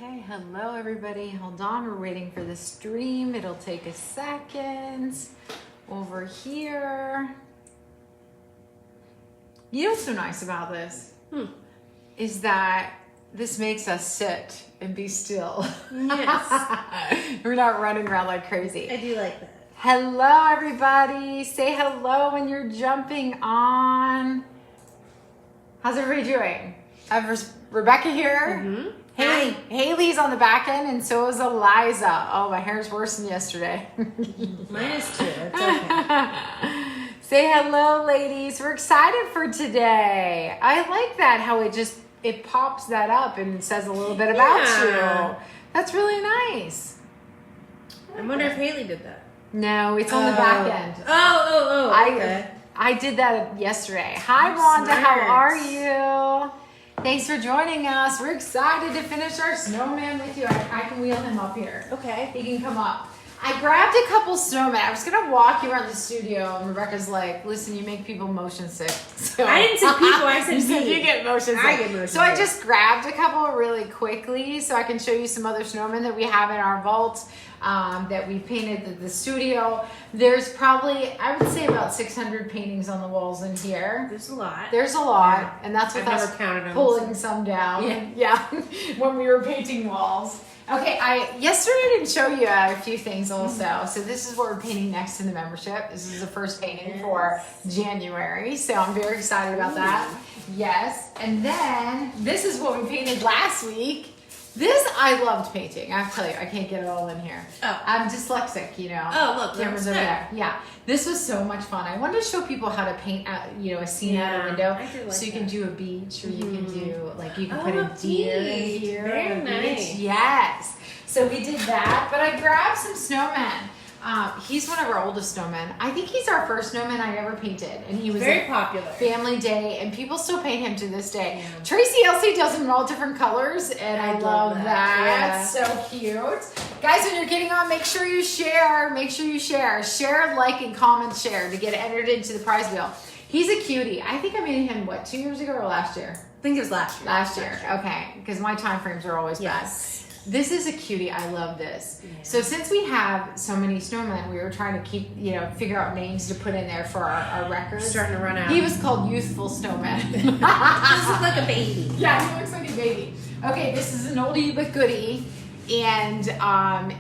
Okay, hello everybody. Hold on, we're waiting for the stream. It'll take a second. Over here. You know what's so nice about this? Is that this makes us sit and be still. Yes. We're not running around like crazy. I do like that. Hello everybody. Say hello when you're jumping on. How's everybody doing? Rebecca here. Mm-hmm. Haley, Haley's on the back end, and so is Eliza. Oh, my hair's worse than yesterday. Mine is too. It's okay. Say hello, ladies. We're excited for today. I like that, how it pops that up and it says a little bit about you. That's really nice. I wonder if Haley did that. No, it's on the back end. Okay. I did that yesterday. Hi, You're Wanda. smart. How are you? Thanks for joining us. We're excited to finish our snowman with you. I can wheel him up here. Okay. He can come up. I grabbed a couple snowmen. I was going to walk you around the studio, and Rebecca's like, listen, you make people motion sick. So, I didn't say people, I said you said me. you get motion sick. I get motion so I sick. just grabbed a couple really quickly so I can show you some other snowmen that we have in our vault that we painted at the studio. There's probably, I would say, about 600 paintings on the walls in here. There's a lot. There's a lot, Yeah. and that's with I've us never counted them. pulling some down. Yeah, when we were painting walls. Okay, yesterday I didn't show you a few things also. So this is what we're painting next to the membership. This is the first painting for January, so I'm very excited about that. Yes, and then this is what we painted last week. This I loved painting. I have to tell you, I can't get it all in here. Oh. I'm dyslexic, you know. Oh, look, Cameras over there. Yeah, this was so much fun. I wanted to show people how to paint, a scene out a window. I do like So you can that. do a beach, or you can do you can Oh, put a a deer in beach. here. Very a nice. beach. Yes. So we did that, but I grabbed some snowmen. He's one of our oldest snowmen. I think he's our first snowman I ever painted, and he was Very a popular. family day, and people still paint him to this day. Yeah. Tracy Elsie does them in all different colors, and I love that. Yeah. So cute. Guys, when you're getting on, make sure you share. Make sure you share. Share, like, and comment share to get entered into the prize wheel. He's a cutie. I think I made him, 2 years ago or last year? I think it was last year. Last year. Okay, because my time frames are always Yes. bad. This is a cutie. I love this. Yeah. So since we have so many snowmen, we were trying to keep, figure out names to put in there for our records. Starting to run out. He was called Youthful Snowman. This looks like a baby. Yeah, he looks like a baby. Okay, this is an oldie but goodie. And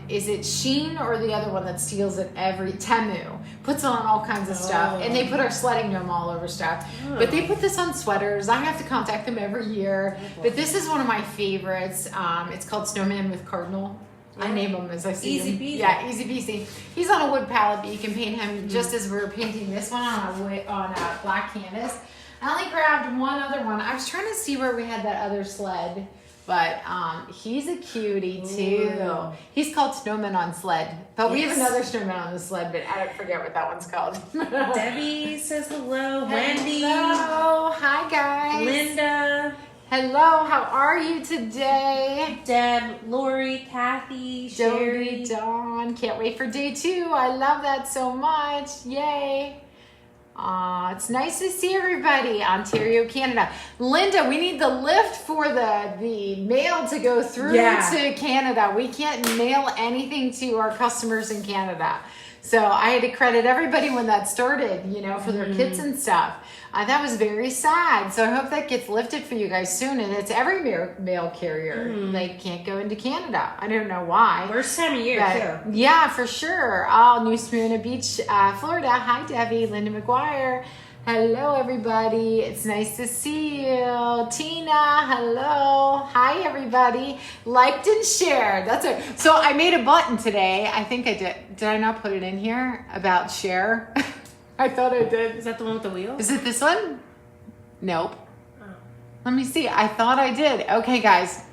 is it Sheen or the other one that steals it Temu? Puts on all kinds of stuff. And they put our sledding gnome all over stuff. Oh. But they put this on sweaters. I have to contact them every year. But this is one of my favorites. It's called Snowman with Cardinal. I name them as I see Easy them. peasy. Yeah, easy peasy. He's on a wood palette, but you can paint him just as we're painting this one on a black canvas. I only grabbed one other one. I was trying to see where we had that other sled. But he's a cutie too. Ooh. He's called Snowman on Sled. But we have Yes. another snowman on the sled, but I forget what that one's called. Debbie says hello. Wendy. Hello. Hi, guys. Linda. Hello. How are you today? Deb. Lori. Kathy. Jody, Sherry. Dawn. Can't wait for day 2. I love that so much. Yay. It's nice to see everybody. Ontario, Canada. Linda, we need the lift for the mail to go through to Canada. We can't mail anything to our customers in Canada. So I had to credit everybody when that started, for their kits and stuff. That was very sad. So I hope that gets lifted for you guys soon. And it's every mail carrier. They can't go into Canada. I don't know why. Worst time of year, too. Yeah, for sure. New Smyrna Beach, Florida. Hi, Debbie. Linda McGuire. Hello, everybody. It's nice to see you. Tina, hello. Hi, everybody. Liked and shared. That's it. So I made a button today. I think I did. Did I not put it in here about share? I thought I did. Is that the one with the wheel? Is it this one? Nope. Oh. Let me see. I thought I did. Okay, guys.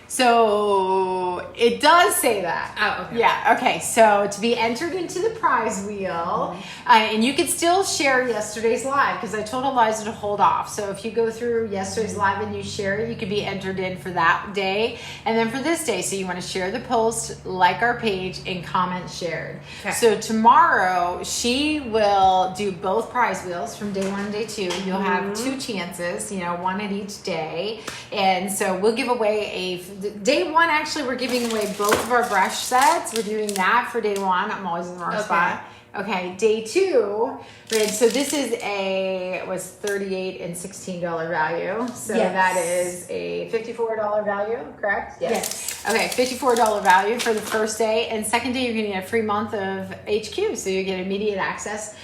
So it does say that. Oh, okay. Yeah, okay. So to be entered into the prize wheel, and you could still share yesterday's live because I told Eliza to hold off. So if you go through yesterday's live and you share it, you could be entered in for that day. And then for this day, so you want to share the post, like our page, and comment shared. Okay. So tomorrow, she will do both prize wheels from day 1 and day 2. You'll have 2 chances, one at each day. And so we'll give away day one, actually, we're giving away both of our brush sets. We're doing that for day one. I'm always in the wrong spot. Okay, day two, right, so this is was $38 and $16 value. So that is a $54 value, correct? Yes. Okay, $54 value for the first day. And second day, you're going to get a free month of HQ. So you get immediate access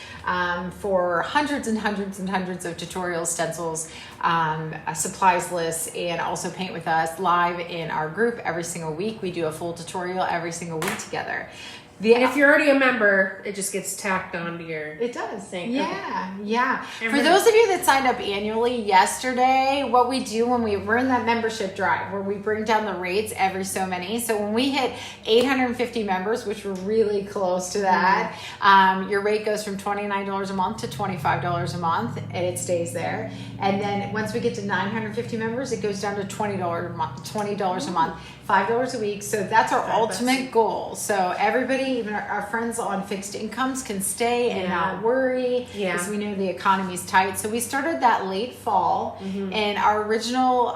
for hundreds and hundreds and hundreds of tutorials, stencils, a supplies list, and also paint with us live in our group every single week. We do a full tutorial every single week together. And if you're already a member, it just gets tacked onto your... It does. thing. Yeah. For those of you that signed up annually yesterday, what we do when we're in that membership drive where we bring down the rates every so many. So when we hit 850 members, which we're really close to that, your rate goes from $29 a month to $25 a month, and it stays there. And then once we get to 950 members, it goes down to $20 a month, $5 a week. So that's our ultimate goal. So everybody, even our friends on fixed incomes, can stay and not worry because we know the economy's tight. So we started that late fall, and our original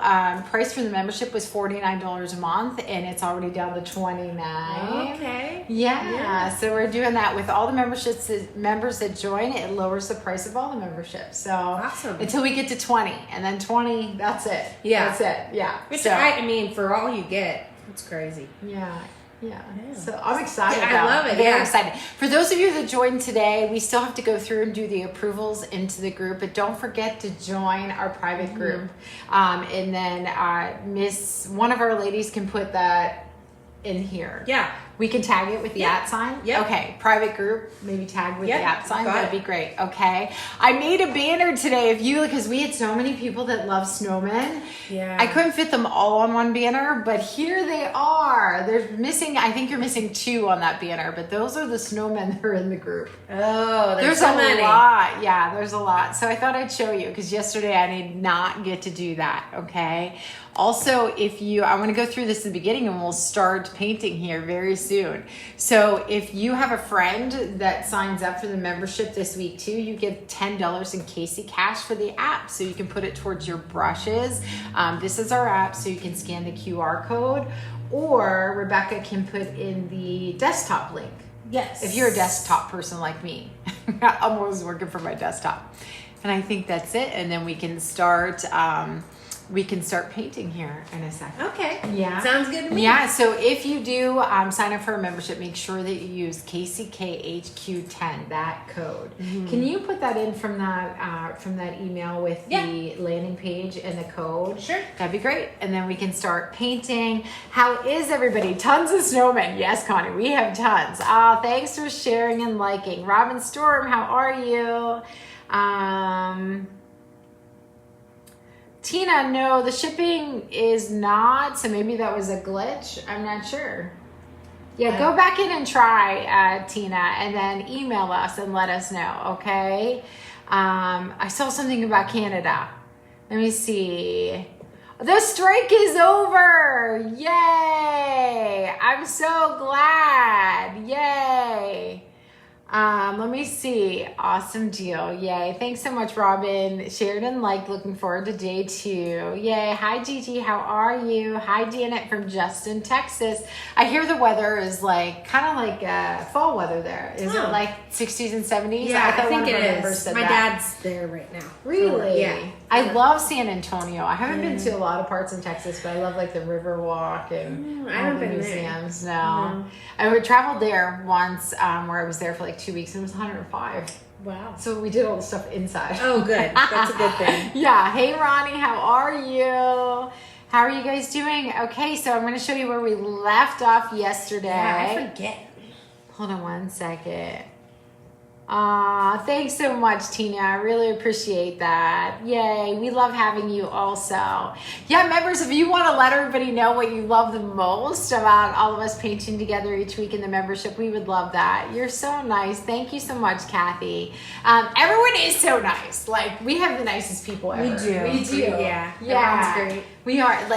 price for the membership was $49 a month, and it's already down to $29. Okay. Yeah. So we're doing that with all the members that join. It lowers the price of all the memberships. So awesome. Until we get to 20, and then 20, that's it. Yeah. That's it. Yeah. Which I mean, for all you get, it's crazy. Yeah. So I'm excited. I love it. Very excited. For those of you that joined today, we still have to go through and do the approvals into the group, but don't forget to join our private group. And then one of our ladies can put that in here. Yeah. We can tag it with the @ sign? Yeah. Okay. Private group, maybe tag with the @ sign. That'd be great. Okay. I made a banner today of you because we had so many people that love Snowman. Yeah. I couldn't fit them all on one banner, but here they are. I think you're missing 2 on that banner, but those are the snowmen that are in the group. Oh, there's so many. Lot. Yeah, there's a lot. So I thought I'd show you because yesterday I did not get to do that. Okay. Also, I want to go through this in the beginning and we'll start painting here very soon. So if you have a friend that signs up for the membership this week too, you get $10 in Casey cash for the app. So you can put it towards your brushes. This is our app, so you can scan the QR code, or Rebecca can put in the desktop link. Yes. If you're a desktop person like me, I'm always working from my desktop. And I think that's it. And then we can start painting here in a second. Okay. Yeah. Sounds good to me. Yeah. So if you do sign up for a membership, make sure that you use KCKHQ10, that code. Can you put that in from that email with the landing page and the code? Sure. That'd be great. And then we can start painting. How is everybody? Tons of snowmen. Yes, Connie, we have tons. Thanks for sharing and liking. Robin Storm, how are you? Tina, no, the shipping is not, so maybe that was a glitch. I'm not sure. Yeah, go back in and try, Tina, and then email us and let us know, okay? I saw something about Canada. Let me see. The strike is over. Yay. I'm so glad. Yay. Let me see. Awesome deal. Yay. Thanks so much, Robin. Shared and liked. Looking forward to day 2. Yay. Hi, Gigi. How are you? Hi, Janet from Justin, Texas. I hear the weather is kind of like fall weather there. Is it like 60s and 70s? Yeah, I think it is. My dad. dad's there right now. Really? Yeah. I love San Antonio. I haven't been to a lot of parts in Texas, but I love the Riverwalk and I haven't been museums. There. No. I traveled there once where I was there for 2 weeks and it was 105. Wow. So we did all the stuff inside. Oh, good. That's a good thing. Yeah. Hey, Ronnie, how are you? How are you guys doing? Okay, so I'm going to show you where we left off yesterday. Yeah, I forget. Hold on one second. Thanks so much, Tina. I really appreciate that. Yay. We love having you also. Yeah, members, if you want to let everybody know what you love the most about all of us painting together each week in the membership, we would love that. You're so nice. Thank you so much, Kathy. Everyone is so nice. We have the nicest people ever. We do. We do. Yeah. Yeah. Everyone's great. We are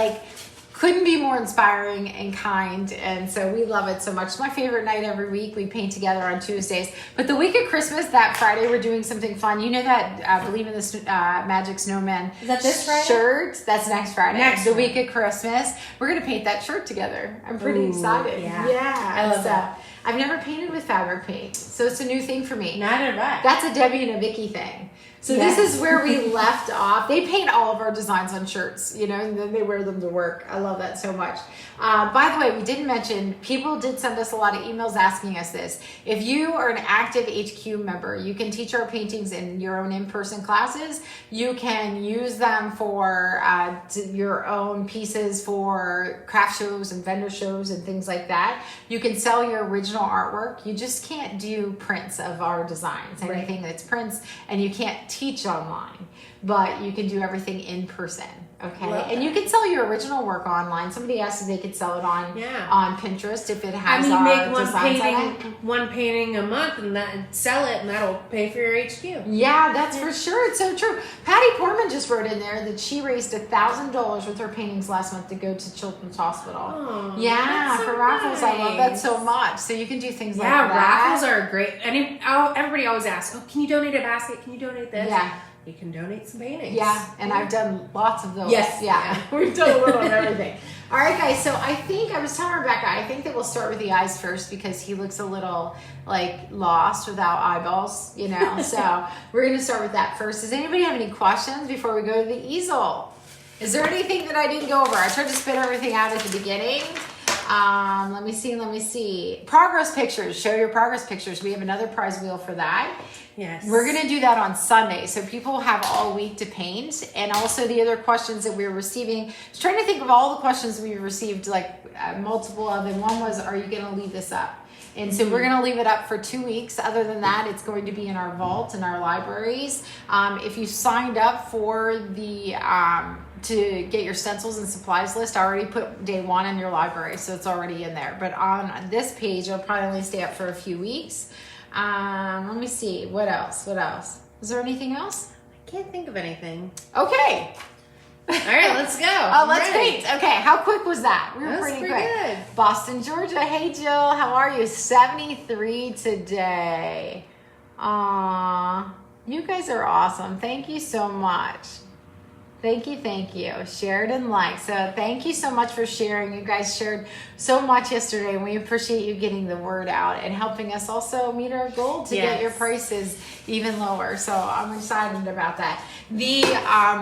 couldn't be more inspiring and kind. And so we love it so much. It's my favorite night every week. We paint together on Tuesdays. But the week of Christmas, that Friday, we're doing something fun. You know that Believe in the Magic Snowman Is that this Friday? shirt? That's next Friday. Next the Friday. week of Christmas. We're going to paint that shirt together. I'm pretty excited. Yeah. I love that. I've never painted with fabric paint. So it's a new thing for me. Neither have I. That's a Debbie and a Vicky thing. So Yes. this is where we left off. They paint all of our designs on shirts, you know, and then they wear them to work. I love that so much. By the way, we didn't mention, people did send us a lot of emails asking us this. If you are an active HQ member, you can teach our paintings in your own in-person classes. You can use them for your own pieces for craft shows and vendor shows and things like that. You can sell your original artwork. You just can't do prints of our designs, anything that's prints, and you can't teach online, but you can do everything in person. Okay, Love and that. you can sell your original work online. Somebody asked if they could sell it on Pinterest if it I has mean, our make designs one painting a month and sell it, and that'll pay for your HQ. Yeah, that's for sure. It's so true. Patty Portman just wrote in there that she raised $1,000 with her paintings last month to go to Children's Hospital. Oh, Yeah, that's so for raffles. I love that nice. so much. So you can do things like Yeah, that. raffles are great. And everybody always asks, "Oh, can you donate a basket? Can you donate this?" Yeah. You can donate some paintings. Yeah, and I've done lots of those. Yes. Yeah. We've done a little of everything. All right, guys. So I was telling Rebecca, I think that we'll start with the eyes first because he looks a little like lost without eyeballs, you know. So we're going to start with that first. Does anybody have any questions before we go to the easel? Is there anything that I didn't go over? I tried to spit everything out at the beginning. Let me see. Progress pictures. Show your progress pictures. We have another prize wheel for that. Yes. We're going to do that on Sunday. So people have all week to paint. And also the other questions that we're receiving. I was trying to think of all the questions we received, like multiple of them. One was, are you going to leave this up? And so we're going to leave it up for 2 weeks. Other than that, it's going to be in our vault, in our libraries. If you signed up for the to get your stencils and supplies list, I already put day 1 in your library, so it's already in there. But on this page, it'll probably only stay up for a few weeks. Let me see. What else? Is there anything else? I can't think of anything. Okay. All right, let's go. Let's paint. Okay, how quick was that? We were That was pretty pretty quick. good. Boston, Georgia. Hey, Jill. How are you? 73 today. Aw, you guys are awesome. Thank you so much. Thank you. Shared and liked. So thank you so much for sharing. You guys shared so much yesterday, and we appreciate you getting the word out and helping us also meet our goal to get your prices even lower. So I'm excited about that. The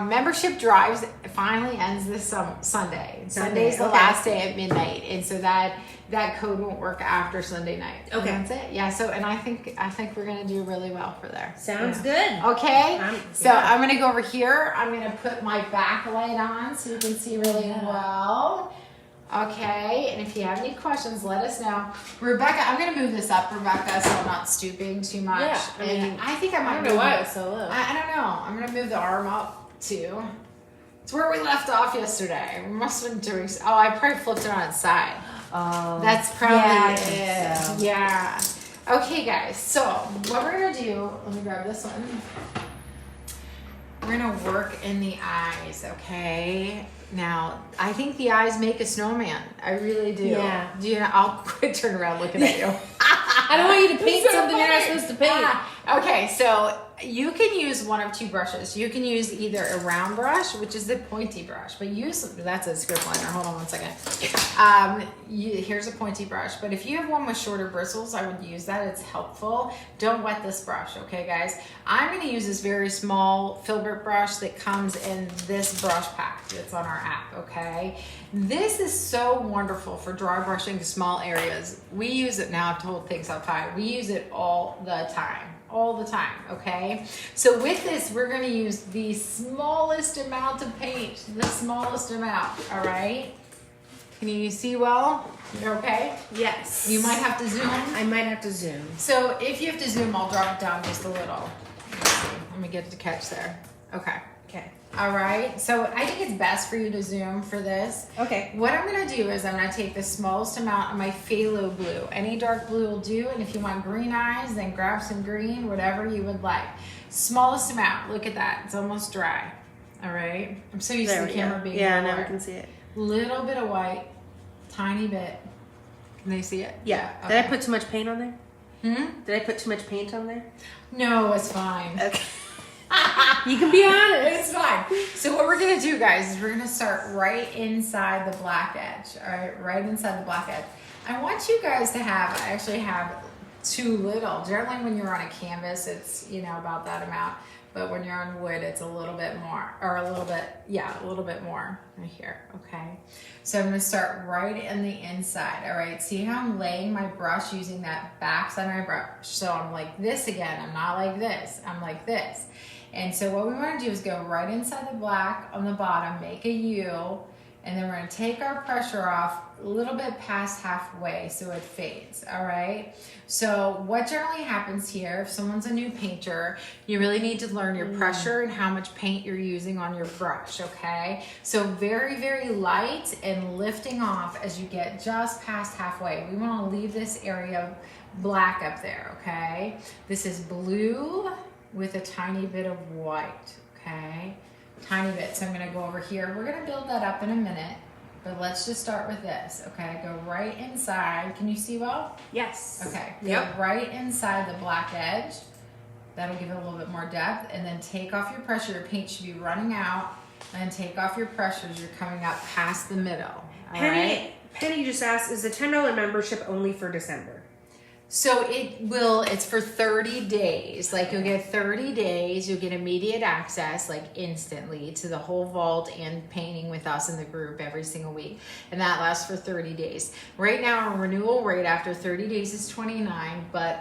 membership drives finally ends this Sunday. Sunday's the last day at midnight, and so that code won't work after Sunday night. Okay. And that's it. Yeah. So, and I think we're gonna do really well for there. Sounds good. Okay. So yeah. I'm gonna go over here. I'm gonna put my backlight on so you can see really well. Okay. And if you have any questions, let us know. Rebecca, I'm gonna move this up, Rebecca, so I'm not stooping too much. Yeah, I mean, and I think I might I don't know why it's so low. I don't know. I'm gonna move the arm up too. It's where we left off yesterday. We must have been doing. I probably flipped it on its side. Oh, That's probably it. so. Yeah. Okay, guys. So what we're gonna do? Let me grab this one. We're gonna work in the eyes. Okay. Now, I think the eyes make a snowman. I really do. Yeah. Do you know? I'll quit turn around looking at you. I don't want you to paint So something you're not funny. supposed to paint. Okay, so you can use one of 2 brushes. You can use either a round brush, which is the pointy brush, but that's a script liner. Hold on one second. Here's a pointy brush, but if you have one with shorter bristles, I would use that. It's helpful. Don't wet this brush, okay, guys? I'm going to use this very small filbert brush that comes in this brush pack that's on our app, okay? This is so wonderful for dry brushing small areas. We use it now to hold things up high. We use it all the time, okay? So with this, we're gonna use the smallest amount of paint, all right? Can you see well? You're okay? Yes. You might have to zoom. I might have to zoom. So if you have to zoom, I'll drop it down just a little. Let me get the catch there. Okay. All right. So I think it's best for you to zoom for this. Okay. What I'm going to do is I'm going to take the smallest amount of my phthalo blue. Any dark blue will do. And if you want green eyes, then grab some green, whatever you would like. Smallest amount. Look at that. It's almost dry. All right. I'm so used to the camera being now lower. we can see it. Little bit of white, tiny bit. Can they see it? Yeah. Okay. Did I put too much paint on there? Did I put too much paint on there? No, it's fine. Okay. You can be honest. It's fine. So what we're gonna do, guys, is we're gonna start right inside the black edge. All right, right inside the black edge. I want you guys to have. I actually have too little. Generally, when you're on a canvas, it's about that amount. But when you're on wood, it's a little bit more, or a little bit more right here. Okay. So I'm gonna start right in the inside. All right. See how I'm laying my brush using that back side of my brush. So I'm like this again. I'm not like this. I'm like this. And so what we want to do is go right inside the black on the bottom, make a U, and then we're going to take our pressure off a little bit past halfway so it fades, all right? So what generally happens here, if someone's a new painter, you really need to learn your pressure and how much paint you're using on your brush, okay? So very, very light and lifting off as you get just past halfway. We want to leave this area black up there, okay? This is blue with a tiny bit of white, okay? Tiny bit. So I'm going to go over here. We're going to build that up in a minute, but let's just start with this, okay? Go right inside. Can you see well? Yes. Okay. Yep. Go right inside the black edge. That'll give it a little bit more depth. And then take off your pressure. Your paint should be running out. And take off your pressure as you're coming up past the middle. All right? Penny just asked, is the $10 membership only for December? So it's for 30 days. Like you'll get 30 days, you'll get immediate access, like instantly, to the whole vault and painting with us in the group every single week. And that lasts for 30 days. Right now, our renewal rate after 30 days is 29, but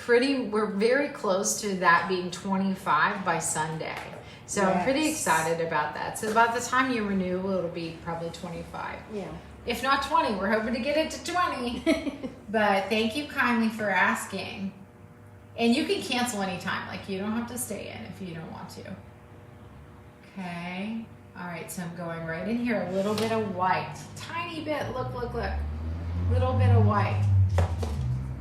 we're very close to that being 25 by Sunday. So I'm pretty excited about that. So about the time you renew, it'll be probably 25. Yeah. If not 20, we're hoping to get it to 20. But thank you kindly for asking. And you can cancel anytime. Like you don't have to stay in if you don't want to. Okay. All right, so I'm going right in here. A little bit of white. Tiny bit. Look, look, look. Little bit of white.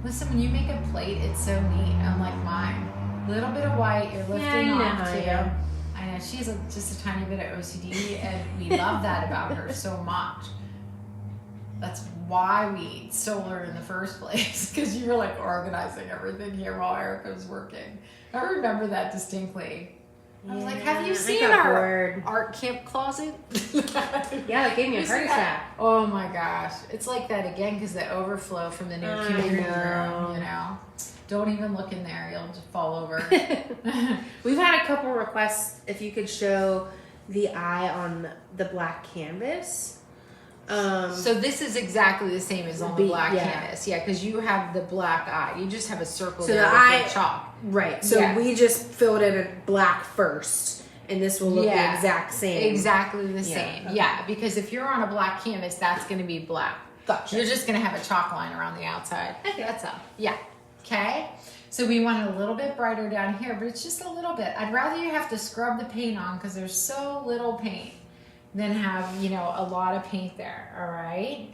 Listen, when you make a plate, it's so neat. Unlike mine. Little bit of white. You're lifting off too. I know. She has just a tiny bit of OCD, and we love that about her so much. That's why we stole her in the first place, because you were like organizing everything here while Erica was working. I remember that distinctly. I was like, have you seen our art camp closet? Yeah, it gave me a heart attack. Oh my gosh. It's like that again because the overflow from the new community room, Don't even look in there. You'll just fall over. We've had a couple requests if you could show the eye on the black canvas. So this is exactly the same as on the black canvas. Yeah, because you have the black eye. You just have a circle there with the chalk. Right. So we just filled it in black first, and this will look the exact same. Exactly the same. Okay. Yeah, because if you're on a black canvas, that's going to be black. Gotcha. You're just going to have a chalk line around the outside. Okay. That's all. Yeah. Okay. So we want it a little bit brighter down here, but it's just a little bit. I'd rather you have to scrub the paint on because there's so little paint than have, a lot of paint there, all right?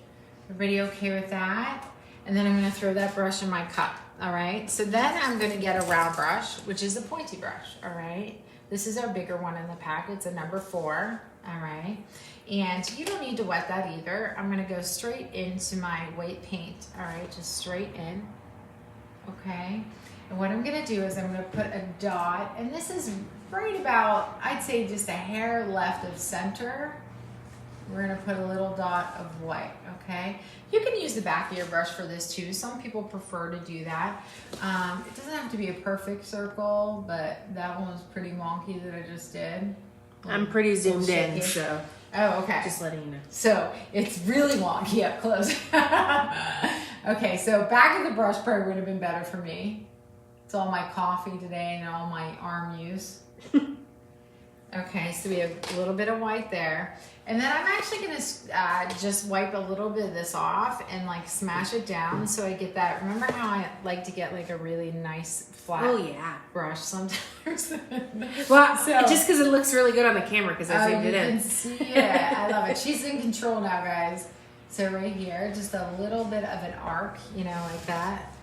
Everybody okay with that? And then I'm gonna throw that brush in my cup, all right? So then I'm gonna get a round brush, which is a pointy brush, all right? This is our bigger one in the pack. It's a number 4, all right? And you don't need to wet that either. I'm gonna go straight into my white paint, all right? Just straight in, okay? And what I'm gonna do is I'm gonna put a dot, and this is right about, I'd say just a hair left of center. We're gonna put a little dot of white, okay? You can use the back of your brush for this too. Some people prefer to do that. It doesn't have to be a perfect circle, but that one was pretty wonky that I just did. I'm pretty zoomed in, so. Oh, okay. Just letting you know. So it's really wonky up close. Okay, so back of the brush probably would have been better for me. It's all my coffee today and all my arm use. Okay, so we have a little bit of white there. And then I'm actually going to just wipe a little bit of this off and like smash it down so I get that. Remember how I like to get like a really nice flat brush sometimes? Well, just because it looks really good on the camera because I zoomed it in. You can see it. I love it. She's in control now, guys. So right here, just a little bit of an arc, like that.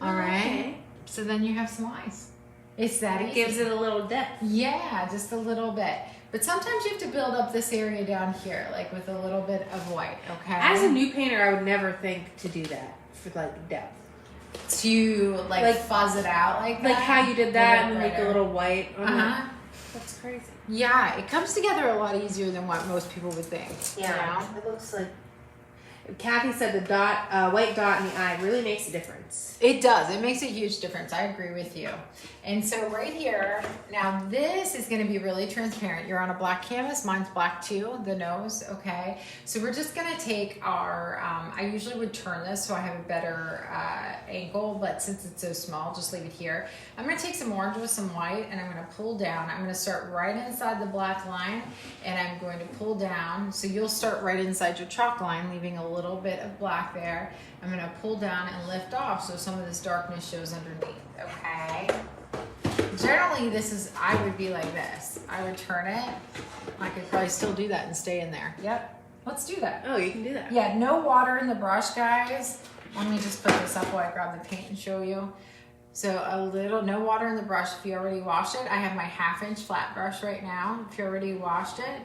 All right. So then you have some eyes. It's that easy. Gives it a little depth. Yeah, just a little bit. But sometimes you have to build up this area down here, like with a little bit of white, okay? As a new painter, I would never think to do that for like depth. To like fuzz it out like that? Like how you did that and then make a little white on it. That's crazy. Yeah, it comes together a lot easier than what most people would think. Yeah, you know? It looks like... Kathy said the dot, white dot in the eye really makes a difference. It does. It makes a huge difference. I agree with you. And so right here, now this is going to be really transparent. You're on a black canvas. Mine's black too, the nose, okay? So we're just going to take our, I usually would turn this so I have a better angle, but since it's so small, just leave it here. I'm going to take some orange with some white and I'm going to pull down. I'm going to start right inside the black line and I'm going to pull down. So you'll start right inside your chalk line, leaving a little bit of black there. I'm going to pull down and lift off so some of this darkness shows underneath, okay? Generally, I would be like this. I would turn it. I could probably still do that and stay in there. Yep. Let's do that. Oh, you can do that. Yeah, no water in the brush, guys. Let me just put this up while I grab the paint and show you. So no water in the brush if you already washed it. I have my 1/2-inch flat brush right now. If you already washed it,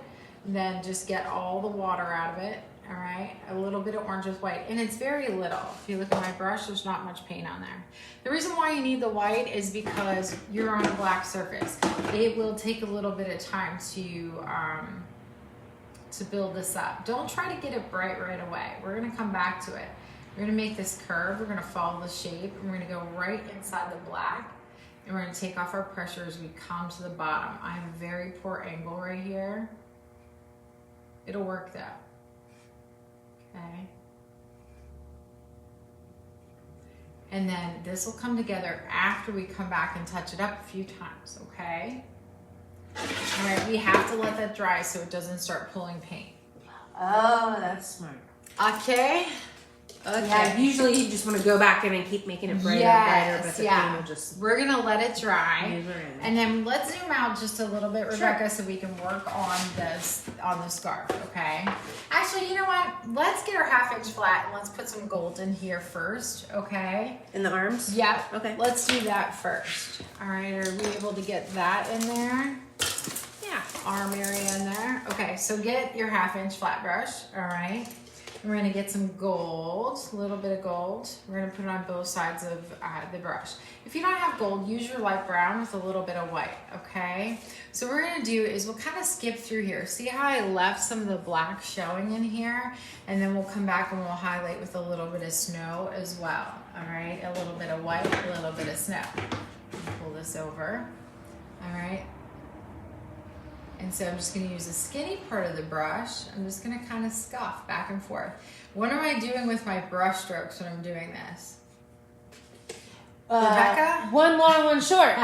then just get all the water out of it. All right, a little bit of orange with white, and it's very little. If you look at my brush, there's not much paint on there. The reason why you need the white is because you're on a black surface. It will take a little bit of time to build this up. Don't try to get it bright right away. We're gonna come back to it. We're gonna make this curve. We're gonna follow the shape, and we're gonna go right inside the black, and we're gonna take off our pressure as we come to the bottom. I have a very poor angle right here. It'll work though. Okay. And then this will come together after we come back and touch it up a few times, okay? All right, we have to let that dry so it doesn't start pulling paint. Oh, that's smart. Okay. Okay. Yeah, usually you just want to go back in and keep making it brighter and brighter, but the paint will just... We're going to let it dry. Move around. And then let's zoom out just a little bit, Rebecca, so we can work on the scarf, okay? Actually, you know what? Let's get our 1/2-inch flat and let's put some gold in here first, okay? In the arms? Yeah. Okay. Let's do that first. All right, are we able to get that in there? Yeah. Arm area in there. Okay, so get your 1/2-inch flat brush, all right? We're gonna get some gold, a little bit of gold. We're gonna put it on both sides of the brush. If you don't have gold, use your light brown with a little bit of white, okay? So what we're gonna do is we'll kind of skip through here. See how I left some of the black showing in here? And then we'll come back and we'll highlight with a little bit of snow as well, all right? A little bit of white, a little bit of snow. Pull this over, all right? And so I'm just going to use the skinny part of the brush. I'm just going to kind of scuff back and forth. What am I doing with my brush strokes when I'm doing this? Rebecca? One long, one short.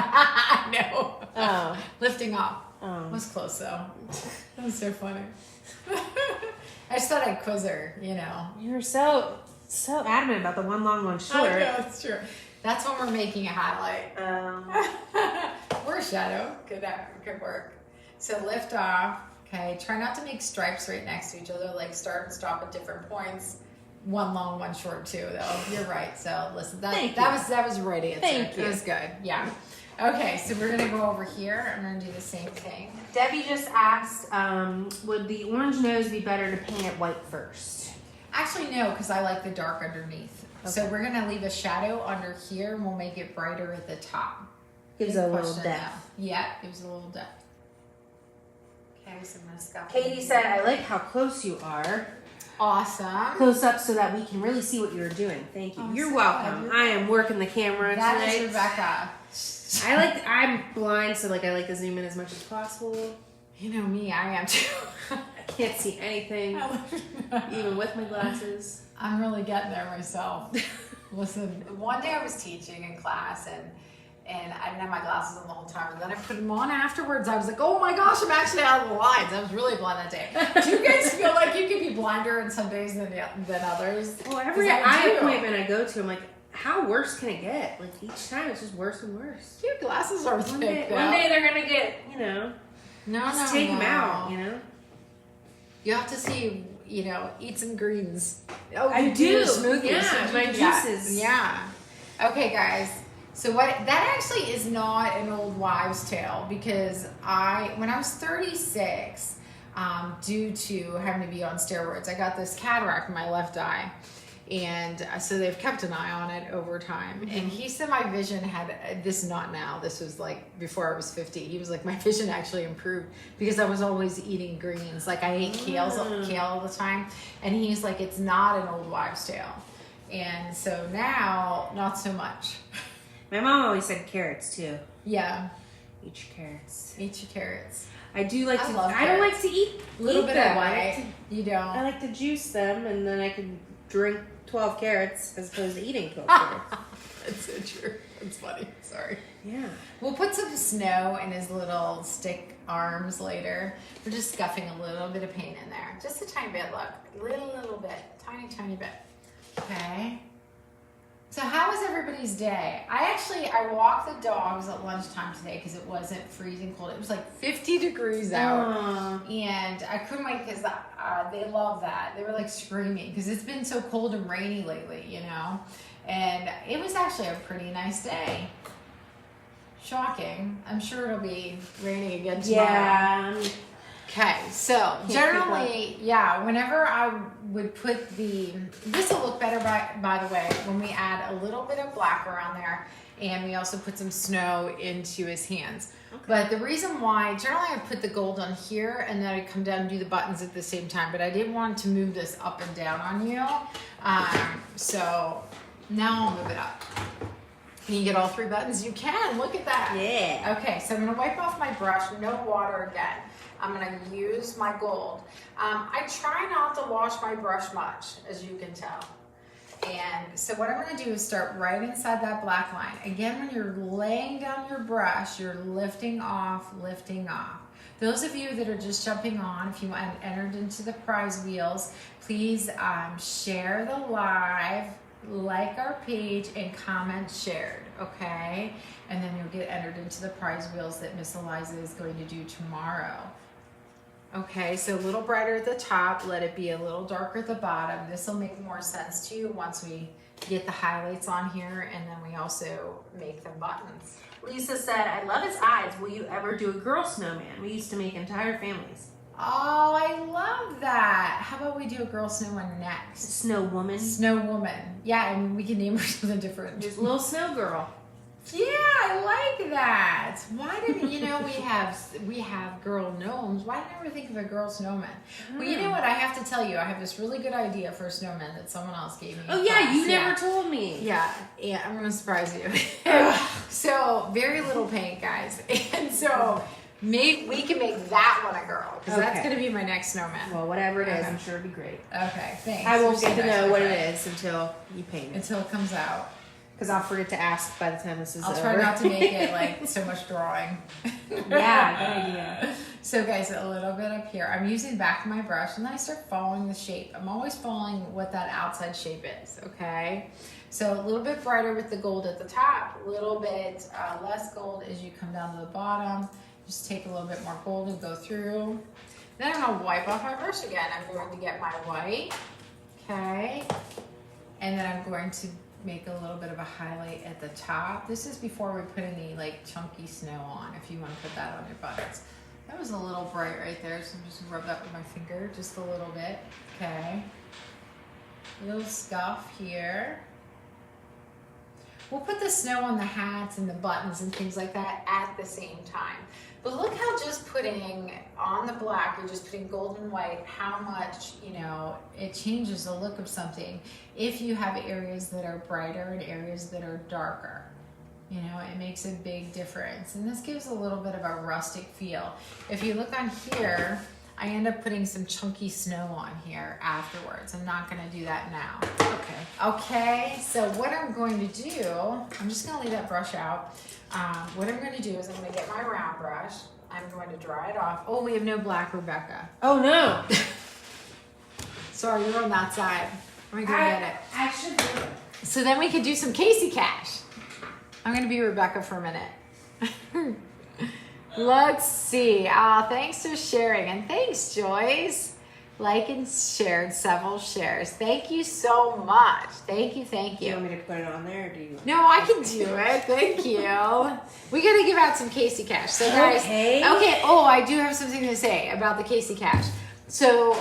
No. Oh. Lifting off. Oh. Was close though. That was so funny. I just thought I'd quiz her, you know. You were so adamant about the one long, one short. I know, it's true. That's when we're making a highlight. Or a shadow. Good work. So lift off, okay? Try not to make stripes right next to each other, like start and stop at different points. One long, one short too, though. You're right. So listen, that was right answer. Thank you. It was good. Yeah. Okay, so we're gonna go over here. I'm gonna do the same thing. Debbie just asked, would the orange nose be better to paint it white first? Actually, no, because I like the dark underneath. Okay. So we're gonna leave a shadow under here, and we'll make it brighter at the top. Gives a little depth. Yeah, gives a little depth. Okay, so I'm gonna scuff. Katie said, I like how close you are. Awesome. Close up so that we can really see what you're doing. Thank you. Oh, you're so welcome. good. I am working the camera tonight. That is Rebecca. I'm blind, so I like to zoom in as much as possible. You know me, I am too. I can't see anything, even with my glasses. I'm really getting there myself. Listen, one day I was teaching in class and I didn't have my glasses on the whole time. And then I put them on afterwards. I was like, oh my gosh, I'm actually out of the lines. I was really blind that day. Do you guys feel like you can be blinder in some days than others? Well, every eye appointment I go to, I'm like, how worse can it get? Like each time it's just worse and worse. Your glasses are thick. One day they're going to get, just take them out, You have to see, eat some greens. Oh, I do. Smoothies. Yeah, my juices. Yeah. Okay, guys. So that actually is not an old wives' tale, because when I was 36, due to having to be on steroids, I got this cataract in my left eye. And so they've kept an eye on it over time. Mm-hmm. And he said my vision had, this not now, this was like before I was 50. He was like, my vision actually improved because I was always eating greens. Like I ate kale all the time. And he's like, it's not an old wives' tale. And so now, not so much. My mom always said carrots too. Yeah. Eat your carrots. Eat your carrots. I do like to. I don't like to eat a little bit them. of it. You don't. I like to juice them, and then I can drink 12 carrots as opposed to eating 12 carrots. That's so true. That's funny. Sorry. Yeah. We'll put some snow in his little stick arms later. We're just stuffing a little bit of paint in there. Just a tiny bit, look. Little bit. Tiny bit. Okay. So how was everybody's day? I walked the dogs at lunchtime today because it wasn't freezing cold. It was like 50 degrees out. And I couldn't wait because they love that. They were like screaming because it's been so cold and rainy lately, you know? And it was actually a pretty nice day. Shocking. I'm sure it'll be raining again tomorrow. Yeah. Okay, so generally, yeah, whenever I would put this will look better by the way, when we add a little bit of black around there, and we also put some snow into his hands. Okay. But the reason why, generally I put the gold on here, and then I come down and do the buttons at the same time, but I didn't want to move this up and down on you. So now I'll move it up. Can you get all 3 buttons? You can, look at that. Yeah. Okay, so I'm gonna wipe off my brush, no water again. I'm going to use my gold. I try not to wash my brush much, as you can tell. And so what I'm going to do is start right inside that black line. Again, when you're laying down your brush, you're lifting off. Those of you that are just jumping on, if you entered into the prize wheels, please share the live, like our page, and comment shared, okay? And then you'll get entered into the prize wheels that Miss Eliza is going to do tomorrow. Okay, so a little brighter at the top, let it be a little darker at the bottom. This will make more sense to you once we get the highlights on here, and then we also make them buttons. Lisa said, I love his eyes. Will you ever do a girl snowman? We used to make entire families. Oh, I love that. How about we do a girl snowman next? Snow woman. Snow woman. Yeah, and we can name her something different. Just little snow girl. Yeah, I like that. Why didn't we have girl gnomes? Why did I never think of a girl snowman? Well, you know what? I have to tell you, I have this really good idea for a snowman that someone else gave me. Oh yeah, you never told me. Yeah, I'm gonna surprise you. So very little paint, guys, and so maybe we can make that one a girl because that's gonna be my next snowman. Well, whatever it is, I'm sure it'll be great. Okay, thanks. I won't get to know what it is until you paint it. Until it comes out. Because I'll forget to ask by the time this is over. I'll try not to make it like so much drawing. Yeah, good idea. So guys, a little bit up here. I'm using the back of my brush and then I start following the shape. I'm always following what that outside shape is, okay? So a little bit brighter with the gold at the top, a little bit less gold as you come down to the bottom. Just take a little bit more gold and go through. Then I'm gonna wipe off my brush again. I'm going to get my white, okay? And then I'm going to make a little bit of a highlight at the top. This is before we put any like chunky snow on, if you want to put that on your buttons. That was a little bright right there, so I'm just gonna rub that with my finger just a little bit. Okay. A little scuff here. We'll put the snow on the hats and the buttons and things like that at the same time. But look how just putting on the black, you're just putting gold and white, how much, it changes the look of something if you have areas that are brighter and areas that are darker. It makes a big difference. And this gives a little bit of a rustic feel. If you look on here, I end up putting some chunky snow on here afterwards. I'm not gonna do that now. Okay, so what I'm going to do, I'm just gonna leave that brush out. What I'm gonna do is I'm gonna get my round brush. I'm going to dry it off. Oh, we have no black, Rebecca. Oh no. Sorry, you're on that side. Let me go get it. I should do it. So then we could do some Casey Cash. I'm gonna be Rebecca for a minute. Let's see. Thanks for sharing, and thanks, Joyce. Like and shared several shares. Thank you so much. Thank you. Do you want me to put it on there, or do you? No, I can do it. Thank you. We got to give out some Casey Cash. So guys, okay. Oh, I do have something to say about the Casey Cash. So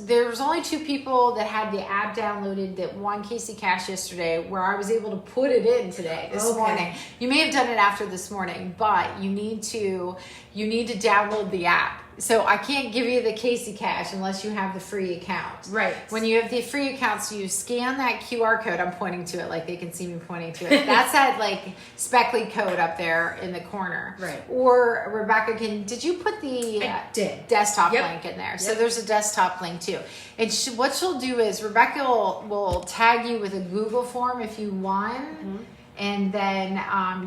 there was only 2 people that had the app downloaded that won Casey Cash yesterday, where I was able to put it in today, this morning. You may have done it after this morning, but you need to download the app. So I can't give you the Casey Cash unless you have the free account. Right. When you have the free account, so you scan that QR code. I'm pointing to it like they can see me pointing to it. That's that like speckly code up there in the corner. Right. Or Rebecca, did you put the desktop link in there? Yep. So there's a desktop link too. And what she'll do is Rebecca will tag you with a Google form if you won. Mm-hmm. And then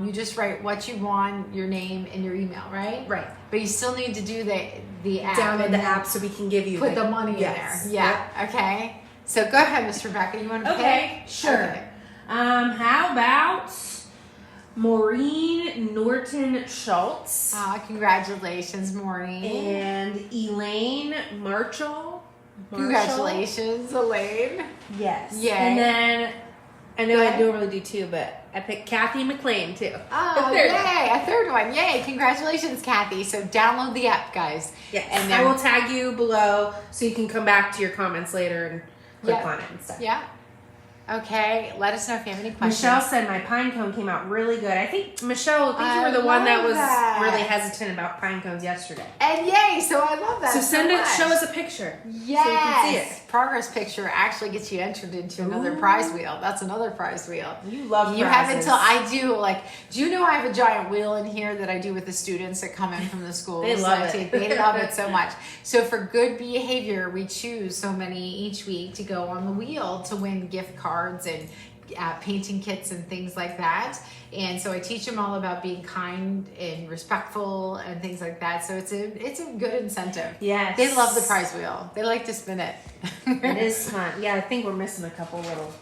you just write what you want, your name, and your email, right? Right. But you still need to do the app. Download the app so we can give you put the money in there. Yeah. Yep. Okay. So go ahead, Miss Rebecca. You want to pick? Sure. Okay. How about Maureen Norton Schultz? Congratulations, Maureen. And Elaine Marshall. Congratulations, Elaine. Yes. Yay. And then I know I normally do 2, but I picked Kathy McLean too. Oh, yay! A third one. Yay! Congratulations, Kathy. So download the app, guys. Yes. And I will tag you below so you can come back to your comments later and click on it and stuff. Yeah. Okay. Let us know if you have any questions. Michelle said my pine cone came out really good. I think, Michelle, you were the one that was really hesitant about pine cones yesterday. And yay! So I love that. So show us a picture. Yes. So you can see it. Progress picture actually gets you entered into another prize wheel. That's another prize wheel. You love prizes. You have until I do. Do you know I have a giant wheel in here that I do with the students that come in from the schools? They love it. They love it so much. So for good behavior, we choose so many each week to go on the wheel to win gift cards and painting kits and things like that. And so I teach them all about being kind and respectful and things like that. So it's a good incentive. Yes. They love the prize wheel. They like to spin it. It is fun. Yeah, I think we're missing a couple little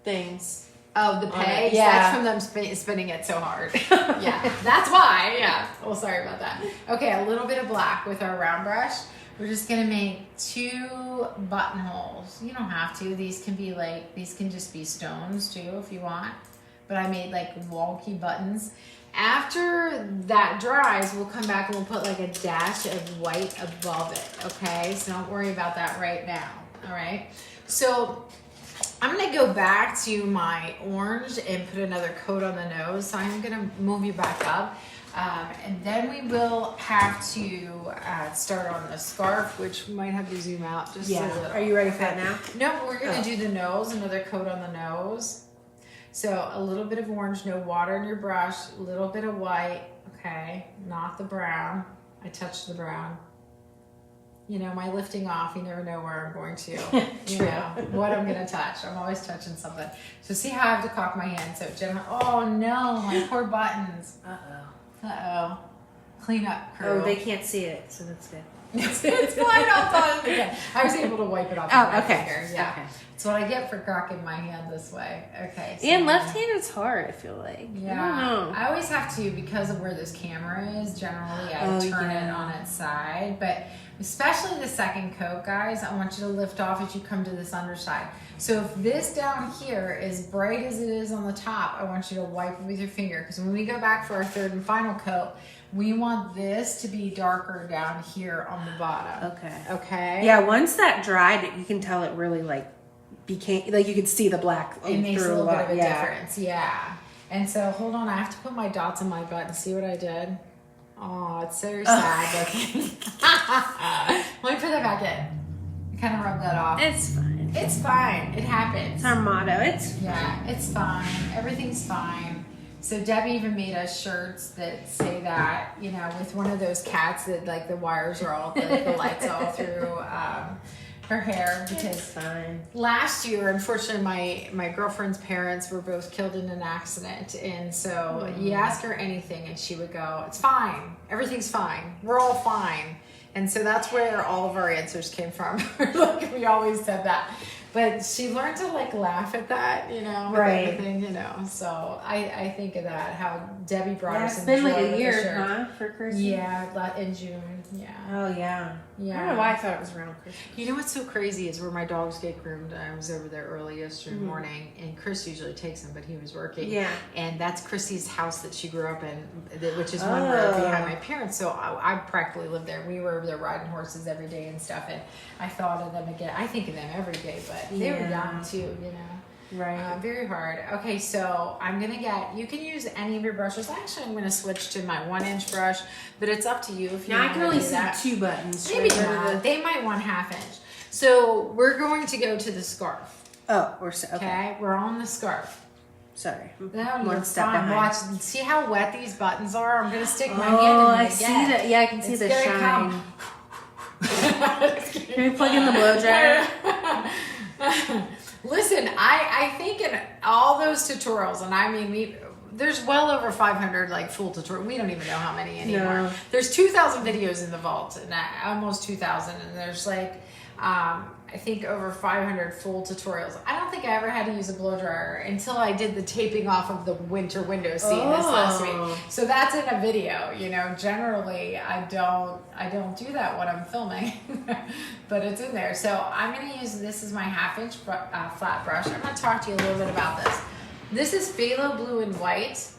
things. Oh, the pegs? Yeah. That's from them spinning it so hard. Yeah, that's why. Yeah. Well, sorry about that. Okay, a little bit of black with our round brush. We're just gonna make 2 buttonholes. You don't have to. These can just be stones too if you want. But I made wonky buttons. After that dries, we'll come back and we'll put a dash of white above it. Okay, so don't worry about that right now. All right. So I'm gonna go back to my orange and put another coat on the nose. So I'm gonna move you back up. And then we will have to start on the scarf, which we might have to zoom out just a little. Are you ready for that now? No, we're going to do the nose, another coat on the nose. So a little bit of orange, no water in your brush, a little bit of white, okay, not the brown. I touched the brown. You know, my lifting off, you never know where I'm going to, you know, what I'm going to touch. I'm always touching something. So see how I have to cock my hand. So oh no, my poor buttons. Uh-oh. Clean up, crew. Oh, they can't see it, so that's good. It's fine. I was able to wipe it off with my finger. Yeah. Okay. That's what I get for cocking my hand this way. Okay. So and left-handed is hard, I feel like. Yeah. I don't know. I always have to, because of where this camera is, generally I turn it on its side. But especially the second coat, guys, I want you to lift off as you come to this underside. So if this down here is bright as it is on the top, I want you to wipe it with your finger, because when we go back for our third and final coat, we want this to be darker down here on the bottom. Okay? Yeah, once that dried, you can tell it really became, you could see the black. It makes a little bit of a difference. Yeah. And so hold on, I have to put my dots on my butt and see what I did. Oh, it's so sad looking. Let me put that back in. Kind of rub that off. It's fine. It's fine. It happens. It's our motto. It's fine. Everything's fine. So Debbie even made us shirts that say that, you know, with one of those cats that the wires are all, the lights all through her hair. Because fine. Last year, unfortunately, my girlfriend's parents were both killed in an accident. And so you ask her anything and she would go, it's fine. Everything's fine. We're all fine. And so that's where all of our answers came from. We always said that. But she learned to like laugh at that, you know, with Right. everything, you know. So I think of that, how Debbie brought us It's some been like joy with a the year, shirt. huh, for Christmas? Yeah, in June. Yeah. Oh, yeah. Yeah. I don't know why I thought it was around Christmas. You know what's so crazy is where my dogs get groomed. I was over there early yesterday morning, and Chris usually takes them, but he was working. Yeah. And that's Chrissy's house that she grew up in, which is one road behind my parents. So I practically lived there. We were over there riding horses every day and stuff. And I thought of them again. I think of them every day, but they were young too, you know. Right. Very hard. Okay, so I'm going to you can use any of your brushes. Actually, I'm going to switch to my 1-inch brush, but it's up to you if you Now, I want can to only do see that. 2 buttons. Maybe Should I go to not. They might want 1/2 inch. So we're going to go to the scarf. Oh, we're so, Okay, we're on the scarf. Sorry. No, One you're step fine. behind. Watch. See how wet these buttons are? I'm going to stick my hand in them I again. see that. Yeah, I can see It's the gonna shine. come. Can we plug in the blow dryer? Listen, I think in all those tutorials, and I mean, there's well over 500 like full tutorials. We don't even know how many anymore. No. There's 2,000 videos in the vault, and almost 2,000, and there's like, I think over 500 full tutorials. I don't think I ever had to use a blow dryer until I did the taping off of the winter window scene this last week. So that's in a video, you know. Generally, I don't do that when I'm filming, but it's in there. So I'm going to use this as my 1/2 inch flat brush. I'm going to talk to you a little bit about this. This is phthalo blue and white.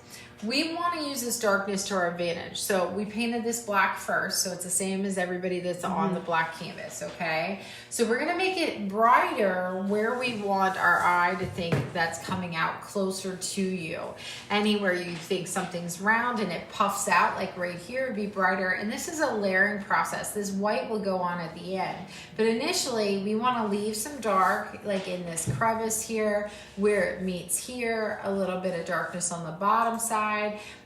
We want to use this darkness to our advantage. So we painted this black first, so it's the same as everybody that's on the black canvas, okay? So we're gonna make it brighter where we want our eye to think that's coming out closer to you. Anywhere you think something's round and it puffs out, like right here, it'd be brighter. And this is a layering process. This white will go on at the end. But initially, we wanna leave some dark, like in this crevice here, where it meets here, a little bit of darkness on the bottom side,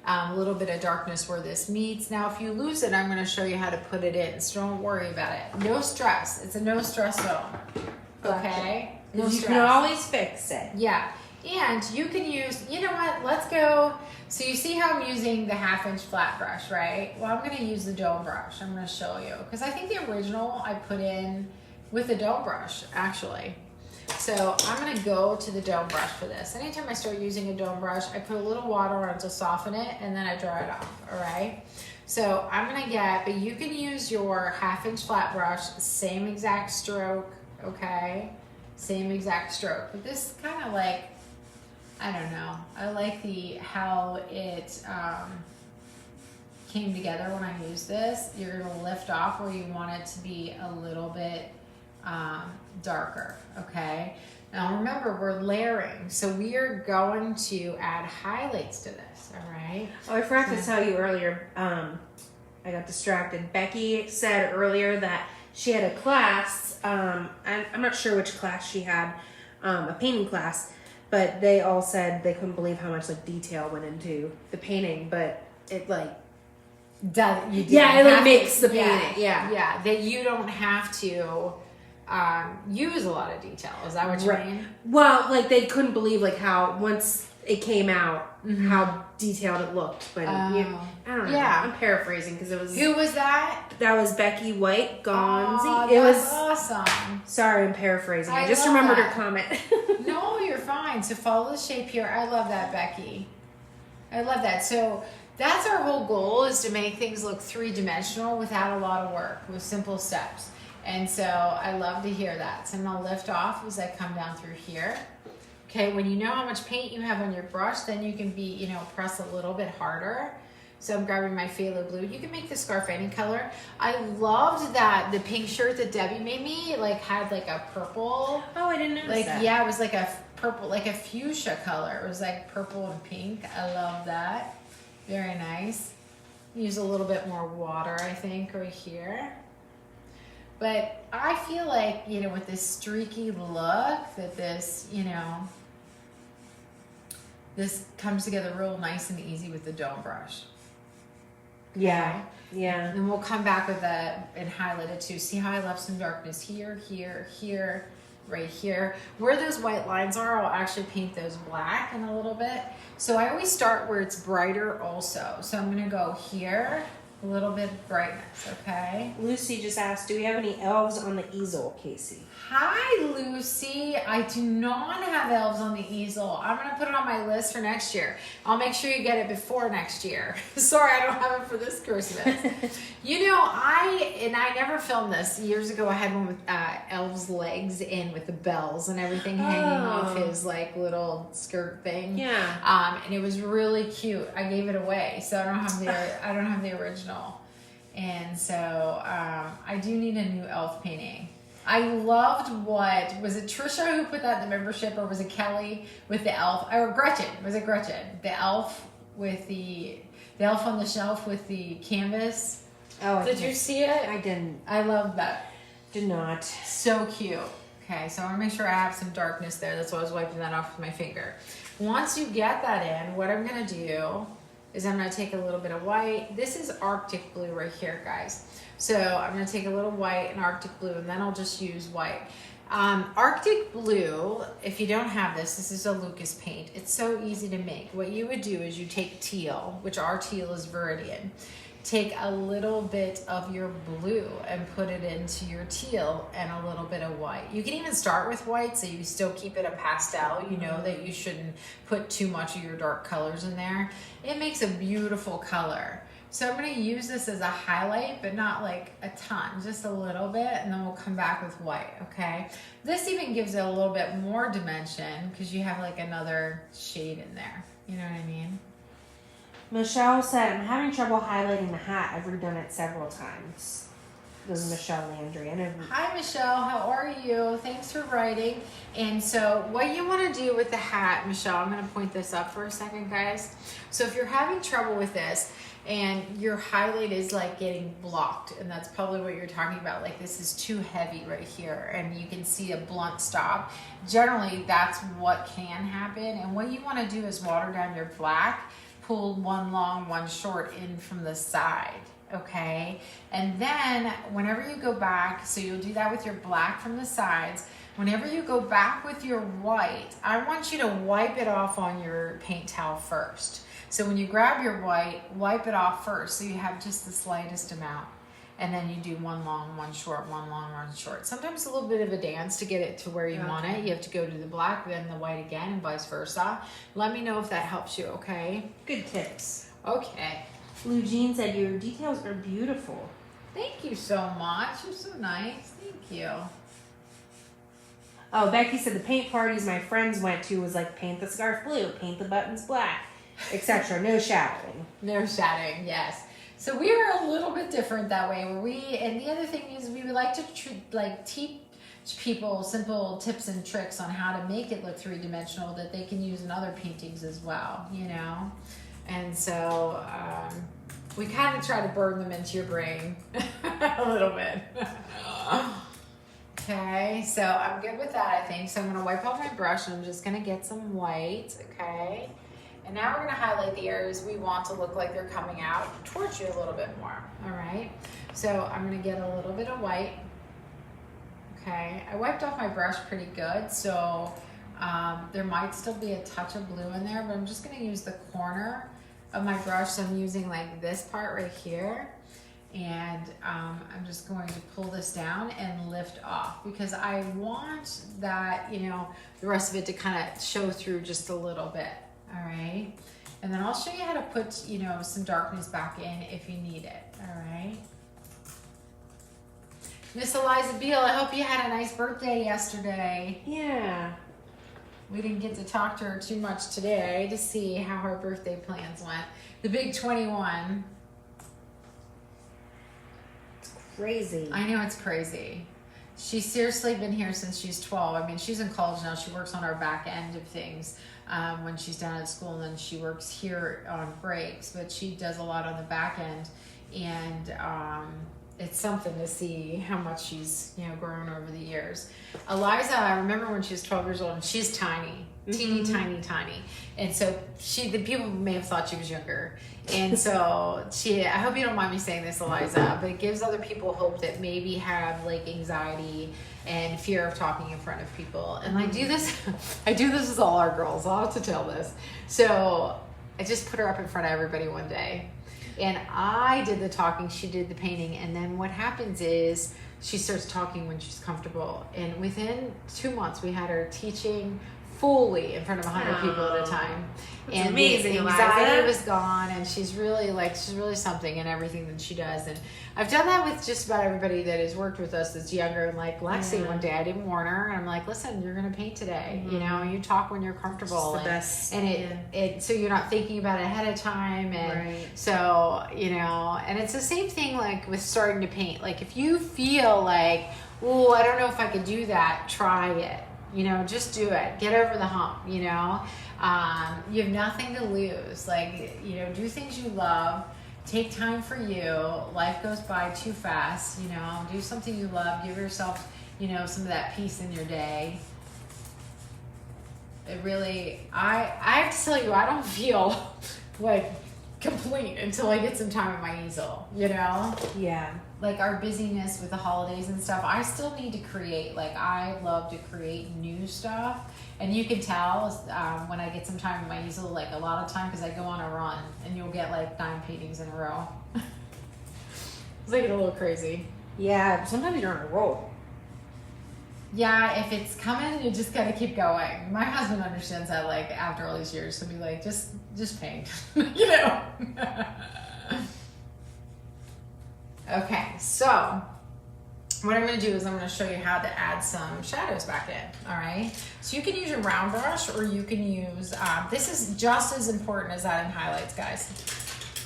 a little bit of darkness where this meets. Now, if you lose it, I'm going to show you how to put it in, so don't worry about it. No stress. It's a no stress zone. Okay? No You stress. can always fix it. Yeah. And you can use, you know what, let's go. So you see how I'm using the 1/2 inch flat brush, right? Well, I'm going to use the dome brush. I'm going to show you. Because I think the original I put in with the dome brush, actually. So I'm going to go to the dome brush for this. Anytime I start using a dome brush, I put a little water on to soften it, and then I dry it off, all right? So I'm going to get, but you can use your 1/2 inch flat brush, same exact stroke, okay? Same exact stroke. But this kind of like, I don't know. I like how it came together when I used this. You're going to lift off where you want it to be a little bit darker, okay? Now remember, we're layering, so we are going to add highlights to this, all right? Oh, I forgot to tell you earlier, I got distracted. Becky said earlier that she had a class, I'm not sure which class she had, a painting class, but they all said they couldn't believe how much like detail went into the painting, but it like, it makes the painting, Yeah, that you don't have to use a lot of detail. Is that what you mean? Well, like they couldn't believe like how once it came out, how detailed it looked. But I don't know. Yeah. I'm paraphrasing because it was. Who was that? That was Becky White Gonzi. Oh, it was awesome. Sorry, I'm paraphrasing. I just love remembered that. her comment. No, you're fine. So follow the shape here. I love that, Becky. I love that. So that's our whole goal, is to make things look 3-dimensional without a lot of work, with simple steps. And so I love to hear that. So I'm going to lift off as I come down through here. Okay, when you know how much paint you have on your brush, then you can press a little bit harder. So I'm grabbing my phthalo blue. You can make the scarf any color. I loved that the pink shirt that Debbie made me had like a purple. Oh, I didn't notice that. Yeah, it was like a purple, like a fuchsia color. It was like purple and pink. I love that. Very nice. Use a little bit more water, I think, right here. But I feel like, with this streaky look, that this, this comes together real nice and easy with the dome brush. Yeah. Yeah. And we'll come back with that and highlight it too. See how I left some darkness here, here, here, right here. Where those white lines are, I'll actually paint those black in a little bit. So I always start where it's brighter also. So I'm going to go here A little bit of brightness, okay? Lucy just asked, do we have any elves on the easel, Casey? Hi, Lucy. I do not have elves on the easel. I'm going to put it on my list for next year. I'll make sure you get it before next year. Sorry, I don't have it for this Christmas. You know, I never filmed this. Years ago, I had one with elves' legs in with the bells and everything hanging off his like little skirt thing. Yeah. And it was really cute. I gave it away, so I don't have the original. And so I do need a new elf painting. I loved was it Trisha who put that in the membership, or was it Kelly with the elf? Or Gretchen? Was it Gretchen? The elf with the elf on the shelf with the canvas. Oh, did you see it? I didn't. I love that. Did not. So cute. Okay, so I want to make sure I have some darkness there. That's why I was wiping that off with my finger. Once you get that in, what I'm going to do is I'm going to take a little bit of white. This is Arctic blue right here, guys. So I'm going to take a little white and Arctic blue, and then I'll just use white. Arctic blue, if you don't have this is a Lucas paint. It's so easy to make. What you would do is you take teal, which our teal is Viridian. Take a little bit of your blue and put it into your teal and a little bit of white. You can even start with white so you still keep it a pastel. You know that you shouldn't put too much of your dark colors in there. It makes a beautiful color. So I'm going to use this as a highlight, but not like a ton, just a little bit, and then we'll come back with white, okay? This even gives it a little bit more dimension because you have like another shade in there. You know what I mean? Michelle said, I'm having trouble highlighting the hat. I've redone it several times. This is Michelle Landry. Hi, Michelle. How are you? Thanks for writing. And so what you want to do with the hat, Michelle, I'm going to point this up for a second, guys. So if you're having trouble with this, and your highlight is like getting blocked, and that's probably what you're talking about, like this is too heavy right here and you can see a blunt stop. Generally that's what can happen, and what you want to do is water down your black, pull one long one short in from the side, okay? And then whenever you go back, so you'll do that with your black from the sides, whenever you go back with your white, I want you to wipe it off on your paint towel first. So when you grab your white, wipe it off first so you have just the slightest amount. And then you do one long, one short, one long, one short. Sometimes a little bit of a dance to get it to where you want it. You have to go to the black, then the white again, and vice versa. Let me know if that helps you, okay? Good tips. Okay. Blue Jean said, your details are beautiful. Thank you so much. You're so nice. Thank you. Oh, Becky said the paint parties my friends went to was like paint the scarf blue, paint the buttons black, etc. No shadowing. No shadowing, yes. So we are a little bit different that way. And the other thing is we would like to teach people simple tips and tricks on how to make it look three-dimensional that they can use in other paintings as well, you know? And so we kind of try to burn them into your brain a little bit. Okay, so I'm good with that, I think. So I'm gonna wipe off my brush and I'm just gonna get some white, okay? And now we're gonna highlight the areas we want to look like they're coming out towards you a little bit more, all right? So I'm gonna get a little bit of white, okay? I wiped off my brush pretty good, so there might still be a touch of blue in there, but I'm just gonna use the corner of my brush. So I'm using like this part right here, and I'm just going to pull this down and lift off because I want that, you know, the rest of it to kind of show through just a little bit. All right, and then I'll show you how to put, you know, some darkness back in if you need it. All right, Miss Eliza Beal, I hope you had a nice birthday yesterday. Yeah, we didn't get to talk to her too much today to see how her birthday plans went. The big 21. It's crazy. I know, it's crazy. She's seriously been here since she's 12. I mean, she's in college now. She works on our back end of things when she's down at school, and then she works here on breaks, but she does a lot on the back end, and it's something to see how much she's, you know, grown over the years. Eliza, I remember when she was 12 years old, and she's tiny, teeny, tiny. And so the people may have thought she was younger. And so I hope you don't mind me saying this, Eliza, but it gives other people hope that maybe have like anxiety and fear of talking in front of people. And I do this with all our girls. I'll have to tell this. So I just put her up in front of everybody one day. And I did the talking, she did the painting. And then what happens is she starts talking when she's comfortable. And within 2 months, we had her teaching fully in front of 100 people at a time. That's and amazing, the anxiety Eliza. was gone, and she's really something in everything that she does. And I've done that with just about everybody that has worked with us that's younger. And like Lexi, one day I didn't warn her, and I'm like, listen, you're gonna paint today. You know, you talk when you're comfortable. It's the best. And it so you're not thinking about it ahead of time. And so, you know, and it's the same thing like with starting to paint. Like if you feel like, oh, I don't know if I could do that, try it. You know, just do it. Get over the hump, you know. You have nothing to lose. Like, you know, do things you love. Take time for you. Life goes by too fast, you know. Do something you love. Give yourself, you know, some of that peace in your day. It really, I have to tell you, I don't feel like complete until I get some time at my easel, you know? Yeah. Like our busyness with the holidays and stuff, I still need to create. Like I love to create new stuff, and you can tell when I get some time in my easel. Like a lot of time, because I go on a run, and you'll get like 9 paintings in a row. It's like a little crazy. Yeah. Sometimes you're on a roll. Yeah, if it's coming, you just gotta keep going. My husband understands that. Like after all these years, he'll be like, just paint, you know. Okay, so what I'm going to do is I'm going to show you how to add some shadows back in, all right? So you can use your round brush, or you can use, this is just as important as adding highlights, guys.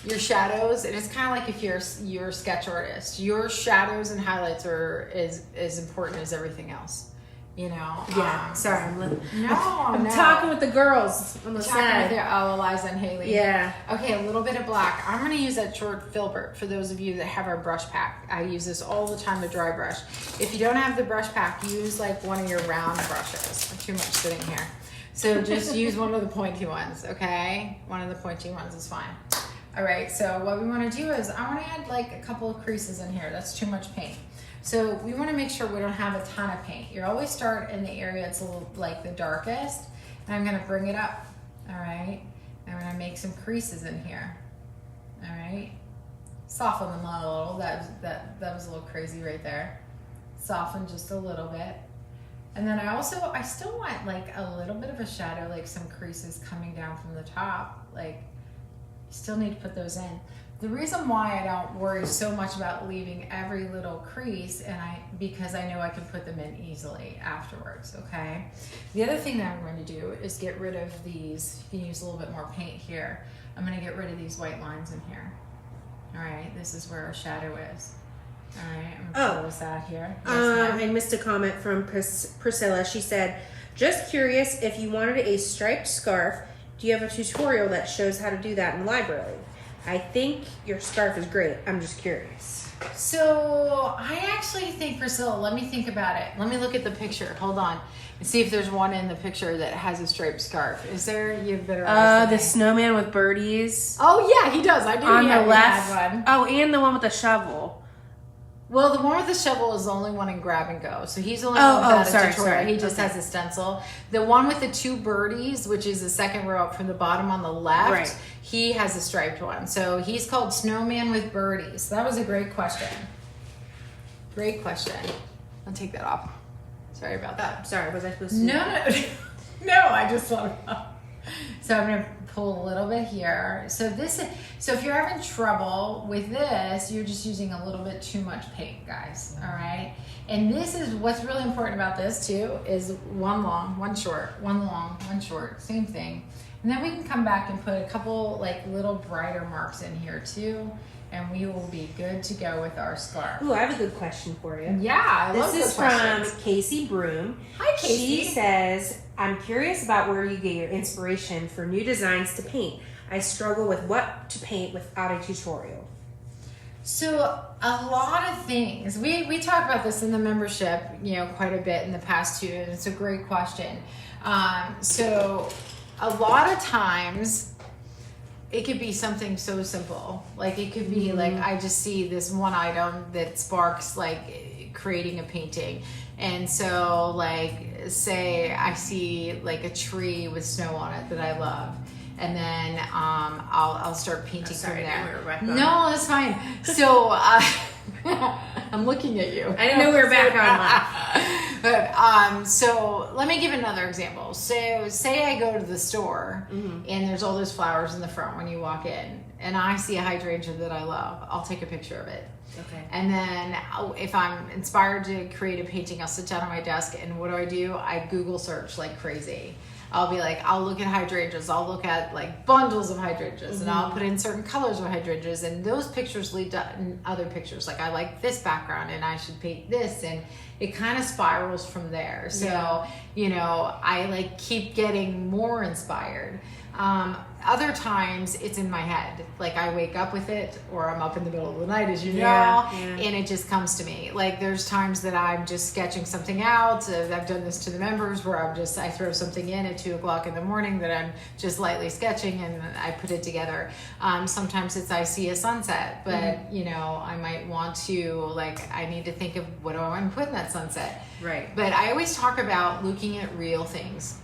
Your shadows, and it's kind of like if you're a sketch artist, your shadows and highlights are as important as everything else. You know? Yeah. Sorry, I'm no. talking with the girls on the side. Oh, Eliza and Haley. Yeah. Okay, a little bit of black. I'm going to use that short filbert for those of you that have our brush pack. I use this all the time to dry brush. If you don't have the brush pack, use like one of your round brushes. Too much sitting here. So just use one of the pointy ones, okay? One of the pointy ones is fine. All right, so what we want to do is I want to add like a couple of creases in here. That's too much paint. So we want to make sure we don't have a ton of paint. You always start in the area that's a little, like the darkest, and I'm going to bring it up. All right, I'm going to make some creases in here. All right, soften them a little. That was a little crazy right there. Soften just a little bit, and then I still want like a little bit of a shadow, like some creases coming down from the top. Like you still need to put those in. The reason why I don't worry so much about leaving every little crease, because I know I can put them in easily afterwards, okay? The other thing that I'm going to do is get rid of these. You can use a little bit more paint here. I'm going to get rid of these white lines in here. All right, this is where our shadow is. All right, I'm going to close that here. Yes, I missed a comment from Priscilla. She said, just curious if you wanted a striped scarf, do you have a tutorial that shows how to do that in the library? I think your scarf is great. I'm just curious. So I actually think, Priscilla, let me think about it. Let me look at the picture. Hold on. And see if there's one in the picture that has a striped scarf. Is there? You have better eyes than The me. snowman with birdies. Oh, yeah, he does. I do. On Yeah, the we left. had one. Oh, and the one with the shovel. Well, the one with the shovel is the only one in grab and go. So he's the only one without a tutorial. Sorry. He just has a stencil. The one with the 2 birdies, which is the second row up from the bottom on the left, Right. he has a striped one. So he's called Snowman with birdies. That was a great question. Great question. I'll take that off. Sorry about that. Sorry, was I supposed to? No. No, I just thought about it. So I'm going to pull a little bit here. So if you're having trouble with this, you're just using a little bit too much paint, guys. All right. And this is what's really important about this too, is one long, one short, one long, one short, same thing. And then we can come back and put a couple like little brighter marks in here too. And we will be good to go with our scarf. Ooh, I have a good question for you. Yeah, I love This is good questions. from Casey Broom. Hi, Casey. She says, I'm curious about where you get your inspiration for new designs to paint. I struggle with what to paint without a tutorial. So a lot of things. We talk about this in the membership, quite a bit in the past too, and it's a great question. So a lot of times it could be something so simple. Like it could be like, I just see this one item that sparks like creating a painting. And so like, say I see like a tree with snow on it that I love. and then I'll start painting from there. No, that's fine. So I'm looking at you. I didn't know we were back on live. But so let me give another example. So say I go to the store and there's all those flowers in the front when you walk in, and I see a hydrangea that I love. I'll take a picture of it. Okay. And then if I'm inspired to create a painting, I'll sit down at my desk, and what do? I Google search like crazy. I'll be like, I'll look at hydrangeas. I'll look at like bundles of hydrangeas, and I'll put in certain colors of hydrangeas, and those pictures lead to other pictures. Like, I like this background, and I should paint this, and it kind of spirals from there. So, you know, I like keep getting more inspired. Other times it's in my head. Like, I wake up with it, or I'm up in the middle of the night, as you know, and it just comes to me. Like, there's times that I'm just sketching something out. I've done this to the members where I throw something in at 2:00 in the morning that I'm just lightly sketching, and I put it together. Sometimes it's I see a sunset, but you know, I might want to, like, I need to think of what do I want to put in that sunset. Right. But I always talk about looking at real things.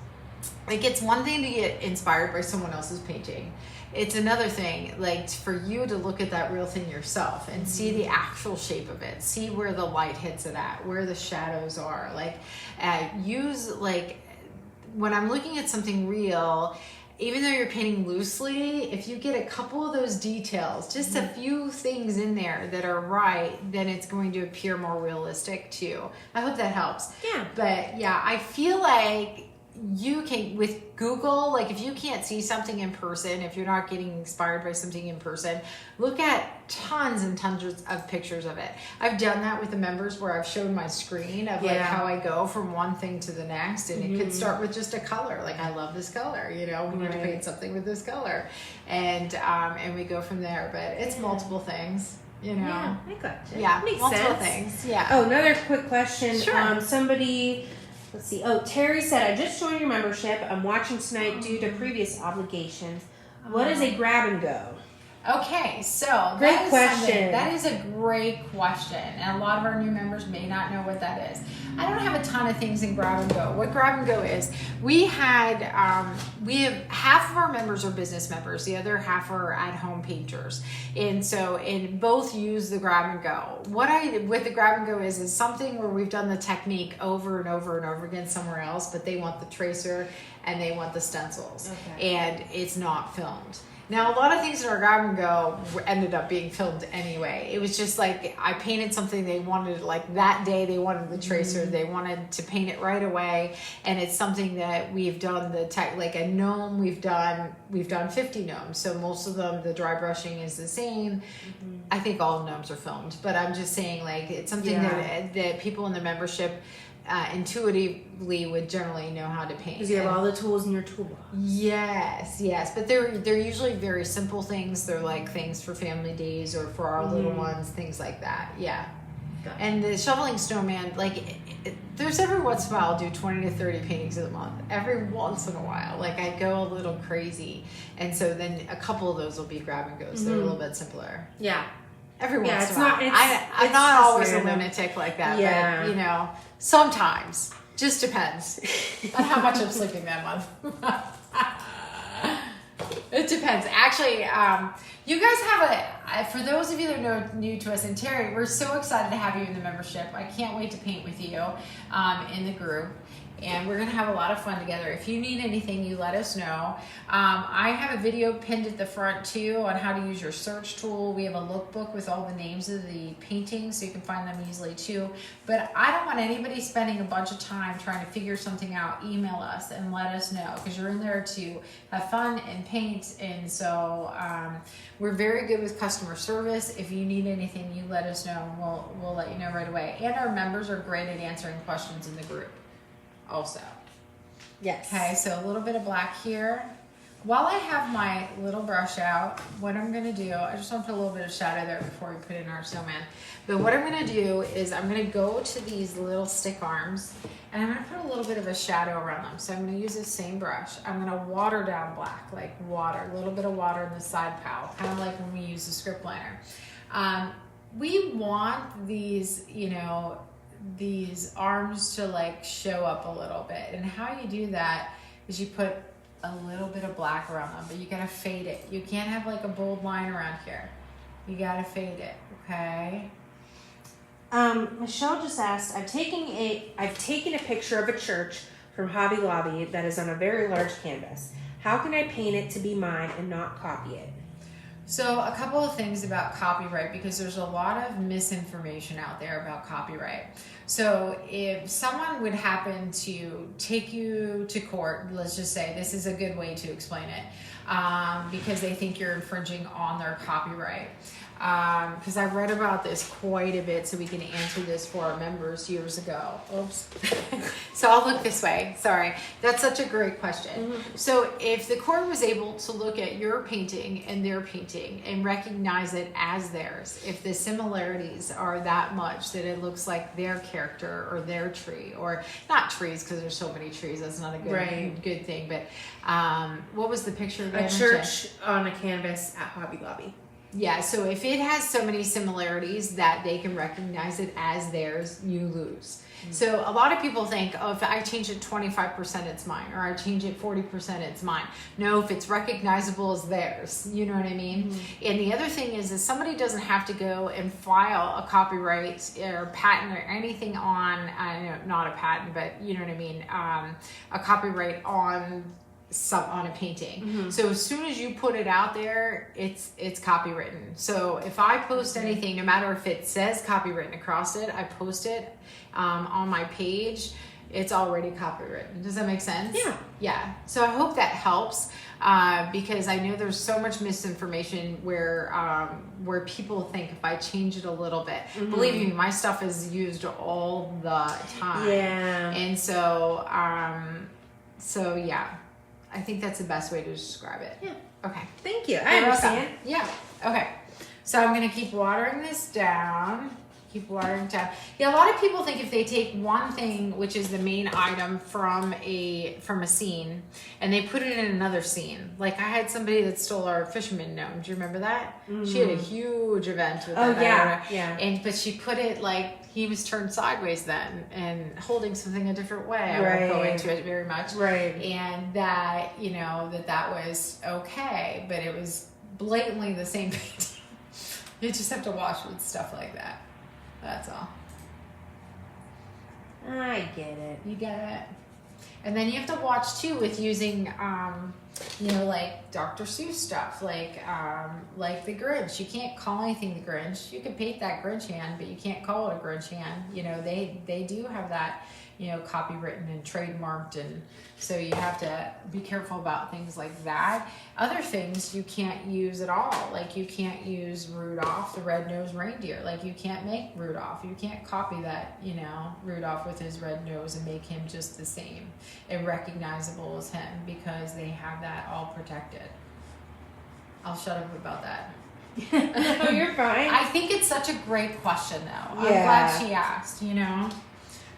Like, it's one thing to get inspired by someone else's painting. It's another thing, like, for you to look at that real thing yourself and see the actual shape of it, see where the light hits it at, where the shadows are. Like, use, like, when I'm looking at something real, even though you're painting loosely, if you get a couple of those details, just a few things in there that are right, then it's going to appear more realistic too. I hope that helps. Yeah. But yeah, I feel like you can, with Google, like, if you can't see something in person, if you're not getting inspired by something in person, look at tons and tons of pictures of it. I've done that with the members where I've shown my screen of like how I go from one thing to the next, and it could start with just a color. Like, I love this color, you know, we need to paint something with this color, and we go from there. But it's multiple things. You know, yeah, I gotcha. Yeah, makes multiple sense. things. Yeah. Oh, another quick question. Sure. Somebody, let's see. Oh, Terry said, I just joined your membership. I'm watching tonight due to previous obligations. What is a grab and go? Okay, so Great question. That is a great question, and a lot of our new members may not know what that is. I don't have a ton of things in grab and go. What grab and go is, we have half of our members are business members, the other half are at-home painters, and so both use the grab and go. With the grab and go is something where we've done the technique over and over and over again somewhere else, but they want the tracer and they want the stencils, and it's not filmed. Now, a lot of things in our grab and go ended up being filmed anyway. It was just like, I painted something they wanted, like that day they wanted the tracer, they wanted to paint it right away, and it's something that we've done like a gnome, we've done 50 gnomes, so most of them, the dry brushing is the same. I think all gnomes are filmed, but I'm just saying, like, it's something that people in the membership intuitively would generally know how to paint. Because you have all the tools in your toolbox. Yes, but they're usually very simple things. They're like things for family days or for our little ones, things like that. Yeah. Gotcha. And the shoveling snowman, like, there's every once in a while I'll do 20 to 30 paintings a month. Every once in a while, like, I go a little crazy, and so then a couple of those will be grab and goes. They're a little bit simpler. Yeah. Every once it's in a while. I'm not always a lunatic like that, but, you know, sometimes. Just depends on how much I'm sleeping that month. It depends. Actually, you guys have for those of you that are new to us, and Terry, we're so excited to have you in the membership. I can't wait to paint with you in the group. And we're going to have a lot of fun together. If you need anything, you let us know. I have a video pinned at the front too on how to use your search tool. We have a lookbook with all the names of the paintings, so you can find them easily too. But I don't want anybody spending a bunch of time trying to figure something out. Email us and let us know, because you're in there to have fun and paint. And so we're very good with customer service. If you need anything, you let us know, and we'll let you know right away. And our members are great at answering questions in the group also. Yes. Okay, so a little bit of black here. While I have my little brush out, what I'm going to do, I just want to put a little bit of shadow there before we put in our snowman. But what I'm going to do is I'm going to go to these little stick arms, and I'm going to put a little bit of a shadow around them. So I'm going to use the same brush. I'm going to water down black, like water, a little bit of water in the side pal, kind of like when we use the script liner. We want these, you know, these arms to like show up a little bit, and how you do that is you put a little bit of black around them, but you gotta fade it. You can't have like a bold line around here. You gotta fade it, okay? Michelle just asked, I've taken a picture of a church from Hobby Lobby that is on a very large canvas. How can I paint it to be mine and not copy it? So a couple of things about copyright, because there's a lot of misinformation out there about copyright. So if someone would happen to take you to court, let's just say, this is a good way to explain it, because they think you're infringing on their copyright. Because I read about this quite a bit, so we can answer this for our members years ago. Oops. So I'll look this way. Sorry. That's such a great question. Mm-hmm. So if the court was able to look at your painting and their painting and recognize it as theirs, if the similarities are that much that it looks like their character or their tree, or not trees, because there's so many trees, that's not a good thing. But what was the picture of a church on a canvas at Hobby Lobby? Yeah, so if it has so many similarities that they can recognize it as theirs, you lose. Mm-hmm. So a lot of people think, oh, if I change it 25%, it's mine, or I change it 40%, it's mine. No, if it's recognizable as theirs, you know what I mean? Mm-hmm. And the other thing is somebody doesn't have to go and file a copyright or patent or anything on, not a patent, but you know what I mean, a copyright on a painting. Mm-hmm. So as soon as you put it out there, it's copywritten. So if I post anything, no matter if it says copywritten across it, I post it on my page, it's already copywritten. Does that make sense? Yeah. So I hope that helps, because I know there's so much misinformation where people think if I change it a little bit, mm-hmm. believe me, my stuff is used all the time. Yeah. And so yeah. I think that's the best way to describe it. Yeah. Okay. Thank you. I understand. Yeah. Okay. So I'm going to keep watering this down. Keep watering it down. Yeah, a lot of people think if they take one thing, which is the main item from a scene, and they put it in another scene. Like I had somebody that stole our fisherman gnome. Do you remember that? Mm-hmm. She had a huge event with that. Oh, yeah. But she put it like he was turned sideways then and holding something a different way. I won't go into it very much. Right. And that, that was okay, but it was blatantly the same painting. You just have to watch with stuff like that. That's all. I get it. You get it. And then you have to watch too with using, like Dr. Seuss stuff, like the Grinch. You can't call anything the Grinch. You can paint that Grinch hand, but you can't call it a Grinch hand. They do have that, copywritten and trademarked, and so you have to be careful about things like that. Other things you can't use at all, like you can't use Rudolph the red-nosed reindeer. Like you can't make Rudolph. You can't copy that, Rudolph with his red nose and make him just the same and recognizable as him, because they have that all protected. I'll shut up about that. No, you're fine. I think it's such a great question, though. Yeah. I'm glad she asked,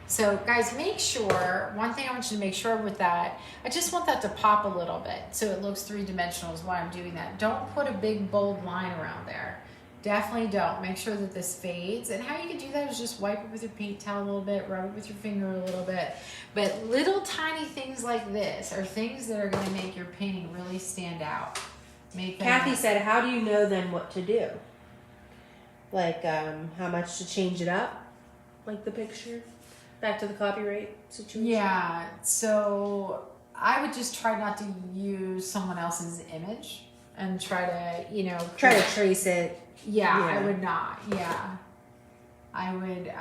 So, guys, make sure, one thing I want you to make sure with that, I just want that to pop a little bit so it looks three-dimensional is why I'm doing that. Don't put a big, bold line around there. Definitely don't. Make sure that this fades. And how you can do that is just wipe it with your paint towel a little bit, rub it with your finger a little bit. But little tiny things like this are things that are going to make your painting really stand out. Kathy said, how do you know then what to do? Like how much to change it up? Like the picture? Back to the copyright situation? Yeah, so I would just try not to use someone else's image and try to, try to trace it. Yeah, I would not. Yeah. I would,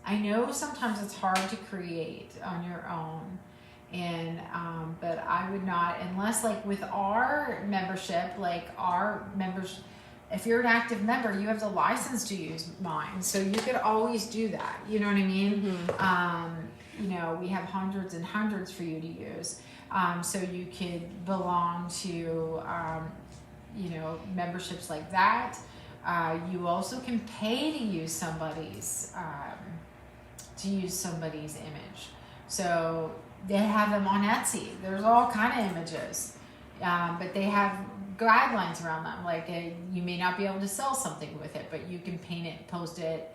I know sometimes it's hard to create on your own, and, but I would not, unless like with our membership, like our members, if you're an active member, you have the license to use mine. So you could always do that. You know what I mean? Mm-hmm. We have hundreds and hundreds for you to use. So you could belong to, memberships like that. You also can pay to use somebody's image. So they have them on Etsy. There's all kind of images, but they have guidelines around them. Like you may not be able to sell something with it, but you can paint it, post it,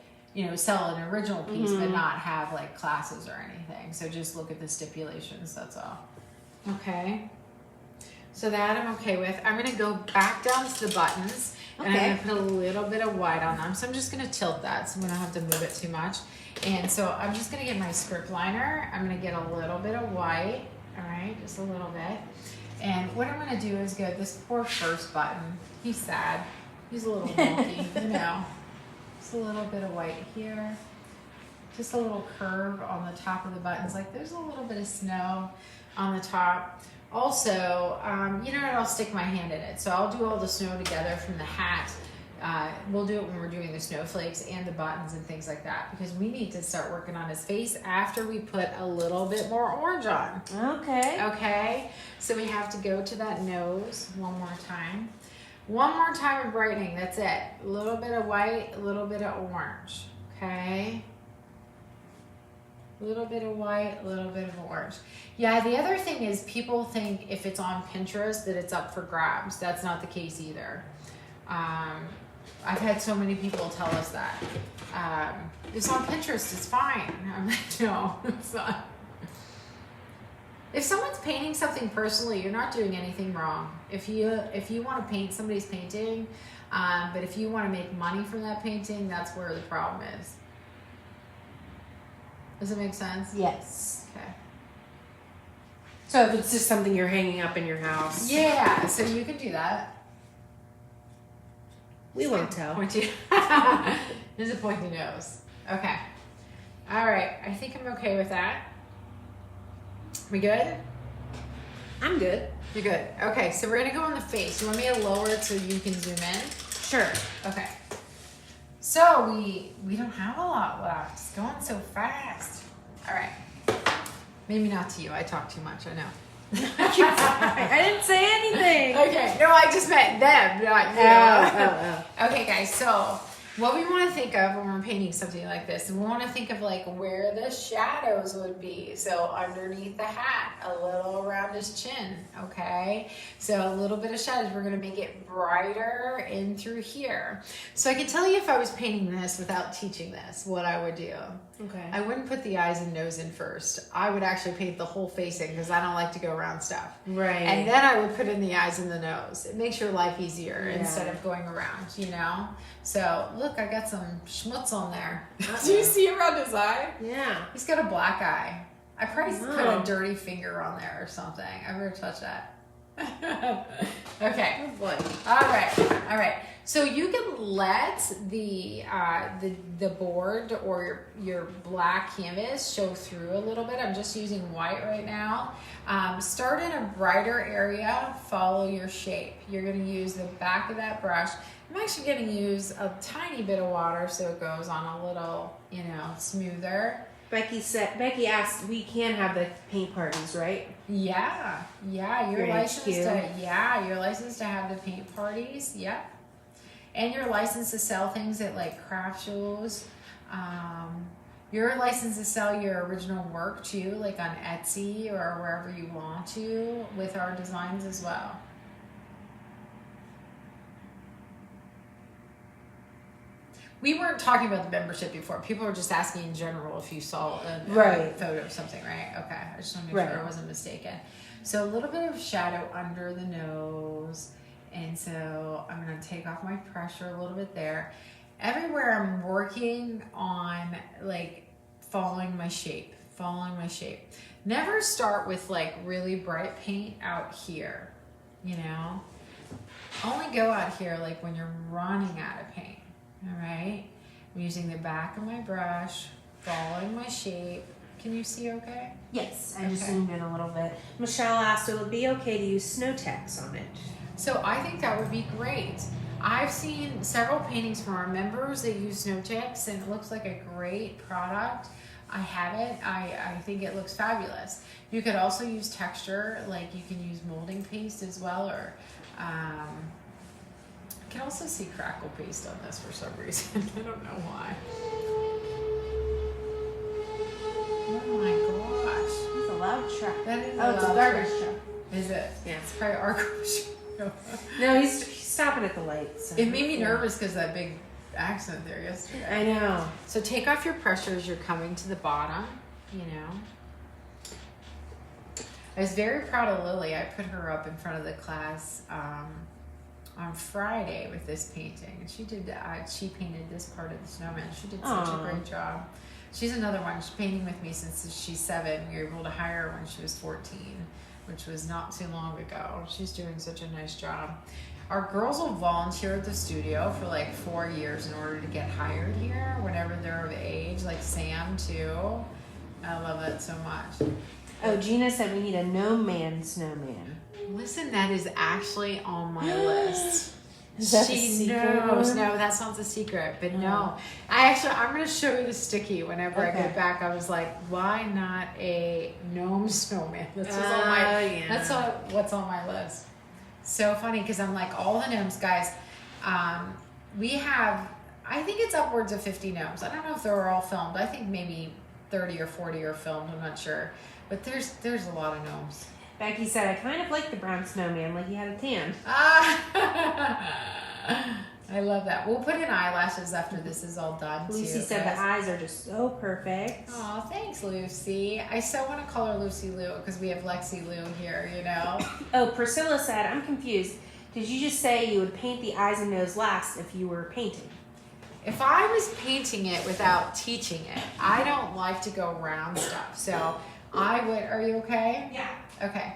sell an original piece, mm-hmm. but not have like classes or anything. So just look at the stipulations. That's all. Okay. So that I'm okay with. I'm going to go back down to the buttons. And I'm going to put a little bit of white on them. So I'm just going to tilt that so we don't have to move it too much. And so I'm just going to get my script liner. I'm going to get a little bit of white. All right, just a little bit. And what I'm going to do is go this poor first button. He's sad. He's a little bulky, you know. Just a little bit of white here. Just a little curve on the top of the buttons. Like there's a little bit of snow on the top. Also, you know what, I'll stick my hand in it. So I'll do all the snow together from the hat. We'll do it when we're doing the snowflakes and the buttons and things like that, because we need to start working on his face after we put a little bit more orange on. Okay. Okay, so we have to go to that nose one more time. One more time of brightening, that's it. A little bit of white, a little bit of orange, okay? A little bit of white, a little bit of orange. Yeah, the other thing is people think if it's on Pinterest that it's up for grabs. That's not the case either. I've had so many people tell us that. It's on Pinterest, it's fine. I'm like, no, it's not. If someone's painting something personally, you're not doing anything wrong. If you want to paint somebody's painting, but if you want to make money from that painting, that's where the problem is. Does it make sense? Yes. Okay. So if it's just something you're hanging up in your house. Yeah, so you can do that. We won't tell. Pointy. There's a pointy nose. Okay. All right. I think I'm okay with that. We good? I'm good. You're good. Okay, so we're going to go on the face. You want me to lower it so you can zoom in? Sure. Okay. So we don't have a lot left. It's going so fast. All right. Maybe not to you. I talk too much. I know. I didn't say anything. Okay. No, I just meant them, not you. Okay, guys. So what we want to think of when we're painting something like this, we want to think of like where the shadows would be. So underneath the hat, a little around his chin. Okay. So a little bit of shadows. We're going to make it brighter in through here. So I can tell you if I was painting this without teaching this, what I would do. Okay. I wouldn't put the eyes and nose in first. I would actually paint the whole face in because I don't like to go around stuff. Right. And then I would put in the eyes and the nose. It makes your life easier instead of going around, you know? So look, I got some schmutz on there. Do you see around his eye? Yeah. He's got a black eye. I probably put a dirty finger on there or something. I better touch that. Okay. Oh boy. All right. So you can let the board or your black canvas show through a little bit. I'm just using white right now. Start in a brighter area, follow your shape. You're going to use the back of that brush. I'm actually going to use a tiny bit of water so it goes on a little, smoother. Becky asked, we can have the paint parties, right? Yeah, you're licensed to have the paint parties. Yep. And you're licensed to sell things at like craft shows. You're licensed to sell your original work too, like on Etsy or wherever you want to with our designs as well. We weren't talking about the membership before. People were just asking in general if you saw a photo of something, right? Okay, I just want to make sure I wasn't mistaken. So a little bit of shadow under the nose. And so I'm going to take off my pressure a little bit there. Everywhere I'm working on like following my shape. Never start with like really bright paint out here, Only go out here like when you're running out of paint. All right, I'm using the back of my brush, following my shape. Can you see okay? Yes, I just zoomed in a little bit. Michelle asked, will it be okay to use snow text on it? So I think that would be great. I've seen several paintings from our members that use snow text, and it looks like a great product. I have it. I think it looks fabulous. You could also use texture, like you can use molding paste as well, or I can also see crackle paste on this for some reason. I don't know why. Oh my gosh. It's a loud truck. That is it's a garbage truck. Is it? Yeah. It's probably our garbage. No, he's stopping at the light. So. It made me nervous because that big accident there yesterday. I know. So take off your pressure as you're coming to the bottom, I was very proud of Lily. I put her up in front of the class on Friday with this painting, and she did. She painted this part of the snowman. She did such a great job. She's another one. She's painting with me since she's 7. We were able to hire her when she was 14, which was not too long ago. She's doing such a nice job. Our girls will volunteer at the studio for like 4 years in order to get hired here whenever they're of age, like Sam too. I love that so much. Oh, Gina said we need a no-man snowman. Listen, that is actually on my list. Is that She a secret knows. one? No, that's not the secret. But no, I'm going to show you the sticky whenever I go back. I was like, why not a gnome snowman? That's what's on my list. So funny because I'm like, all the gnomes, guys. We have, I think it's upwards of 50 gnomes. I don't know if they're all filmed. I think maybe 30 or 40 are filmed. I'm not sure. But there's a lot of gnomes. Becky said, I kind of like the brown snowman, like he had a tan. I love that. We'll put in eyelashes after this is all done, Lucy too. said the eyes are just so perfect. Oh, thanks, Lucy. I so want to color Lucy Lou because we have Lexi Lou here, you know. Oh, Priscilla said, I'm confused. Did you just say you would paint the eyes and nose last if you were painting? If I was painting it without teaching it, I don't like to go around stuff. So I would, are you okay? Yeah. Okay.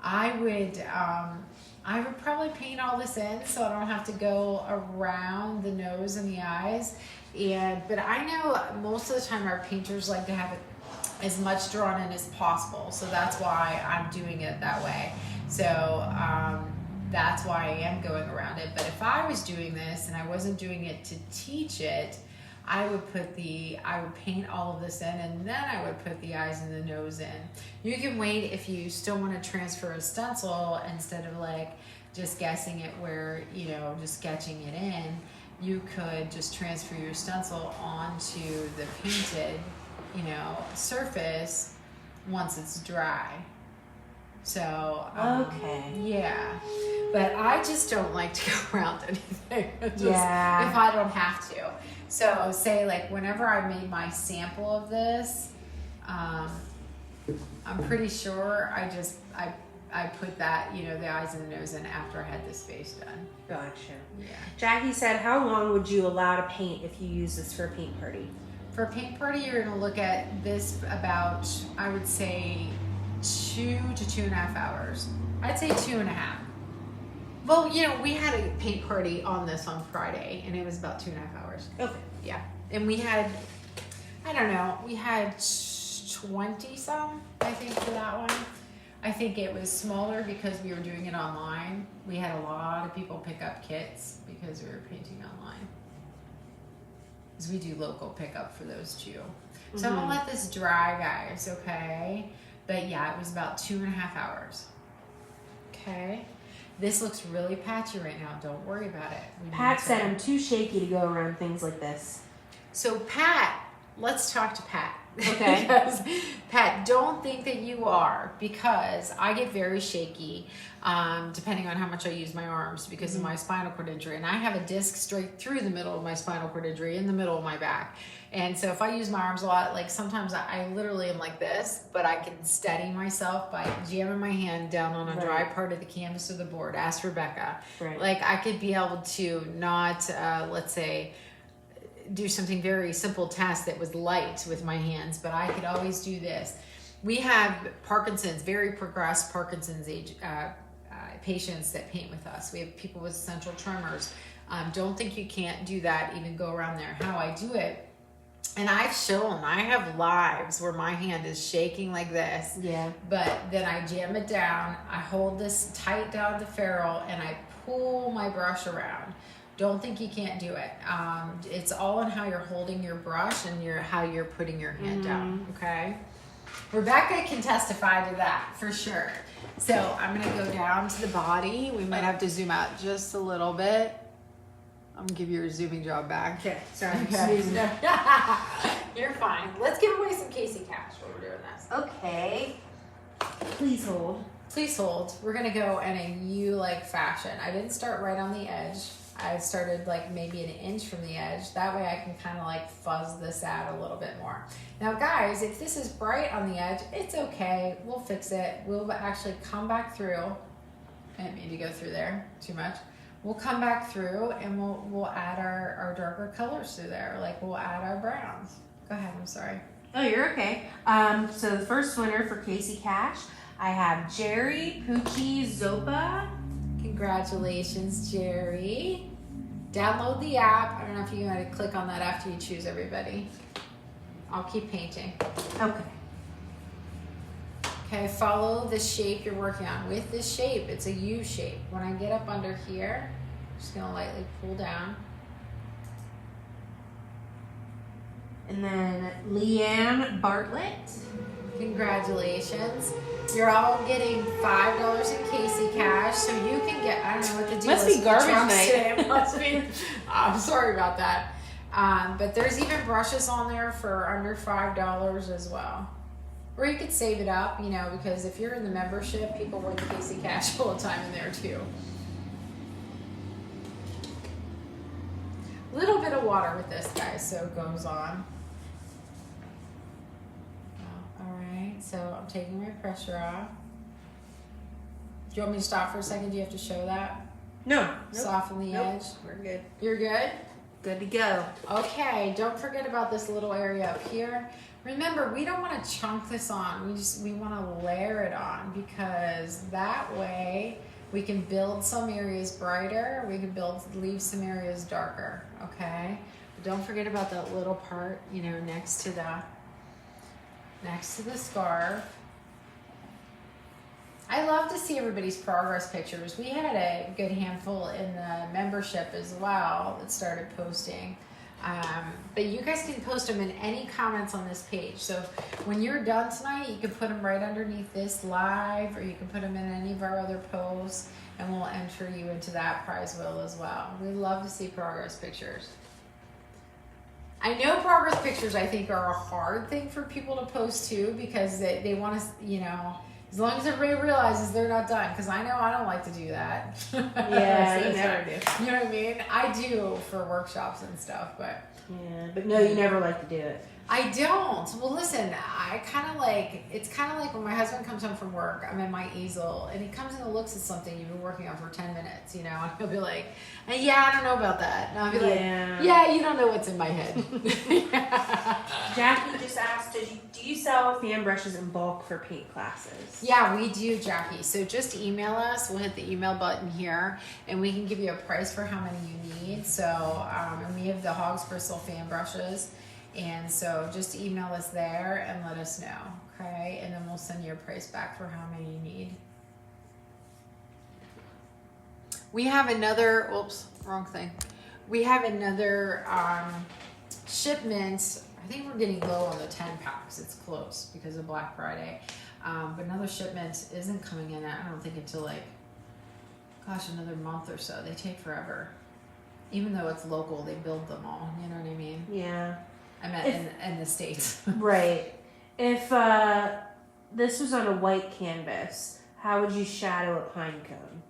I would probably paint all this in so I don't have to go around the nose and the eyes. But I know most of the time our painters like to have it as much drawn in as possible. So that's why I'm doing it that way. So that's why I am going around it. But if I was doing this and I wasn't doing it to teach it, I would paint all of this in, and then I would put the eyes and the nose in. You can wait if you still want to transfer a stencil instead of like just guessing it where, you know, just sketching it in. You could just transfer your stencil onto the painted, you know, surface once it's dry. So, yeah. But I just don't like to go around anything. If I don't have to. So say like whenever I made my sample of this, I'm pretty sure I put that, you know, the eyes and the nose in after I had this face done. Gotcha. Yeah. Jackie said, how long would you allow to paint if you use this for a paint party? For a paint party, you're going to look at this about, I would say, 2 to 2.5 hours. I'd say 2.5. Well, you know, we had a paint party on this on Friday, and it was about 2.5 hours. Okay. Yeah. And we had, I don't know, we had 20 some, I think, for that one. I think it was smaller because we were doing it online. We had a lot of people pick up kits because we were painting online. Because we do local pickup for those too. So I'm gonna let this dry, guys, okay? But yeah, it was about 2.5 hours. Okay. This looks really patchy right now. Don't worry about it. Pat said I'm too shaky to go around things like this. So Pat, let's talk to Pat. Okay. Because Pat, don't think that you are, because I get very shaky depending on how much I use my arms because of my spinal cord injury. And I have a disc straight through the middle of my spinal cord injury in the middle of my back. And so if I use my arms a lot, like sometimes I literally am like this, but I can steady myself by jamming my hand down on a dry part of the canvas or the board. Ask Rebecca. Right. Like I could be able to not, let's say, do something very simple task that was light with my hands, but I could always do this. We have Parkinson's, very progressed Parkinson's age patients that paint with us. We have people with essential tremors. Don't think you can't do that, even go around there. How I do it, and I've shown, I have lives where my hand is shaking like this. Yeah. But then I jam it down, I hold this tight down the ferrule, and I pull my brush around. Don't think you can't do it. It's all in how you're holding your brush and how you're putting your hand down, okay? Rebecca can testify to that for sure. So I'm gonna go down to the body. We might have to zoom out just a little bit. I'm gonna give you your zooming job back. Okay, sorry. Okay. You're fine. Let's give away some Casey cash while we're doing this. Okay. Please hold. Please hold. We're gonna go in a U-like fashion. I didn't start right on the edge. I started like maybe an inch from the edge. That way I can kind of like fuzz this out a little bit more. Now guys, if this is bright on the edge, it's okay. We'll fix it. We'll actually come back through. I didn't mean to go through there too much. We'll come back through and we'll add our darker colors through there. Like we'll add our browns. Go ahead, I'm sorry. Oh, you're okay. So the first winner for Casey Cash, I have Jerry Pucci Zopa. Congratulations, Jerry. Download the app. I don't know if you're going to click on that after you choose everybody. I'll keep painting. Okay. Okay, follow the shape you're working on. With this shape, it's a U shape. When I get up under here, I'm just going to lightly pull down. And then Leanne Bartlett. Congratulations. You're all getting $5 in Casey Cash, so you can get, I don't know what the deal Must is. be garbage Trucks night. today. It must be. I'm sorry about that. But there's even brushes on there for under $5 as well. Or you could save it up, you know, because if you're in the membership, people win Casey Cash all the time in there too. A little bit of water with this, guys, so it goes on. Alright, so I'm taking my pressure off. Do you want me to stop for a second? Do you have to show that? No. Nope. Soften the edge. We're good. You're good? Good to go. Okay, don't forget about this little area up here. Remember, we don't want to chunk this on. We want to layer it on, because that way we can build some areas brighter. We can leave some areas darker. Okay. But don't forget about that little part, you know, next to the scarf. I love to see everybody's progress pictures. We had a good handful in the membership as well that started posting. But you guys can post them in any comments on this page. So when you're done tonight, you can put them right underneath this live, or you can put them in any of our other posts, and we'll enter you into that prize wheel as well. We love to see progress pictures. I know progress pictures, I think, are a hard thing for people to post too, because they want to, you know, as long as everybody realizes they're not done, because I know I don't like to do that. Yeah, you never do. You know what I mean? I do for workshops and stuff, but... Yeah, but no, you never like to do it. I don't. Well, listen, I kind of like, it's kind of like when my husband comes home from work, I'm in my easel, and he comes in and looks at something you've been working on for 10 minutes, you know, and he'll be like, yeah, I don't know about that. And I'll be like, yeah, you don't know what's in my head. Jackie just asked, do you sell fan brushes in bulk for paint classes? Yeah, we do, Jackie. So just email us. We'll hit the email button here, and we can give you a price for how many you need. So, and we have the Hogs Bristol fan brushes. And so just email us there and let us know, okay? And then we'll send you a price back for how many you need. We have another, oops, wrong thing. We have another shipment. I think we're getting low on the 10 packs. It's close because of Black Friday. But another shipment isn't coming in, I don't think, until like, gosh, another month or so. They take forever. Even though it's local, they build them all, you know what I mean? Yeah. I meant in the States. Right. If this was on a white canvas, how would you shadow a pine cone?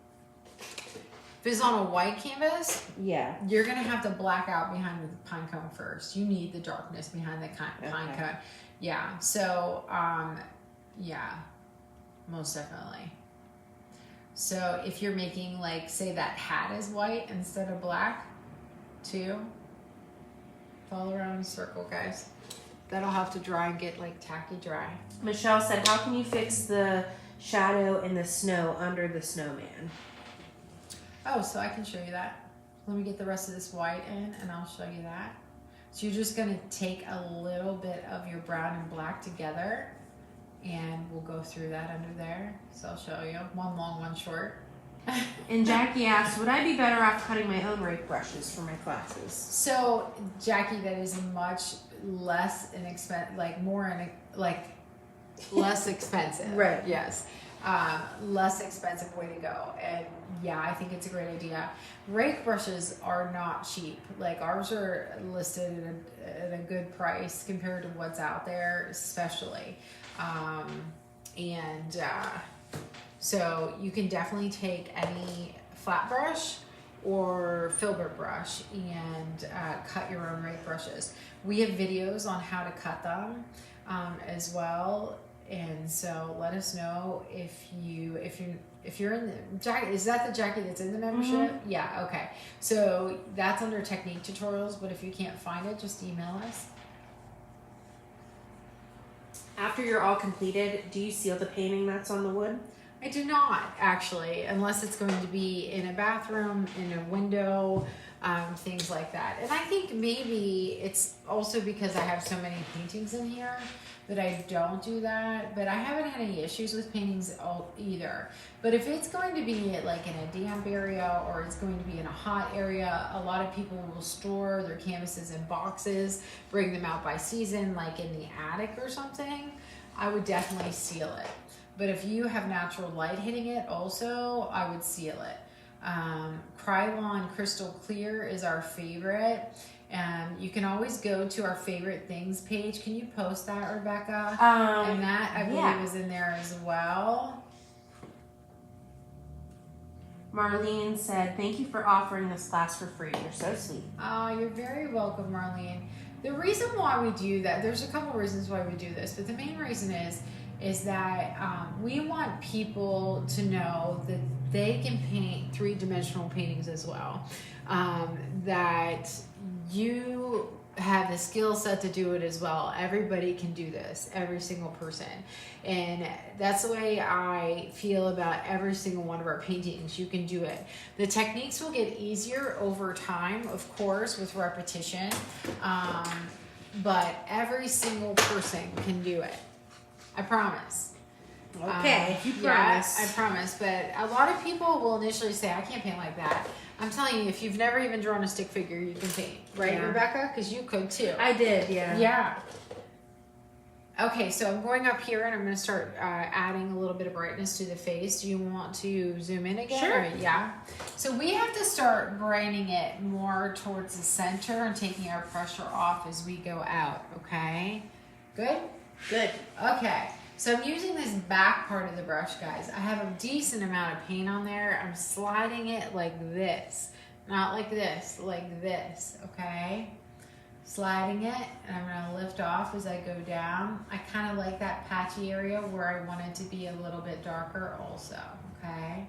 If it's on a white canvas, Yeah. you're going to have to black out behind the pine cone first. You need the darkness behind the pine cone. Yeah. So, yeah, most definitely. So if you're making, like, say that hat is white instead of black, too. Follow around in a circle, guys. That'll have to dry and get like tacky dry. Michelle said, how can you fix the shadow in the snow under the snowman? Oh, so I can show you that. Let me get the rest of this white in and I'll show you that. So you're just gonna take a little bit of your brown and black together, and we'll go through that under there. So I'll show you, one long, one short. And Jackie asked, would I be better off cutting my own rake brushes for my classes? So Jackie, that is much less inexpensive, less expensive. Right. Yes. Less expensive way to go. And yeah, I think it's a great idea. Rake brushes are not cheap. Like ours are listed at a good price compared to what's out there, especially. So you can definitely take any flat brush or filbert brush and cut your own rake brushes. We have videos on how to cut them as well. And so let us know if you're in the Jackie. Is that the Jackie that's in the membership? Mm-hmm. Yeah. Okay. So that's under technique tutorials. But if you can't find it, just email us. After you're all completed, do you seal the painting that's on the wood? I do not, actually, unless it's going to be in a bathroom, in a window, things like that. And I think maybe it's also because I have so many paintings in here that I don't do that. But I haven't had any issues with paintings either. But if it's going to be like in a damp area or it's going to be in a hot area, a lot of people will store their canvases in boxes, bring them out by season, like in the attic or something. I would definitely seal it. But if you have natural light hitting it also, I would seal it. Krylon Crystal Clear is our favorite. And you can always go to our favorite things page. Can you post that, Rebecca? And that, I believe, is in there as well. Marlene said, thank you for offering this class for free. You're so sweet. Oh, you're very welcome, Marlene. The reason why we do that, there's a couple reasons why we do this, but the main reason is that we want people to know that they can paint three-dimensional paintings as well. That you have the skill set to do it as well. Everybody can do this, every single person. And that's the way I feel about every single one of our paintings. You can do it. The techniques will get easier over time, of course, with repetition. But every single person can do it. I promise. Okay, you promise. Yeah, I promise. But a lot of people will initially say, I can't paint like that. I'm telling you, if you've never even drawn a stick figure, you can paint. Right, yeah. Rebecca? Because you could too. I did, yeah. Yeah. Okay, so I'm going up here and I'm going to start adding a little bit of brightness to the face. Do you want to zoom in again? Sure. Or, yeah. So we have to start brightening it more towards the center and taking our pressure off as we go out, okay? Good? Good. Okay. So I'm using this back part of the brush, guys. I have a decent amount of paint on there. I'm sliding it like this. Not like this, like this, okay? Sliding it, and I'm gonna lift off as I go down. I kind of like that patchy area where I want it to be a little bit darker also, okay?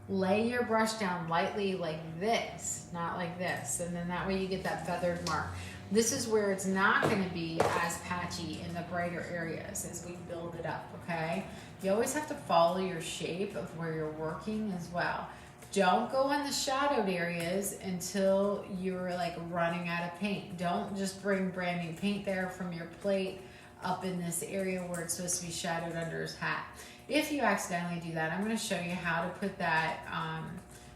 Lay your brush down lightly like this, not like this. And then that way you get that feathered mark. This is where it's not going to be as patchy in the brighter areas as we build it up, okay? You always have to follow your shape of where you're working as well. Don't go in the shadowed areas until you're like running out of paint. Don't just bring brand new paint there from your plate up in this area where it's supposed to be shadowed under his hat. If you accidentally do that, I'm going to show you how to put that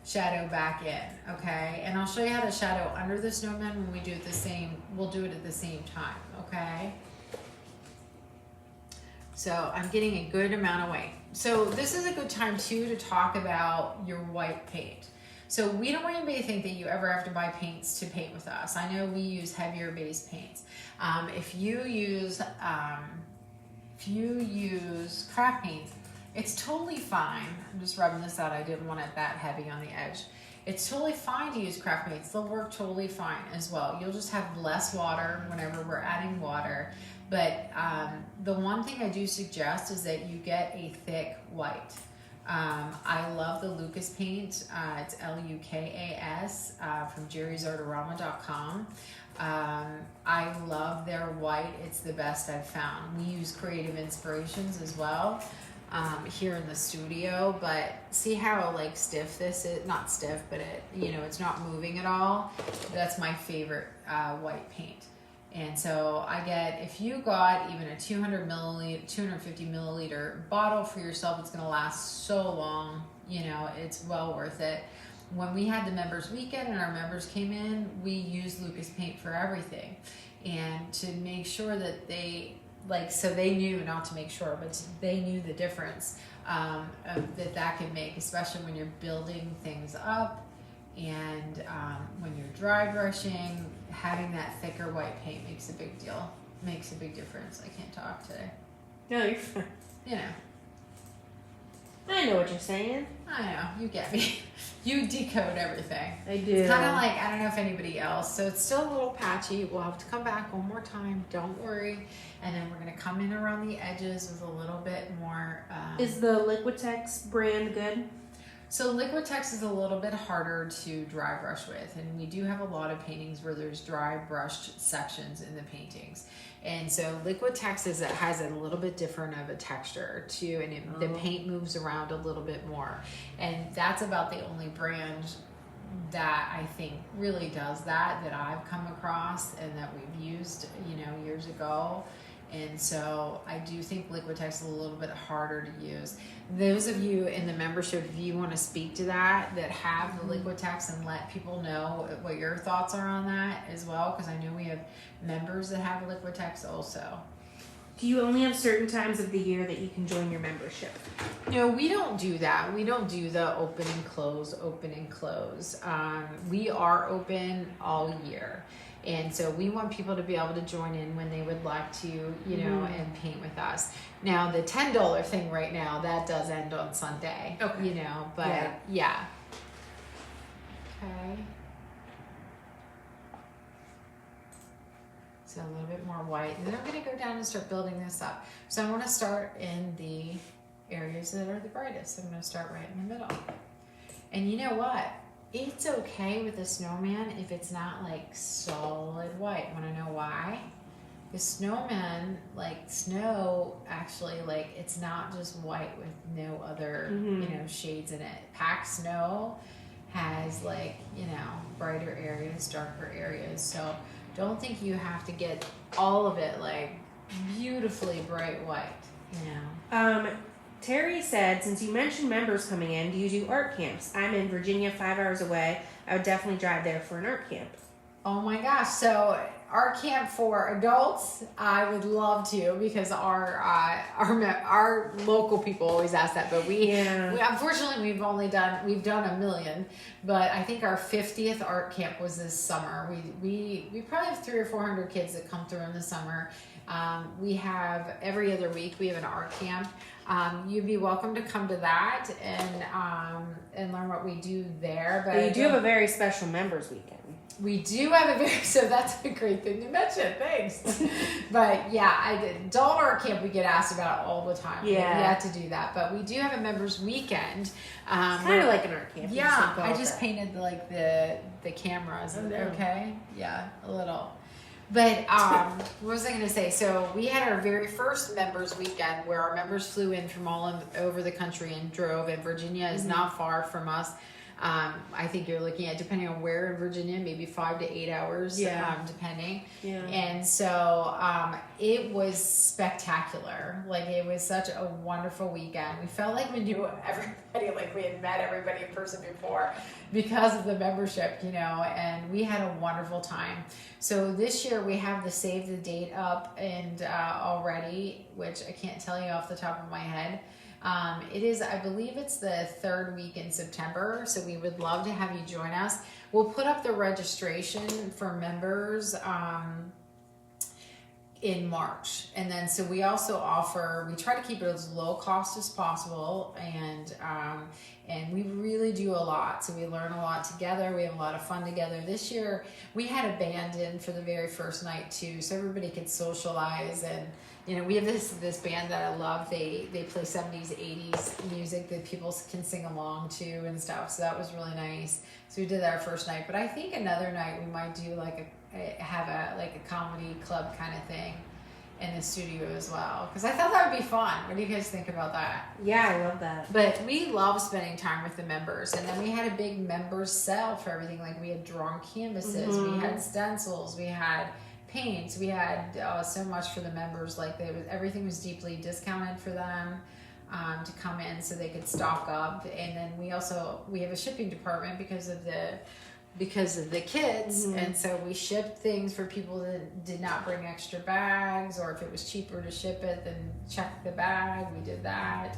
shadow back in, okay? And I'll show you how to shadow under the snowman when we do it the same. We'll do it at the same time, okay? So I'm getting a good amount of white. So this is a good time too to talk about your white paint. So we don't want anybody to think that you ever have to buy paints to paint with us. I know we use heavier base paints. If you use craft paint, it's totally fine. I'm just rubbing this out. I didn't want it that heavy on the edge. It's totally fine to use craft paints. They'll work totally fine as well. You'll just have less water whenever we're adding water. But the one thing I do suggest is that you get a thick white. I love the Lucas paint. It's Lukas from jerrysartorama.com. I love their white. It's the best I've found. We use Creative Inspirations as well here in the studio, but see how like stiff this is? Not stiff, but it, you know, it's not moving at all. That's my favorite white paint. And so I get, if you got even a 250 milliliter bottle for yourself, it's going to last so long. You know, it's well worth it. When we had the members weekend and our members came in, we used Lucas paint for everything. And to make sure that they, like, so they knew, not to make sure, but they knew the difference that can make, especially when you're building things up. And when you're dry brushing, having that thicker white paint makes a big deal. Makes a big difference. I can't talk today. No, you're fine. You know. I know what you're saying. I know, you get me. You decode everything. I do. It's kind of like, I don't know if anybody else, so it's still a little patchy. We'll have to come back one more time, don't worry. And then we're going to come in around the edges with a little bit more. Is the Liquitex brand good? So Liquitex is a little bit harder to dry brush with, and we do have a lot of paintings where there's dry brushed sections in the paintings. And so Liquitex has a little bit different of a texture too, and the paint moves around a little bit more. And that's about the only brand that I think really does that I've come across and that we've used, years ago. And so I do think Liquitex is a little bit harder to use. Those of you in the membership, if you want to speak to that have the Liquitex, and let people know what your thoughts are on that as well, because I know we have members that have Liquitex also. Do you only have certain times of the year that you can join your membership? No, we don't do that. We don't do the open and close. We are open all year. And so we want people to be able to join in when they would like to, and paint with us. Now, the $10 thing right now, that does end on Sunday, Okay. But yeah. Okay. So a little bit more white. And then I'm going to go down and start building this up. So I want to start in the areas that are the brightest. I'm going to start right in the middle. And you know what? It's okay with a snowman if it's not like solid white. Want to know why? The snowman, like snow, actually, like it's not just white with no other, shades in it. Packed snow has like, brighter areas, darker areas. So don't think you have to get all of it like beautifully bright white, Terry said, since you mentioned members coming in, do you do art camps? I'm in Virginia, 5 hours away. I would definitely drive there for an art camp. Oh my gosh. So art camp for adults, I would love to, because our local people always ask that, but we unfortunately we've done a million, but I think our 50th art camp was this summer. We probably have 300 or 400 kids that come through in the summer. We have every other week we have an art camp. You'd be welcome to come to that and learn what we do there. But you do have a very special members weekend. We do have so that's a great thing to mention. Thanks. But yeah, adult art camp we get asked about all the time. Yeah. We have to do that. But we do have a members weekend. It's kind of like an art camp. Yeah, I just painted like the cameras. Okay. Yeah, a little. But what was I going to say? So we had our very first members weekend where our members flew in from all over the country and drove. And Virginia is not far from us. I think you're looking at, depending on where in Virginia, maybe 5 to 8 hours, depending. Yeah. And so it was spectacular. Like, it was such a wonderful weekend. We felt like we knew everybody, like we had met everybody in person before because of the membership, and we had a wonderful time. So this year we have the save the date up and already, which I can't tell you off the top of my head. It is, I believe it's the 3rd week in September, so we would love to have you join us. We'll put up the registration for members in March. And then, so we also offer, we try to keep it as low cost as possible, and we really do a lot. So we learn a lot together. We have a lot of fun together. This year, we had a band in for the very first night too, so everybody could socialize. And we have this band that I love. They play 70s, 80s music that people can sing along to and stuff. So that was really nice. So we did that our first night. But I think another night we might do have a comedy club kind of thing in the studio as well, because I thought that would be fun. What do you guys think about that? Yeah, I love that. But we love spending time with the members, and then we had a big members sale for everything. Like, we had drawn canvases, we had stencils, we had paints, we had so much for the members. Like, everything was deeply discounted for them to come in so they could stock up. And then we have a shipping department because of the kids, and so we shipped things for people that did not bring extra bags, or if it was cheaper to ship it, then check the bag. We did that.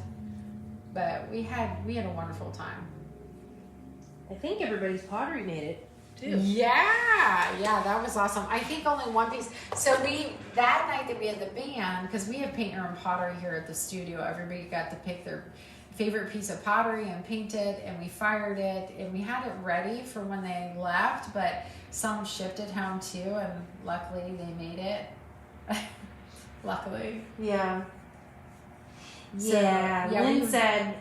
But we had a wonderful time. I think everybody's pottery made it too. Yeah, that was awesome. I think only one piece. So that night that we had the band, because we have painter and pottery here at the studio, everybody got to pick their favorite piece of pottery and painted, and we fired it, and we had it ready for when they left, but some shipped it home too, and luckily they made it. Luckily. Yeah. So, yeah. Lynn we- said,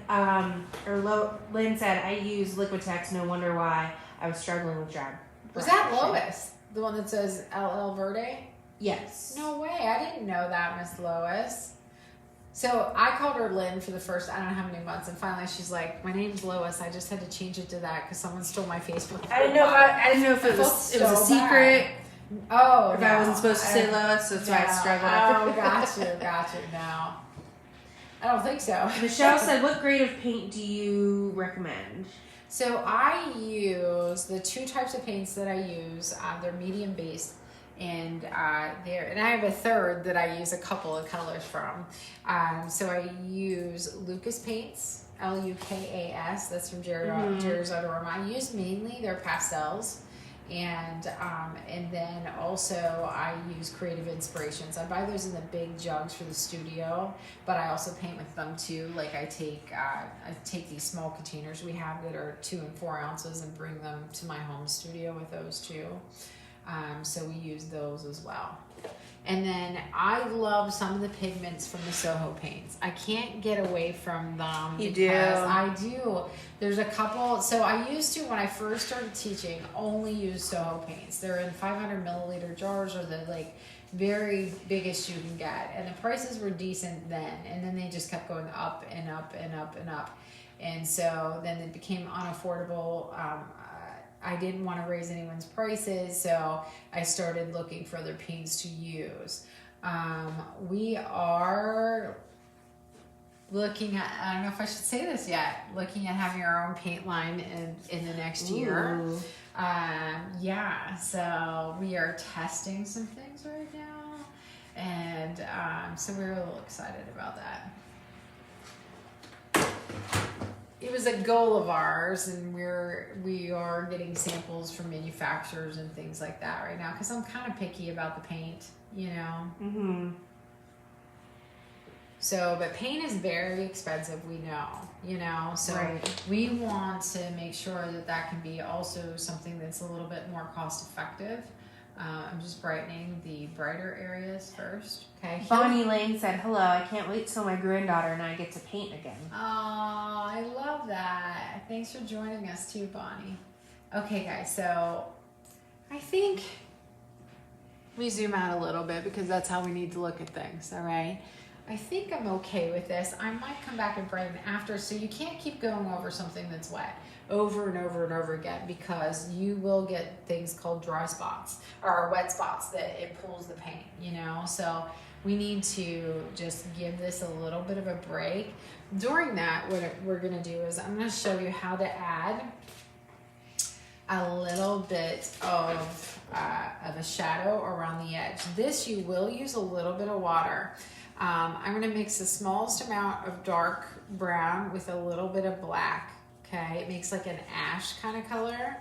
Lynn said, I use Liquitex. No wonder why I was struggling with drag. Was that Lois? The one that says LL Verde? Yes. No way. I didn't know that, Miss Lois. So I called her Lynn for the first, I don't know how many months, and finally she's like, my name's Lois. I just had to change it to that because someone stole my Facebook. I didn't know if it was a secret. Oh, if no. I wasn't supposed to say Lois, so that's why I struggled. Oh, gotcha. No. I don't think so. Michelle said, what grade of paint do you recommend? So I use the two types of paints that I use. They're medium based, and I have a third that I use a couple of colors from. So I use Lucas paints, Lukas. That's from Jerry's Aroma. I use mainly their pastels. And then also I use Creative Inspirations. I buy those in the big jugs for the studio, but I also paint with them too. Like I take these small containers we have that are 2 and 4 ounces and bring them to my home studio with those too. So we use those as well. And then I love some of the pigments from the Soho paints. I can't get away from them. You do? I do. There's a couple. So I used to, when I first started teaching, only use Soho paints. They're in 500 milliliter jars, or the like very biggest you can get. And the prices were decent then. And then they just kept going up and up and up and up. And so then it became unaffordable. I didn't want to raise anyone's prices, so I started looking for other paints to use. We are looking at, I don't know if I should say this yet, looking at having our own paint line in the next year. Yeah, so we are testing some things right now, and so we're a little excited about that. It was a goal of ours, and we are getting samples from manufacturers and things like that right now, because I'm kind of picky about the paint, you know. Mm-hmm. So, but paint is very expensive, we know, you know. So right. We want to make sure that can be also something that's a little bit more cost effective. I'm just brightening the brighter areas first. Okay. Bonnie Lane said, hello, I can't wait till my granddaughter and I get to paint again. Oh, I love that. Thanks for joining us too, Bonnie. Okay, guys, so I think we zoom out a little bit because that's how we need to look at things, all right? I think I'm okay with this. I might come back and brighten after, so you can't keep going over something that's wet over and over and over again, because you will get things called dry spots or wet spots that it pulls the paint, you know? So we need to just give this a little bit of a break. During that, what we're gonna do is I'm gonna show you how to add a little bit of a shadow around the edge. This, you will use a little bit of water. I'm gonna mix the smallest amount of dark brown with a little bit of black. Okay, it makes like an ash kind of color.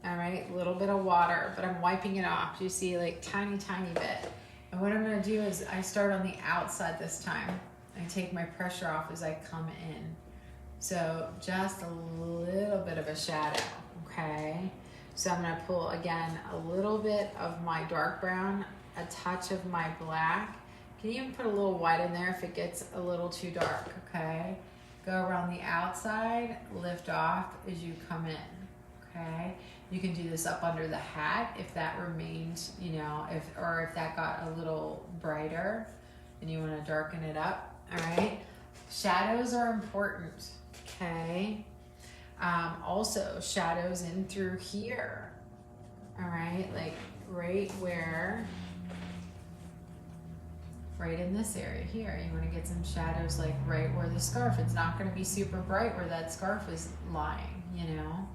All right, a little bit of water, but I'm wiping it off. You see, like tiny bit. And what I'm gonna do is I start on the outside this time. I take my pressure off as I come in. So just a little bit of a shadow, okay? So I'm gonna pull, again, a little bit of my dark brown, a touch of my black. You can even put a little white in there if it gets a little too dark, okay? Go around the outside, lift off as you come in, okay? You can do this up under the hat if that remained, you know, if that got a little brighter and you want to darken it up, all right? Shadows are important, okay? Also, shadows in through here, all right? Like right in this area here. You want to get some shadows like right where the scarf. It's not going to be super bright where that scarf is lying, you know?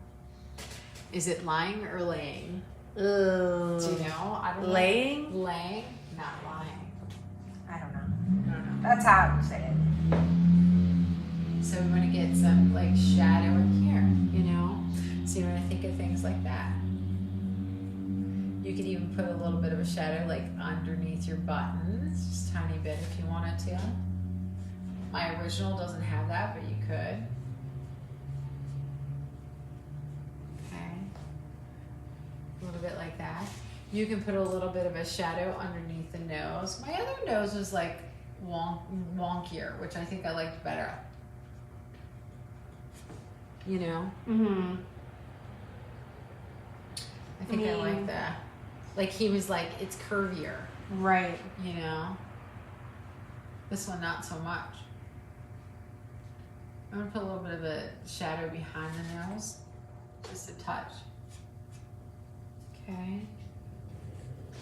Is it lying or laying? Do you know? I don't know. Laying? Laying, not lying. I don't know. That's how I would say it. So we want to get some like shadow in here, you know? So you want to think of things like that. You could even put a little bit of a shadow like underneath your buttons, just a tiny bit if you wanted to. My original doesn't have that, but you could. Okay. A little bit like that. You can put a little bit of a shadow underneath the nose. My other nose was like wonkier, which I think I liked better. You know? Mm-hmm. I think I like that. Like he was like, it's curvier. Right. You know? This one, not so much. I'm gonna put a little bit of a shadow behind the nose. Just a touch. Okay.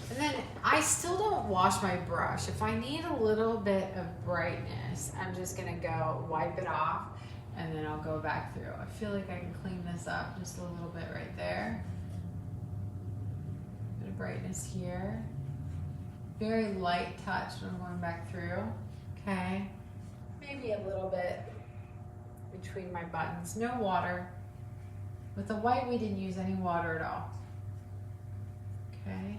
And then I still don't wash my brush. If I need a little bit of brightness, I'm just gonna go wipe it off and then I'll go back through. I feel like I can clean this up just a little bit right there. Bit of brightness here. Very light touch when I'm going back through. Okay. Maybe a little bit between my buttons. No water. With the white, we didn't use any water at all. Okay.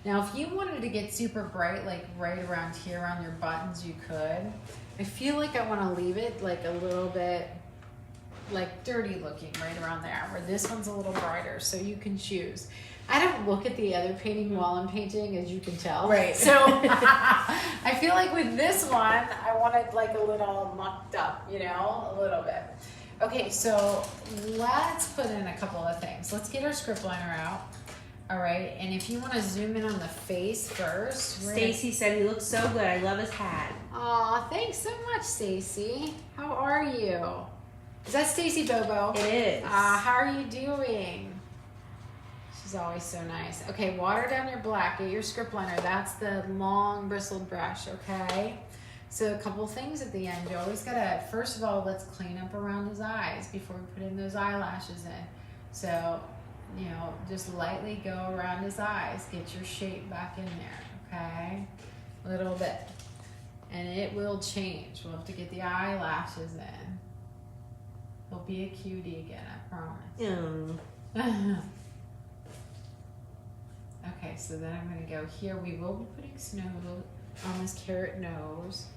Now, if you wanted to get super bright, like right around here on your buttons, you could. I feel like I want to leave it like a little bit like dirty looking right around there, where this one's a little brighter, so you can choose. I don't look at the other painting while I'm painting, as you can tell. Right. So I feel like with this one, I want it like a little mucked up, you know, a little bit. Okay, so let's put in a couple of things. Let's get our script liner out. All right, and if you want to zoom in on the face first. Stacy said he looks so good. I love his hat. Aw, thanks so much, Stacy. How are you? Is that Stacy Bobo? It is. How are you doing? She's always so nice. Okay, water down your black. Get your script liner. That's the long bristled brush, okay? So a couple things at the end. You always gotta, first of all, let's clean up around his eyes before we put in those eyelashes in. So, you know, just lightly go around his eyes. Get your shape back in there, okay? A little bit. And it will change. We'll have to get the eyelashes in. He'll be a cutie again, I promise. Okay, so then I'm going to go here. We will be putting snow on this carrot nose.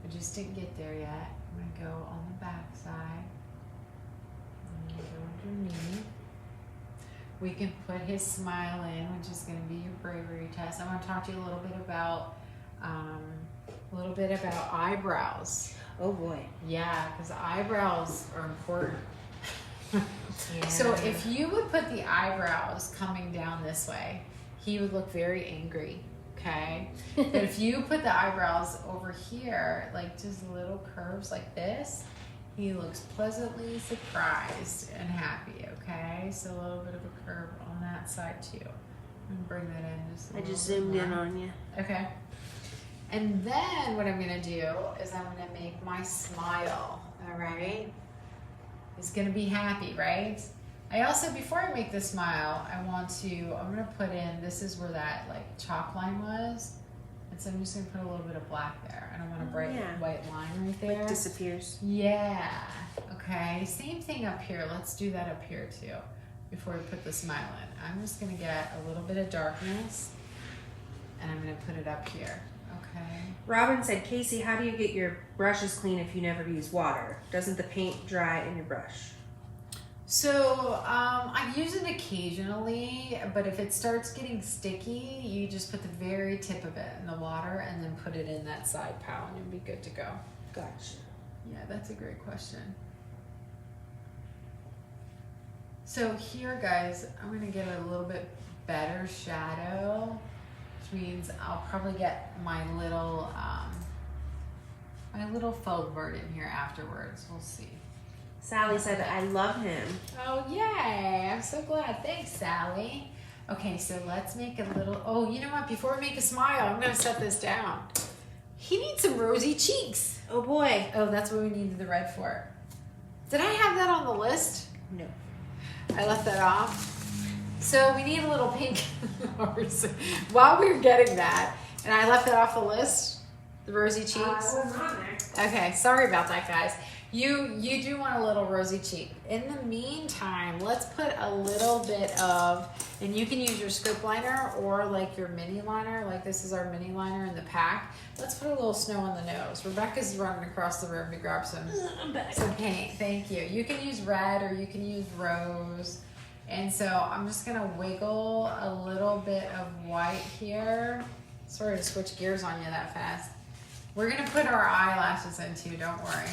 I just didn't get there yet. I'm going to go on the back side. I'm going to go underneath. We can put his smile in, which is going to be your bravery test. I want to talk to you a little bit about eyebrows. Oh boy. Yeah, because eyebrows are important. Yeah. So if you would put the eyebrows coming down this way, he would look very angry, okay? But if you put the eyebrows over here, like just little curves like this, he looks pleasantly surprised and happy, okay? So a little bit of a curve on that side too. And bring that in just a I little just bit zoomed more. in on you. Okay. And then what I'm going to do is I'm going to make my smile, all right? He's going to be happy, right? I also, before I make the smile, I'm going to put in, this is where that like chalk line was. And so I'm just going to put a little bit of black there. I don't want a bright white line right there. Like disappears. Yeah. Okay. Same thing up here. Let's do that up here too before we put the smile in. I'm just going to get a little bit of darkness and I'm going to put it up here. Okay. Robin said, Casey, how do you get your brushes clean if you never use water? Doesn't the paint dry in your brush? So I use it occasionally, but if it starts getting sticky, you just put the very tip of it in the water and then put it in that side pile and you'll be good to go. Gotcha. Yeah, that's a great question. So here, guys, I'm going to get a little bit better shadow, which means I'll probably get my little faux bird in here afterwards. We'll see. Sally said, I love him. Oh, yay. I'm so glad. Thanks, Sally. Okay, so let's make a little, oh, you know what? Before we make a smile, I'm going to set this down. He needs some rosy cheeks. Oh, boy. Oh, that's what we needed the red for. Did I have that on the list? No. I left that off. So we need a little pink nose. While we were getting that, and I left that off the list, the rosy cheeks. It wasn't on there. Okay, sorry about that, guys. You do want a little rosy cheek. In the meantime, let's put a little bit of, and you can use your script liner or like your mini liner. Like this is our mini liner in the pack. Let's put a little snow on the nose. Rebecca's running across the room to grab some paint. Thank you. You can use red or you can use rose. And so I'm just gonna wiggle a little bit of white here. Sorry to switch gears on you that fast. We're gonna put our eyelashes in too, don't worry.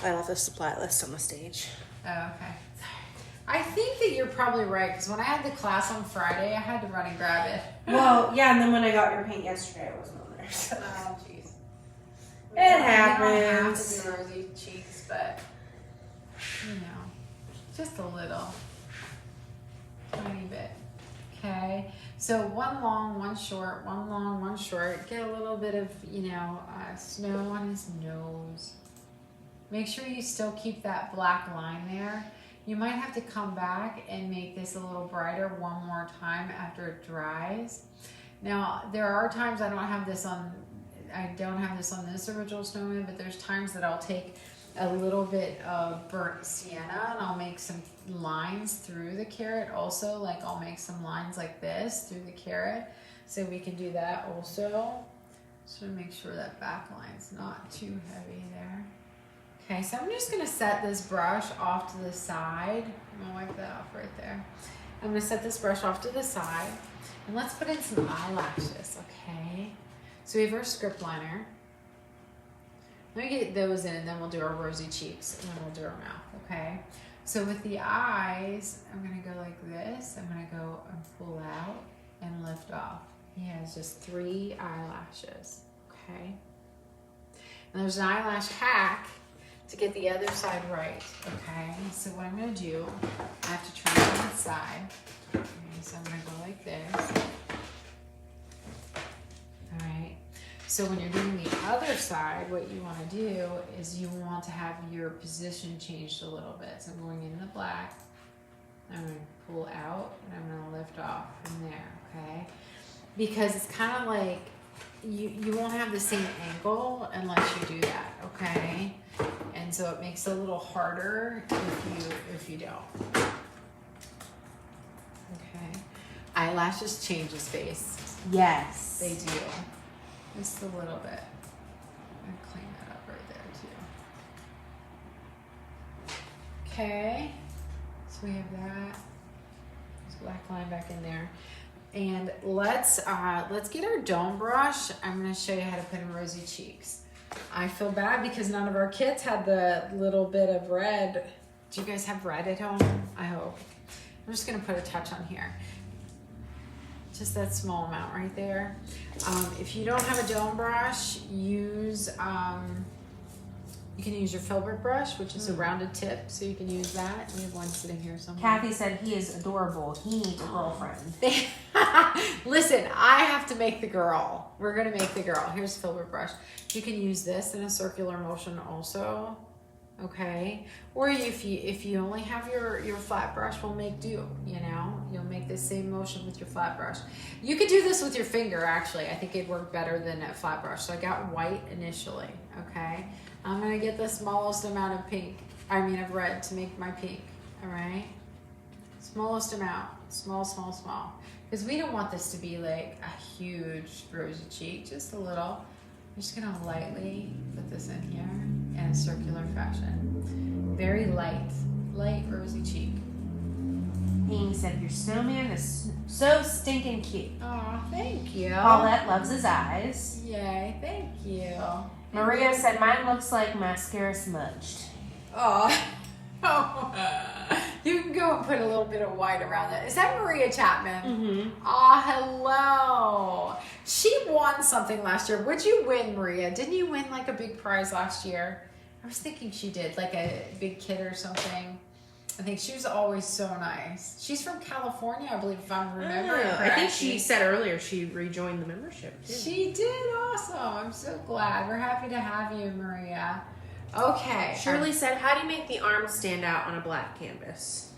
I left the supply list on the stage. Oh, okay. I think that you're probably right, because when I had the class on Friday, I had to run and grab it. Well, yeah, and then when I got your paint yesterday, I wasn't on there. So. Oh, jeez. It We happens. don't have to do rosy cheeks, but, you know, just a little. Tiny bit. Okay. So one long, one short, one long, one short. Get a little bit of, snow on his nose. Make sure you still keep that black line there. You might have to come back and make this a little brighter one more time after it dries. Now, there are times I don't have this on this original Snowman, but there's times that I'll take a little bit of burnt sienna and I'll make some lines through the carrot also. Like I'll make some lines like this through the carrot. So we can do that also. Just want to make sure that back line's not too heavy there. Okay, so I'm just gonna set this brush off to the side. I'm gonna wipe that off right there. I'm gonna set this brush off to the side and let's put in some eyelashes, okay? So we have our script liner. Let me get those in and then we'll do our rosy cheeks and then we'll do our mouth, okay? So with the eyes, I'm gonna go like this. I'm gonna go and pull out and lift off. He has just 3 eyelashes, okay? And there's an eyelash hack to get the other side right, okay? So what I'm gonna do, I have to turn on the side. Okay, so I'm gonna go like this. All right, so when you're doing the other side, what you wanna do is you want to have your position changed a little bit. So I'm going in the black, I'm gonna pull out, and I'm gonna lift off from there, okay? Because it's kind of like, you won't have the same angle unless you do that, okay? And so it makes it a little harder if you don't. Okay. Eyelashes change his face. Yes. They do. Just a little bit. I'm gonna clean that up right there too. Okay. So we have that. There's black line back in there. And let's get our dome brush. I'm gonna show you how to put in rosy cheeks. I feel bad because none of our kids had the little bit of red. Do you guys have red at home? I hope. I'm just gonna put a touch on here. Just that small amount right there. If you don't have a dome brush, use you can use your filbert brush, which is a rounded tip, so you can use that. We have one sitting here somewhere. Kathy said he is adorable. He needs a girlfriend. Listen, I have to make the girl. We're gonna make the girl. Here's filbert brush. You can use this in a circular motion also, okay? Or if you only have your flat brush, we'll make do. You'll make the same motion with your flat brush. You could do this with your finger. Actually, I think it'd work better than a flat brush. So I got white initially, okay? I'm gonna get the smallest amount of red to make my pink, all right? Smallest amount, small, small, small. Because we don't want this to be like a huge rosy cheek, just a little. I'm just gonna lightly put this in here in a circular fashion. Very light rosy cheek. He said, your snowman is so stinking cute. Oh, thank you. Paulette loves his eyes. Yay, thank you. Maria said, mine looks like mascara smudged. Oh, you can go and put a little bit of white around that. Is that Maria Chapman? Mm-hmm. Oh, hello. She won something last year. What'd you win, Maria? Didn't you win like a big prize last year? I was thinking she did, like a big kit or something. I think she was always so nice. She's from California, I believe, if I'm remembering correctly. I think she said earlier she rejoined the membership, too. She did. Awesome. I'm so glad. We're happy to have you, Maria. Okay. Shirley said, how do you make the arms stand out on a black canvas?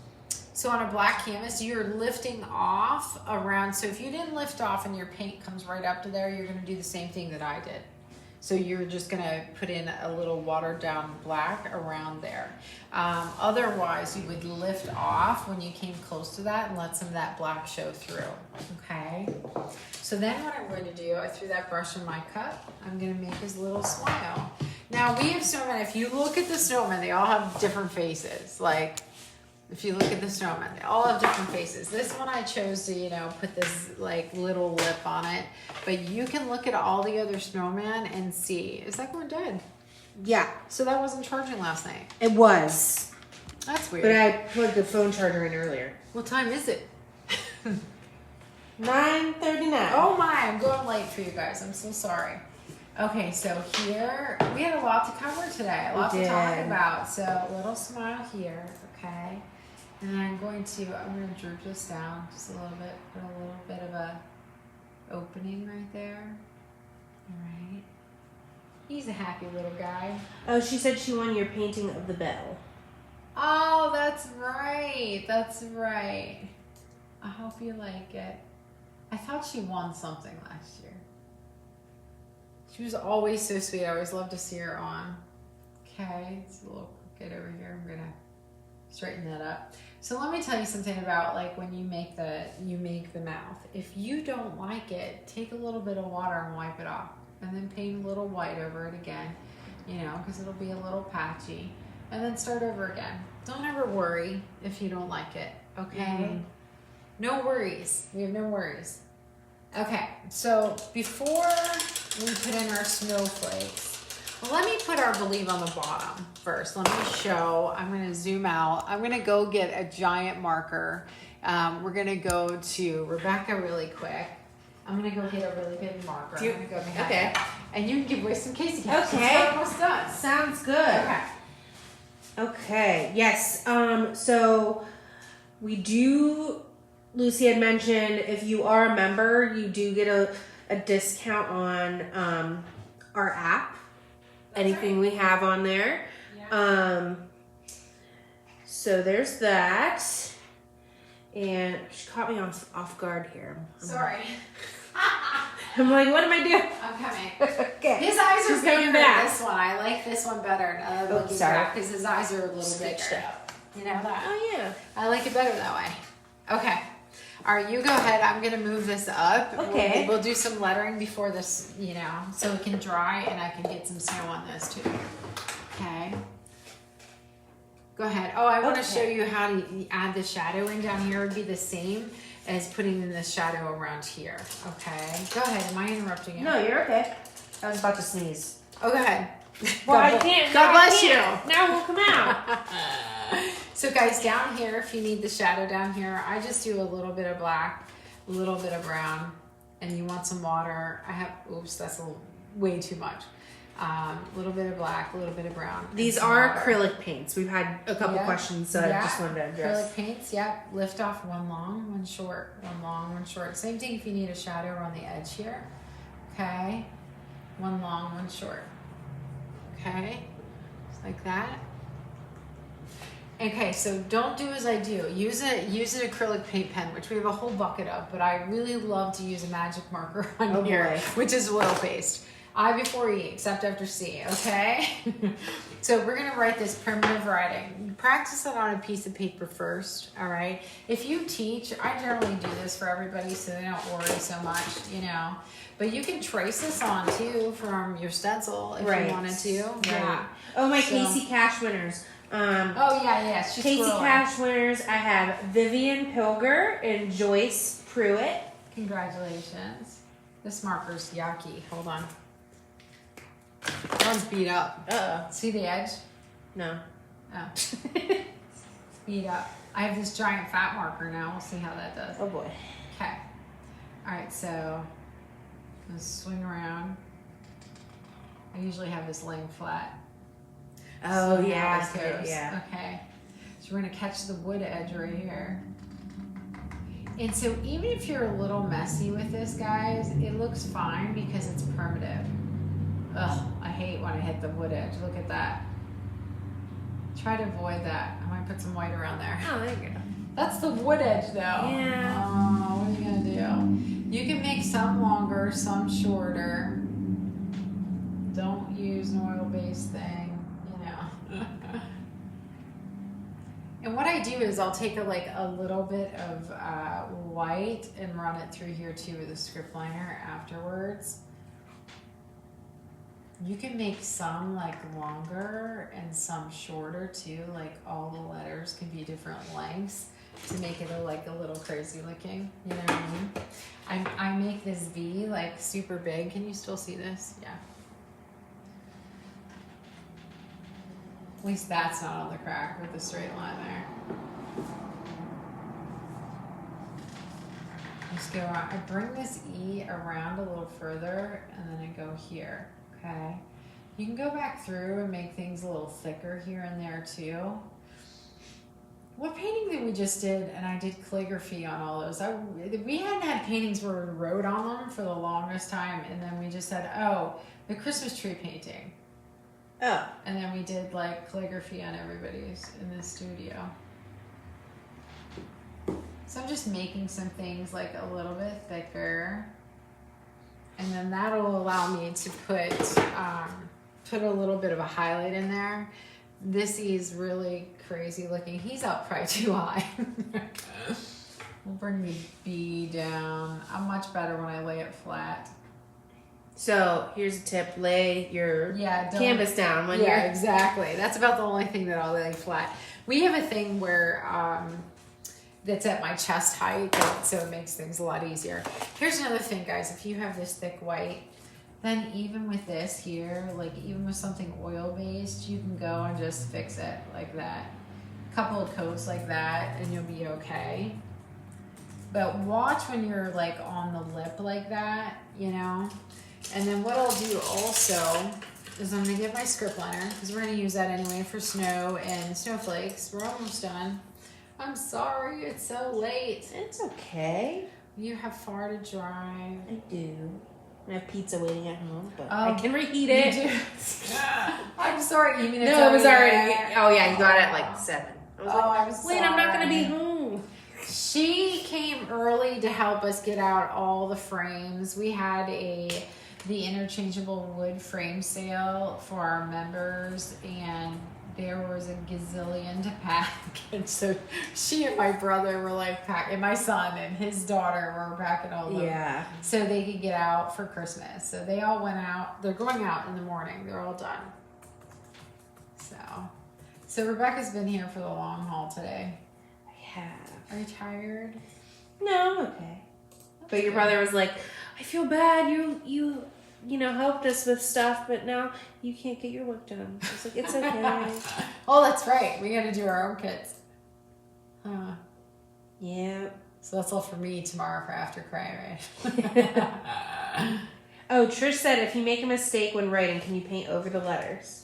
So on a black canvas, you're lifting off around. So if you didn't lift off and your paint comes right up to there, you're going to do the same thing that I did. So you're just gonna put in a little watered down black around there. Otherwise, you would lift off when you came close to that and let some of that black show through, okay? So then what I'm going to do, I threw that brush in my cup. I'm gonna make his little smile. Now we have snowmen, if you look at the snowmen, they all have different faces. Like, if you look at the snowmen, they all have different faces. This one I chose to, you know, put this like little lip on it. But you can look at all the other snowmen and see, is that one dead? Yeah. So that wasn't charging last night. It was. That's weird. But I plugged the phone charger in earlier. What time is it? 9:39. Oh my, I'm going late for you guys. I'm so sorry. Okay, so here, we had a lot to cover today. A lot to talk about. So a little smile here, okay? And I'm going to droop this down just a little bit. Put a little bit of a opening right there. All right. He's a happy little guy. Oh, she said she won your painting of the bell. Oh, that's right. That's right. I hope you like it. I thought she won something last year. She was always so sweet. I always loved to see her on. Okay, it's a little crooked over here. I'm gonna straighten that up. So let me tell you something about like when you make the mouth. If you don't like it, take a little bit of water and wipe it off, and then paint a little white over it again. You know, because it'll be a little patchy, and then start over again. Don't ever worry if you don't like it. Okay. Mm-hmm. No worries. We have no worries. Okay, so before we put in our snowflakes, well, let me put our Believe on the bottom first. Let me show. I'm going to zoom out. I'm going to go get a giant marker. We're going to go to Rebecca really quick. I'm going to go get a really big marker. I'm going to go behind okay. it. And you can give away some casey caps. Okay. We're almost done. Sounds good. Okay. Okay, yes. So we do... Lucy had mentioned if you are a member, you do get a discount on our app. That's anything right. we have on there. Yeah. So there's that. And she caught me off guard here. Sorry. I'm like, what am I doing? I'm coming. Okay. His eyes are She's bigger coming than back. this one. I like this one better. Because his eyes are a little bigger. You know that? Oh, yeah. I like it better that way. Okay. All right, you go ahead. I'm going to move this up. Okay. We'll do some lettering before this, you know, so it can dry and I can get some snow on this too. Okay. Go ahead. Oh, I want to show you how to add the shadow in down here. It would be the same as putting in the shadow around here. Okay. Go ahead. Am I interrupting you? No, you're okay. I was about to sneeze. Oh, go ahead. Well, I can't. God bless you. Now it will come out. So guys, down here, if you need the shadow down here, I just do a little bit of black, a little bit of brown, and you want some water. I have, oops, that's way too much. A little bit of black, a little bit of brown. These are acrylic paints. We've had a couple questions, so I just wanted to address. Acrylic paints, yep. Lift off one long, one short, one long, one short. Same thing if you need a shadow around the edge here. Okay. One long, one short. Okay. Just like that. Okay, so don't do as I do. Use an acrylic paint pen, which we have a whole bucket of, but I really love to use a magic marker on here, which is oil-based. I before E, except after C, okay? So we're gonna write this primitive writing. Practice it on a piece of paper first, all right? If you teach, I generally do this for everybody so they don't worry so much, you know. But you can trace this on too from your stencil if you wanted to. Right. Yeah. Oh, my Casey Cash winners. Oh yeah, she's Casey scrolling. Cash winners. I have Vivian Pilger and Joyce Pruitt. Congratulations. This marker's yucky. Hold on. That one's beat up. See the edge? No. Oh. It's beat up. I have this giant fat marker now. We'll see how that does. Oh boy. Okay. All right, so let's swing around. I usually have this laying flat. Oh, See yeah. how this goes. Yeah. Okay. So we're going to catch the wood edge right here. And so even if you're a little messy with this, guys, it looks fine because it's primitive. Ugh, I hate when I hit the wood edge. Look at that. Try to avoid that. I might put some white around there. Oh, there you go. That's the wood edge, though. Yeah. Oh, what are you going to do? You can make some longer, some shorter. I do is I'll take a little bit of white and run it through here too with a script liner afterwards. You can make some like longer and some shorter too. Like all the letters can be different lengths to make it a little crazy looking. You know what I mean? I make this V like super big. Can you still see this? Yeah. At least that's not on the crack with the straight line there. Just go around. I bring this E around a little further and then I go here. Okay. You can go back through and make things a little thicker here and there too. What painting that we just did, and I did calligraphy on all those. We hadn't had paintings where we wrote on them for the longest time, and then we just said, oh, the Christmas tree painting. Oh. And then we did like calligraphy on everybody's in the studio. So I'm just making some things like a little bit thicker. And then that'll allow me to put a little bit of a highlight in there. This is really crazy looking. He's up probably too high. We'll bring the B down. I'm much better when I lay it flat. So here's a tip: lay your canvas down when you're. Exactly. That's about the only thing that I'll lay flat. We have a thing where that's at my chest height, so it makes things a lot easier. Here's another thing, guys. If you have this thick white, then even with this here, like even with something oil-based, you can go and just fix it like that. A couple of coats like that, and you'll be okay. But watch when you're like on the lip like that, you know? And then what I'll do also is I'm gonna get my script liner, because we're gonna use that anyway for snow and snowflakes. We're almost done. I'm sorry, it's so late. It's okay. You have far to drive. I do. I have pizza waiting at home, but I can reheat it. You do. I'm sorry, you mean no, it was already. Oh yeah, you got it at like 7. I was wait, sorry. I'm not gonna be home. She came early to help us get out all the frames. We had the interchangeable wood frame sale for our members, and there was a gazillion to pack. And so she and my brother were like packing, and my son and his daughter were packing all of them. Yeah. So they could get out for Christmas. So they all went out. They're going out in the morning. They're all done. So Rebecca's been here for the long haul today. I have. Are you tired? No, I'm okay. But your brother was like, I feel bad. You helped us with stuff, but now you can't get your work done. I was like, it's okay. Oh, that's right. We got to do our own kits. Huh. Yeah. So that's all for me tomorrow for after cry, right? Oh, Trish said, if you make a mistake when writing, can you paint over the letters?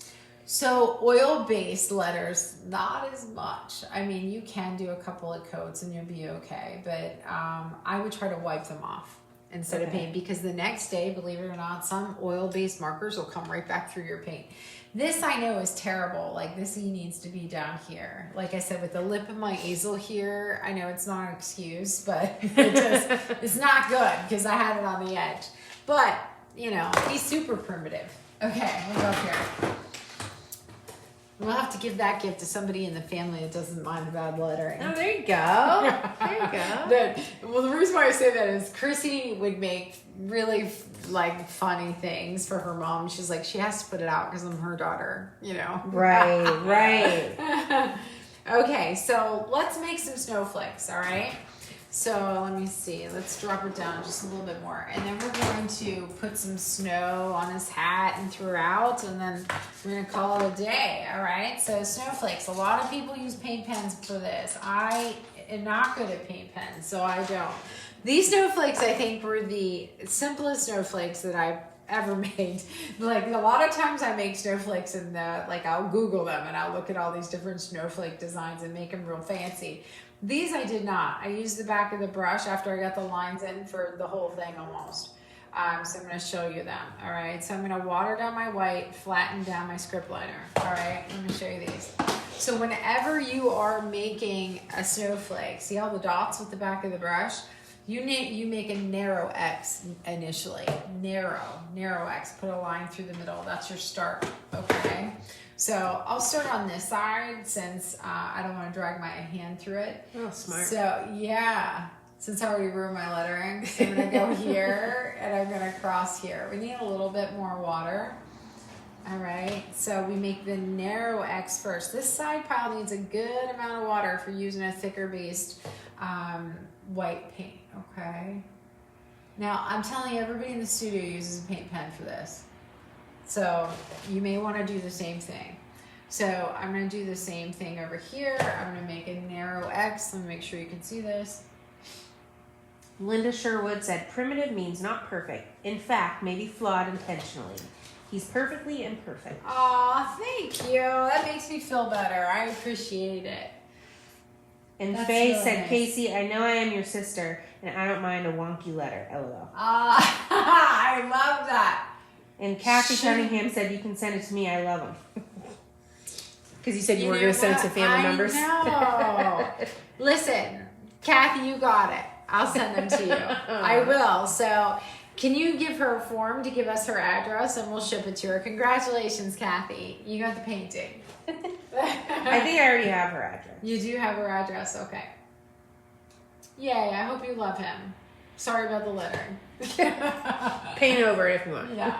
So oil-based letters, not as much. I mean, you can do a couple of coats and you'll be okay, but I would try to wipe them off instead of paint, because the next day, believe it or not, some oil-based markers will come right back through your paint. This I know is terrible. Like this E needs to be down here. Like I said, with the lip of my easel here, I know it's not an excuse, but it's not good because I had it on the edge. But, he's super primitive. Okay, we'll go up here. We'll have to give that gift to somebody in the family that doesn't mind the bad lettering. Oh, there you go. There you go. Well, the reason why I say that is Chrissy would make really funny things for her mom. She's like, she has to put it out because I'm her daughter, Right. Okay, so let's make some snowflakes, all right? So let me see. Let's drop it down just a little bit more. And then we're going to put some snow on his hat and throughout, and then we're going to call it a day, all right? So snowflakes. A lot of people use paint pens for this. I am not good at paint pens, so I don't. These snowflakes, I think, were the simplest snowflakes that I've ever made. Like a lot of times I make snowflakes and I'll Google them and I'll look at all these different snowflake designs and make them real fancy. These I did not. I used the back of the brush after I got the lines in for the whole thing almost. So I'm going to show you them. All right. So I'm going to water down my white, flatten down my script liner. All right. Let me show you these. So whenever you are making a snowflake, see all the dots with the back of the brush? You make a narrow X initially. Narrow X. Put a line through the middle. That's your start. Okay. So I'll start on this side since I don't want to drag my hand through it. Oh, smart. So yeah, since I already ruined my lettering, so I'm gonna go here and I'm gonna cross here. We need a little bit more water. All right, so we make the narrow X first. This side pile needs a good amount of water if you're using a thicker based white paint, okay? Now, I'm telling you, everybody in the studio uses a paint pen for this. So you may want to do the same thing. So I'm going to do the same thing over here. I'm going to make a narrow X. Let me make sure you can see this. Linda Sherwood said, primitive means not perfect. In fact, maybe flawed intentionally. He's perfectly imperfect. Aw, thank you. That makes me feel better. I appreciate it. And That's Faye really said, nice. Casey, I know I am your sister, and I don't mind a wonky letter. LOL. I love that. And Kathy Sure. Cunningham said, you can send it to me. I love them. Because you said you were know going to send it to what? family members. I know. Listen, Kathy, you got it. I'll send them to you. I will. So can you give her a form to give us her address and we'll ship it to her? Congratulations, Kathy. You got the painting. I think I already have her address. You do have her address. Okay. Yay. I hope you love him. Sorry about the lettering. Paint over it if you want. Yeah.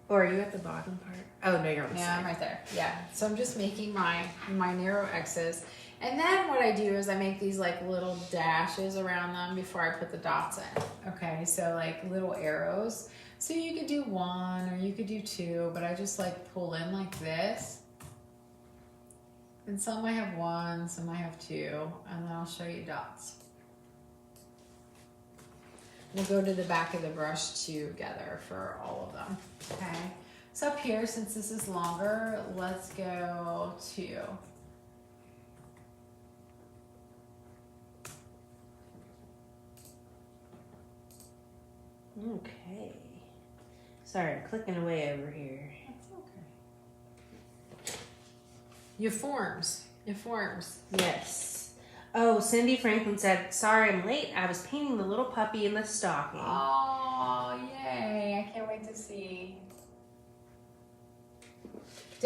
Or are you at the bottom part? Oh, no, you're on the Yeah, I'm side. right there. Yeah. So I'm just making my narrow X's. And then what I do is I make these like little dashes around them before I put the dots in. Okay. So like little arrows. So you could do 1 or you could do 2, but I just like pull in like this. And some I have 1, some I have 2, and then I'll show you dots. We'll go to the back of the brush together for all of them. Okay. So up here, since this is longer, let's go 2. Okay. Sorry, I'm clicking away over here. That's okay. Your forms. Yes. Oh, Cindy Franklin said, sorry I'm late. I was painting the little puppy in the stocking. Oh, yay. I can't wait to see.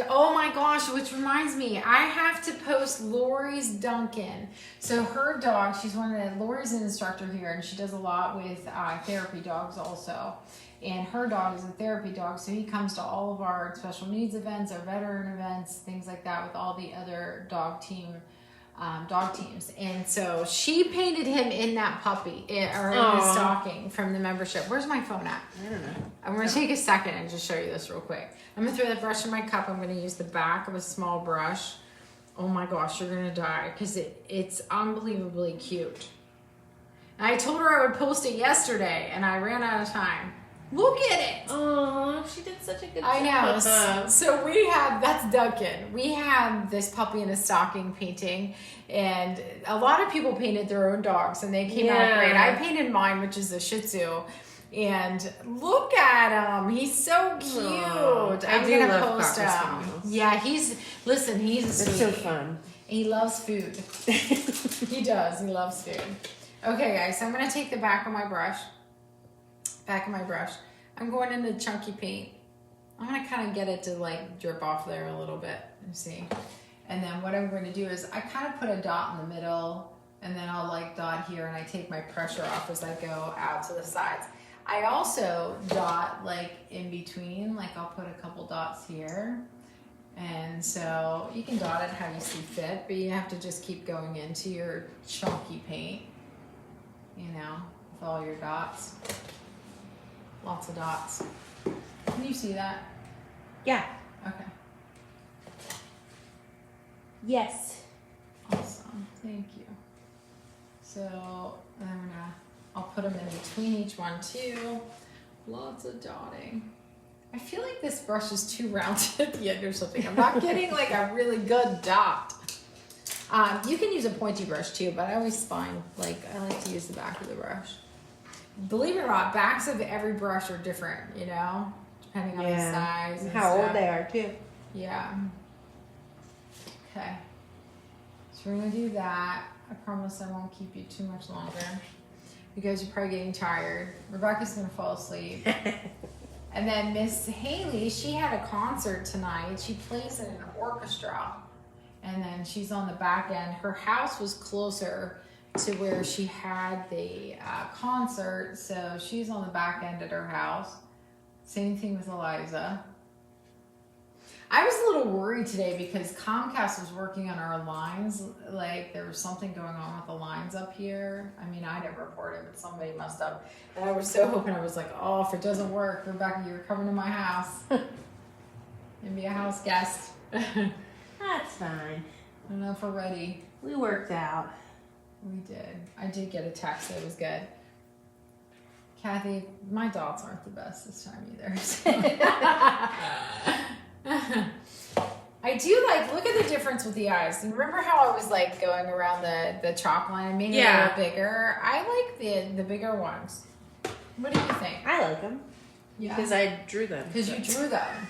Oh my gosh, which reminds me, I have to post Lori's Duncan. So her dog, Lori's an instructor here and she does a lot with therapy dogs also. And her dog is a therapy dog, so he comes to all of our special needs events, our veteran events, things like that with all the other dog teams. And so she painted him in that puppy, or in the stocking from the membership. Where's my phone at? I don't know. I'm going to take a second and just show you this real quick. I'm going to throw the brush in my cup. I'm going to use the back of a small brush. Oh my gosh, you're going to die because it's unbelievably cute. And I told her I would post it yesterday and I ran out of time. Look at it. Oh, she did such a good job. I know. So that's Duncan. We have this puppy in a stocking painting, and a lot of people painted their own dogs, and they came out great. I painted mine, which is a Shih Tzu, and look at him. He's so cute. I'm do gonna love post him. cocker spaniels. Yeah, he's a sweetie. It's so fun. He loves food. He does. He loves food. Okay, guys. So I'm gonna take the back of my brush. I'm going into chunky paint. I'm going to kind of get it to like drip off there a little bit. You see? And then what I'm going to do is I kind of put a dot in the middle and then I'll like dot here and I take my pressure off as I go out to the sides. I also dot like in between, like I'll put a couple dots here. And so you can dot it how you see fit, but you have to just keep going into your chunky paint, you know, with all your dots. Lots of dots. Can you see that? Yeah. Okay. Yes. Awesome. Thank you. So I'll put them in between each one too. Lots of dotting. I feel like this brush is too rounded at the end or something. I'm not getting like a really good dot. You can use a pointy brush too, but I always find I like to use the back of the brush. Believe it or not, backs of every brush are different, you know, depending on the size and how stuff. old they are too. Yeah. Okay. It's So we're gonna do that. I promise I won't keep you too much longer. You guys are probably getting tired. Rebecca's gonna fall asleep. And then Miss Haley, she had a concert tonight. She plays in an orchestra. And then she's on the back end. Her house was closer to where she had the concert. So she's on the back end at her house. Same thing with Eliza. I was a little worried today because Comcast was working on our lines. Like there was something going on with the lines up here. I mean, I didn't report it, but somebody must have. And I was so hoping, I was like, oh, if it doesn't work, Rebecca, you're coming to my house. And be a house guest. That's fine. I don't know if we're ready. We worked out. We did. I did get a text. It was good. Kathy, my dots aren't the best this time either. So. I do like, look at the difference with the eyes. And remember how I was like going around the chalk line and making it a little bigger? I like the bigger ones. What do you think? I like them. Yeah. Because I drew them. Because you drew them.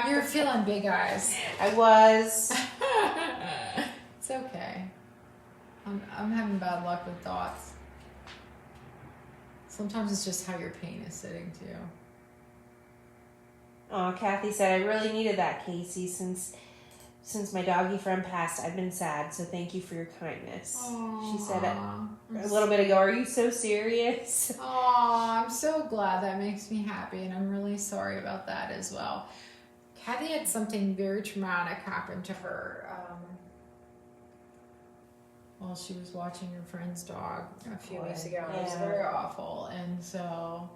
You're feeling big eyes. I was. It's okay. I'm having bad luck with dots. Sometimes it's just how your paint is sitting too. Oh, Kathy said, I really needed that, Casey. Since my doggy friend passed, I've been sad, so thank you for your kindness. Aww, she said a little bit ago, are you so serious? Oh, I'm so glad. That makes me happy, and I'm really sorry about that as well. Kathy had something very traumatic happen to her while she was watching her friend's dog a few weeks ago. It was very awful, and so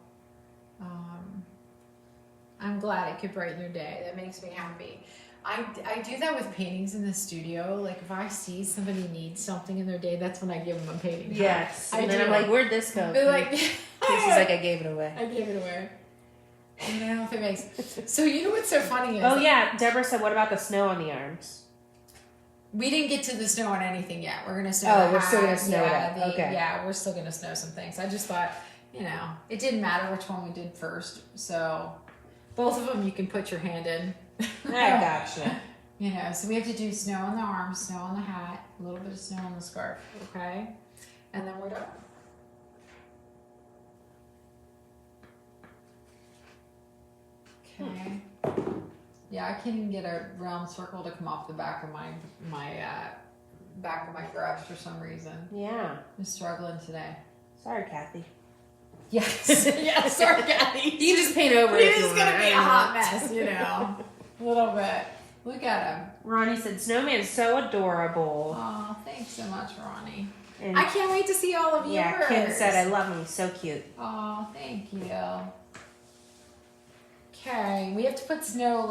I'm glad it could brighten your day. That makes me happy. I do that with paintings in the studio. Like if I see somebody needs something in their day, that's when I give them a painting. Yes. And then I'm like, where'd this go? They're like, Casey's like, I gave it away. I gave it away. I don't know if it makes. So you know what's so funny is. Oh yeah, Deborah said, what about the snow on the arms? We didn't get to the snow on anything yet. We're gonna snow. Oh, we're still gonna snow it. Okay. Yeah, we're still gonna snow some things. I just thought, it didn't matter which one we did first. So both of them you can put your hand in. I gotcha. So we have to do snow on the arms, snow on the hat, a little bit of snow on the scarf. Okay, and then we're done. Okay. Yeah, I can't even get a round circle to come off the back of my back of my brush for some reason. Yeah. I'm struggling today. Sorry, Kathy. Yes. Yeah, sorry, Kathy. You just paint over it. It is going to be a hot mess, A little bit. Look at him. Ronnie said, Snowman is so adorable. Oh, thanks so much, Ronnie. And I can't wait to see all of yours. Yeah, Kim said, I love him. He's so cute. Oh, thank you. Okay, we have to put snow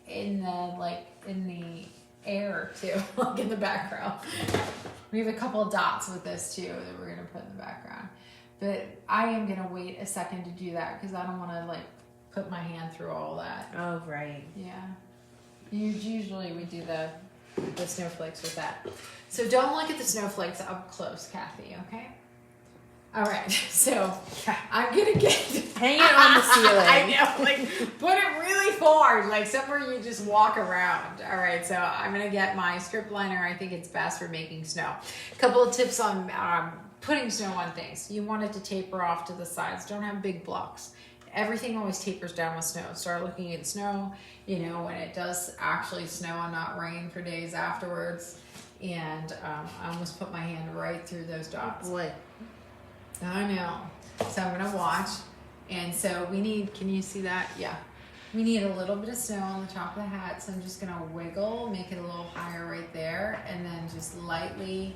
in the air too, like in the background. We have a couple of dots with this too that we're gonna put in the background. But I am gonna wait a second to do that because I don't want to put my hand through all that. Oh right. Yeah. Usually we do the snowflakes with that. So don't look at the snowflakes up close, Kathy. Okay. All right, so I'm gonna hang it on the ceiling. I know, put it really far, somewhere you just walk around. All right, so I'm gonna get my strip liner. I think it's best for making snow. A couple of tips on putting snow on things. You want it to taper off to the sides. Don't have big blocks. Everything always tapers down with snow. Start looking at snow, when it does actually snow and not rain for days afterwards. And I almost put my hand right through those dots. Oh, boy. I know. So I'm going to watch. And so we need, can you see that? Yeah. We need a little bit of snow on the top of the hat. So I'm just going to wiggle, make it a little higher right there. And then just lightly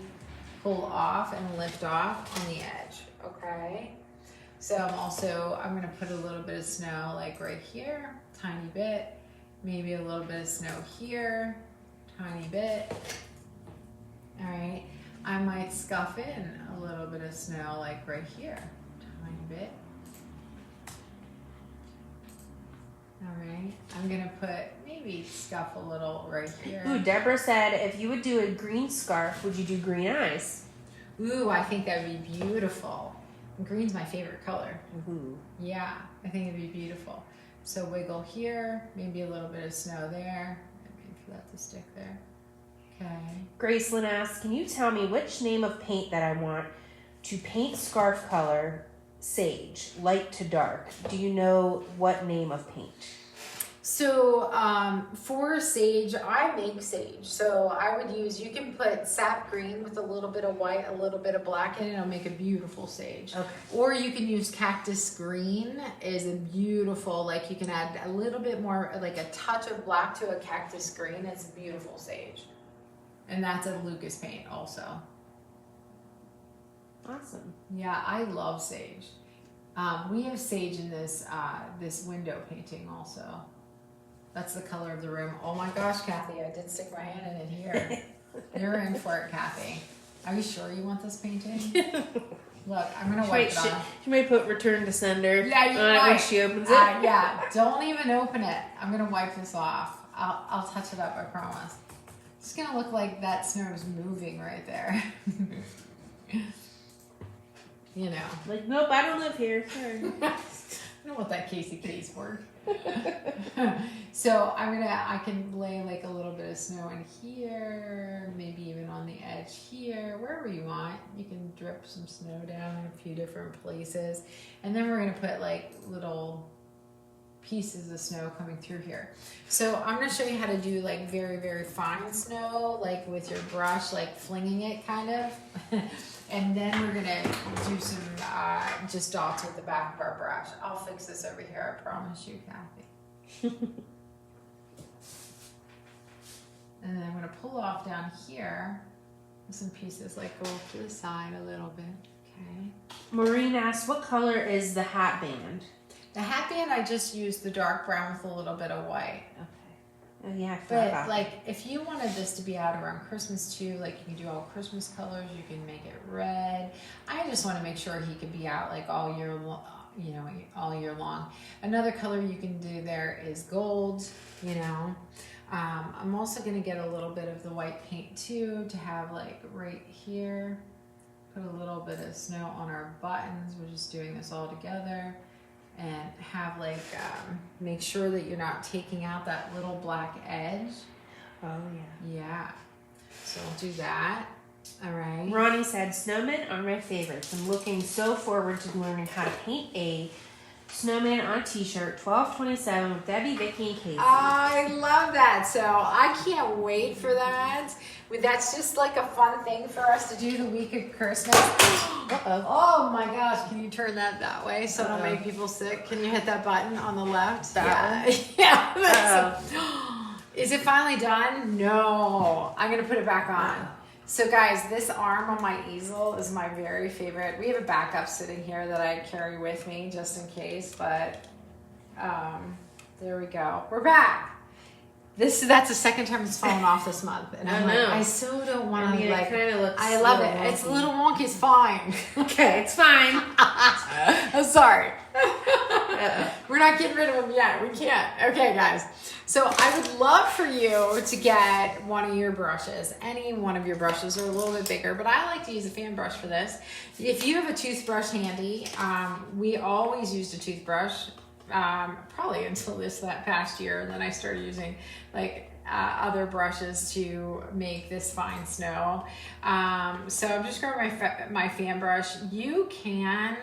pull off and lift off on the edge. Okay. So I'm going to put a little bit of snow right here, tiny bit. Maybe a little bit of snow here, tiny bit. All right. I might scuff in a little bit of snow right here, tiny bit. All right, I'm gonna maybe scuff a little right here. Ooh, Deborah said, if you would do a green scarf, would you do green eyes? Ooh, I think that would be beautiful. Green's my favorite color. Ooh. Yeah, I think it'd be beautiful. So wiggle here, maybe a little bit of snow there. Maybe for that to stick there. Okay. Gracelyn asks, can you tell me which name of paint that I want to paint scarf color sage, light to dark? Do you know what name of paint? So for sage, I make sage. So I would use, you can put sap green with a little bit of white, a little bit of black in it. It'll make a beautiful sage. Okay. Or you can use cactus green is a beautiful, like you can add a little bit more, like a touch of black to a cactus green. It's a beautiful sage. And that's a Lucas paint also. Awesome. Yeah, I love sage. We have sage in this this window painting also. That's the color of the room. Oh my gosh, Kathy, I did stick my hand in it here. You're in for it, Kathy. Are you sure you want this painting? Look, I'm gonna wipe it on. She may put return to sender Yeah, you on it might. when she opens it. Yeah, don't even open it. I'm gonna wipe this off. I'll touch it up, I promise. It's gonna look like that snow is moving right there. You know. Like, nope, I don't live here. Sorry. I don't want that Casey case work. So I can lay like a little bit of snow in here, maybe even on the edge here, wherever you want. You can drip some snow down in a few different places. And then we're gonna put like little pieces of snow coming through here. So I'm gonna show you how to do like very, very fine snow, like with your brush, like flinging it kind of. And then we're gonna do some just dots with the back of our brush. I'll fix this over here, I promise you, Kathy. And then I'm gonna pull off down here with some pieces, like go to the side a little bit, okay? Maureen asks, what color is the hat band? The hat band, I just used the dark brown with a little bit of white. Okay. Oh, yeah, I forgot But about like, if you wanted this to be out around Christmas too, like you can do all Christmas colors, you can make it red. I just want to make sure he could be out like all year, you know, all year long. Another color you can do there is gold, you know. I'm also going to get a little bit of the white paint too to have like right here. Put a little bit of snow on our buttons. We're just doing this all together. And have like, make sure that you're not taking out that little black edge. Oh, yeah. Yeah. So I'll do that. All right. Ronnie said, snowmen are my favorites. I'm looking so forward to learning how to paint a snowman on a t-shirt, 12/27 with Debbie, Vicky, and Casey. I love that. So I can't wait for that. That's just like a fun thing for us to do the week of Christmas. Uh-oh. Oh my gosh, can you turn that way so don't make people sick? Can you hit that button on the left? That one? Yeah. Is it finally done? No. I'm going to put it back on. So guys, this arm on my easel is my very favorite. We have a backup sitting here that I carry with me just in case, but there we go. We're back. That's the second time it's fallen off this month, and I'm like, I so don't want to like. It looks I love it. It's a little wonky. It's fine. Okay, it's fine. I'm sorry. We're not getting rid of them yet. We can't. Okay, guys. So I would love for you to get one of your brushes, any one of your brushes, or a little bit bigger, but I like to use a fan brush for this. If you have a toothbrush handy, we always used a toothbrush. Probably until that past year, and then I started using like other brushes to make this fine snow. So I'm just grabbing my fan brush. You can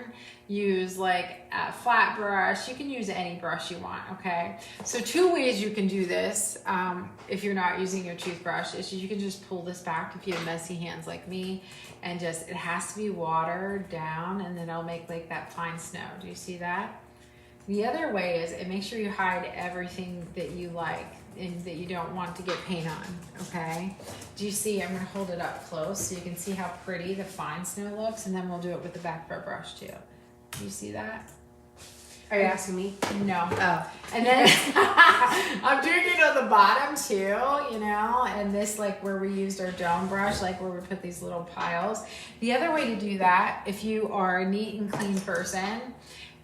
use like a flat brush. You can use any brush you want, okay? So two ways you can do this if you're not using your toothbrush is you can just pull this back if you have messy hands like me, and just, it has to be watered down, and then it'll make like that fine snow. Do you see that? The other way is it makes sure you hide everything that you like and that you don't want to get paint on, okay? Do you see? I'm going to hold it up close so you can see how pretty the fine snow looks, and then we'll do it with the back of our brush too. Do you see that? Are you asking me? No. Oh. And then I'm doing it on the bottom too, you know, and this like where we used our dome brush, like where we put these little piles. The other way to do that, if you are a neat and clean person,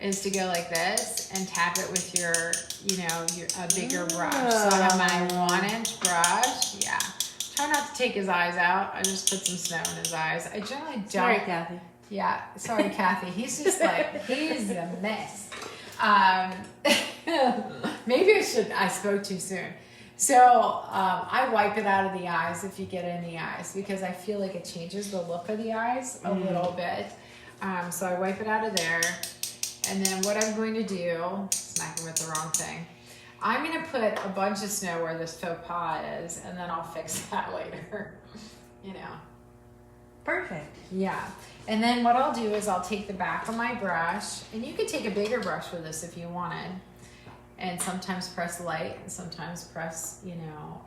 is to go like this and tap it with your, you know, a bigger brush. So I have my 1-inch brush. Yeah. Try not to take his eyes out. I just put some snow in his eyes. I generally don't. Sorry, Kathy. Yeah. Sorry, Kathy. He's just like, he's a mess. Maybe I spoke too soon. So I wipe it out of the eyes if you get it in the eyes, because I feel like it changes the look of the eyes a little bit. So I wipe it out of there. And then what I'm going to do, smacking with the wrong thing, I'm going to put a bunch of snow where this faux pas is, and then I'll fix that later. You know. Perfect. Yeah. And then what I'll do is I'll take the back of my brush, and you could take a bigger brush for this if you wanted, and sometimes press light and sometimes press, you know,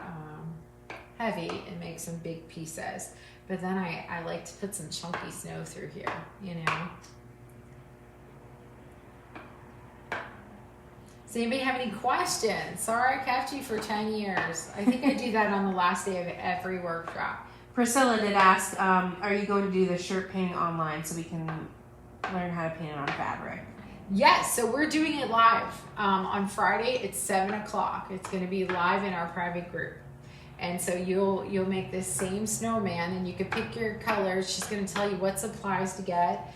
heavy and make some big pieces. But then I like to put some chunky snow through here, you know. Does anybody have any questions? Sorry I kept you for 10 years. I think I do that on the last day of every workshop. Priscilla did ask, are you going to do the shirt painting online so we can learn how to paint it on fabric? Yes, so we're doing it live on Friday. It's 7 o'clock. It's going to be live in our private group, and so you'll make this same snowman, and you can pick your colors. She's going to tell you what supplies to get.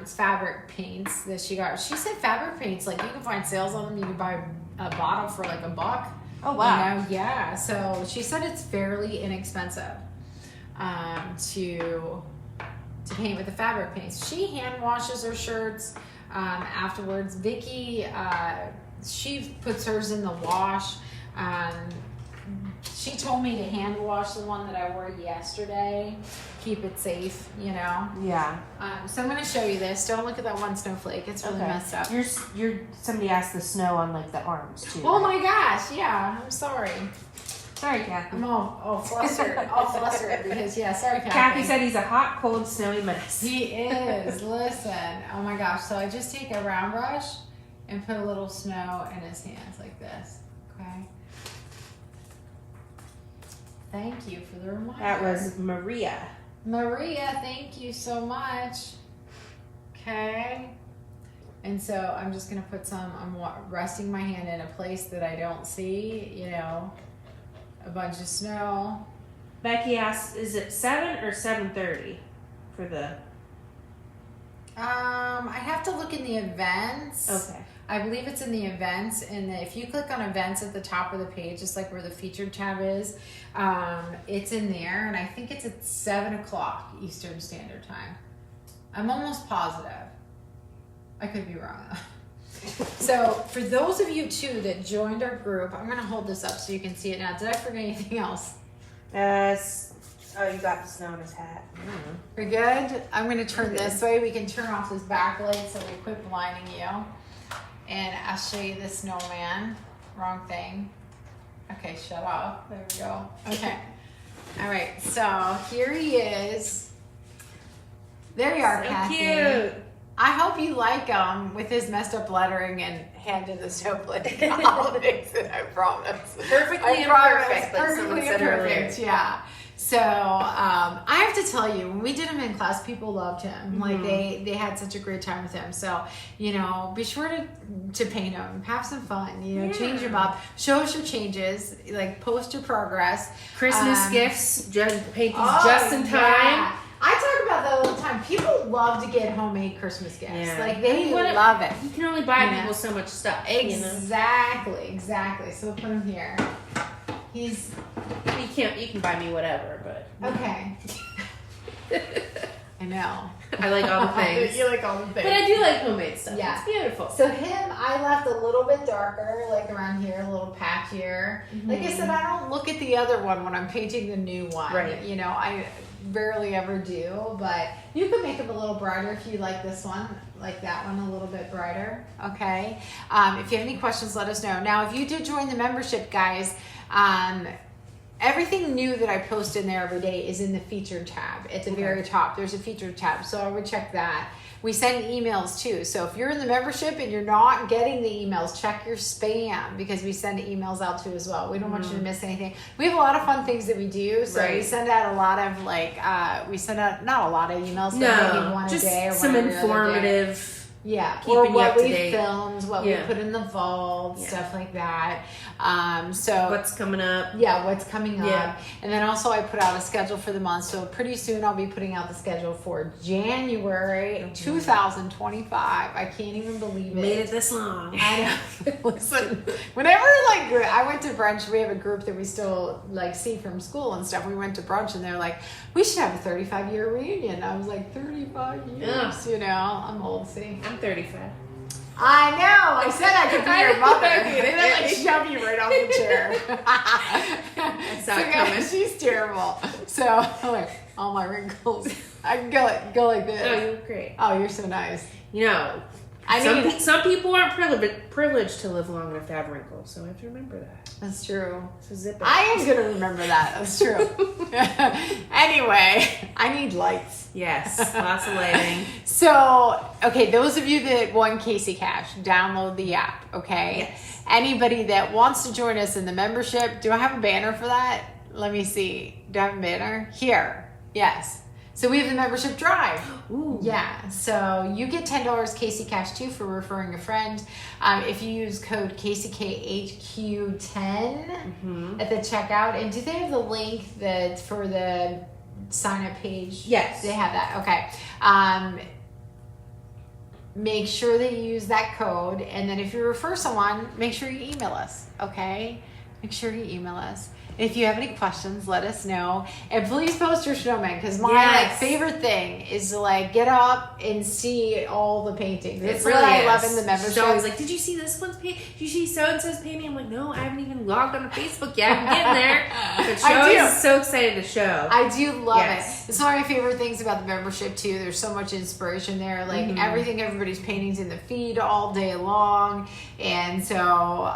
It's fabric paints that she got. She said fabric paints, like you can find sales on them. You can buy a bottle for like $1. Oh wow! You know? Yeah. So she said it's fairly inexpensive to paint with the fabric paints. She hand washes her shirts. Afterwards, Vicky, she puts hers in the wash. She told me to hand wash the one that I wore yesterday. Keep it safe, you know. Yeah. So I'm going to show you this. Don't look at that one snowflake. It's really messed up. Somebody asked the snow on like the arms too. Oh my gosh! Yeah, I'm sorry. Sorry, Kathy. I'm all flustered. All flustered because sorry, Kathy. Kathy said he's a hot, cold, snowy mess. He is. Listen. Oh my gosh. So I just take a round brush and put a little snow in his hands like this. Okay. Thank you for the reminder. That was Maria. Maria, thank you so much. Okay. And so I'm just going to put some, I'm resting my hand in a place that I don't see, you know, a bunch of snow. Becky asked, is it 7 or 7:30 for the... I have to look in the events. Okay. I believe it's in the events, and if you click on events at the top of the page, just like where the featured tab is, it's in there, and I think it's at 7 o'clock Eastern Standard Time. I'm almost positive. I could be wrong though. So for those of you too that joined our group, I'm going to hold this up so you can see it now. Did I forget anything else? Oh, you got the snow in his hat. We're good? I'm going to turn this way. We can turn off this backlight so we quit blinding you. And I'll show you the snowman. Wrong thing. Okay, shut up. There we go. Okay. All right, so here he is. There you are, So Kathy. cute. I hope you like him with his messed up lettering and hand in the snowflake. I'll fix it, I promise. Perfectly imperfect, like someone said earlier. Yeah. So I have to tell you, when we did him in class, people loved him. Mm-hmm. Like they had such a great time with him. So be sure to paint him, have some fun. Change him up, show us your changes, like post your progress. Christmas gifts, paint these just in time. I talk about that all the time. People love to get homemade Christmas gifts. Yeah. Like they love it. You can only buy people so much stuff. Exactly. So we'll put him here. You can buy me whatever, but okay. I know. I like all the things. You like all the things. But I do like homemade stuff. Yeah. It's beautiful. So him, I left a little bit darker, like around here, a little patchier. Mm-hmm. Like I said, I don't look at the other one when I'm painting the new one. Right. I rarely ever do, but you can make them a little brighter if you like this one, like that one a little bit brighter. Okay. If you have any questions, let us know. Now, if you did join the membership, guys, everything new that I post in there every day is in the featured tab at the very top. There's a featured tab, so I would check that. We send emails too, so if you're in the membership and you're not getting the emails, check your spam, because we send emails out too as well. We don't want you to miss anything. We have a lot of fun things that we do, so we send out a lot of not a lot of emails, but maybe one just a day or some one every other day. informative Yeah, keeping or you what up to we date. filmed, what we put in the vault, stuff like that. So what's coming up? Yeah, what's coming up. Yeah. And then also I put out a schedule for the month. So pretty soon I'll be putting out the schedule for January 2025. I can't even believe it. Made it this long. I know. Listen, whenever I went to brunch, we have a group that we still see from school and stuff. We went to brunch and they're like, we should have a 35-year reunion. I was like, 35 years, I'm old, see. I'm 35. I know. I said I could be your mother. And then shove you right off the chair. I saw it coming. She's terrible. So all my wrinkles. I can go like this. Oh, you look great. Oh, you're so nice. Some people aren't privileged to live long enough to have wrinkles, so I have to remember that. That's true. So zip it. I am going to remember that. That's true. Anyway, I need lights. Yes, lots of lighting. So, okay, those of you that won Casey Cash, download the app, okay? Yes. Anybody that wants to join us in the membership, do I have a banner for that? Let me see. Do I have a banner? Here. Yes. So we have the membership drive. Ooh. Yeah. So you get $10 Casey Cash too for referring a friend. If you use code CaseykHQ10 at the checkout. And do they have the link that for the sign up page? Yes. They have that. Okay. Make sure that you use that code. And then if you refer someone, make sure you email us. Okay. Make sure you email us. If you have any questions, let us know. And please post your snowman, because my favorite thing is to get up and see all the paintings. It's really what I love in the membership. She's always like, did you see this one's painting? Did you see so-and-so's painting? I'm like, no, I haven't even logged on to Facebook yet. I'm getting there. But she's so excited to show. I do love it. It's one of my favorite things about the membership too. There's so much inspiration there. Everybody's paintings in the feed all day long. And so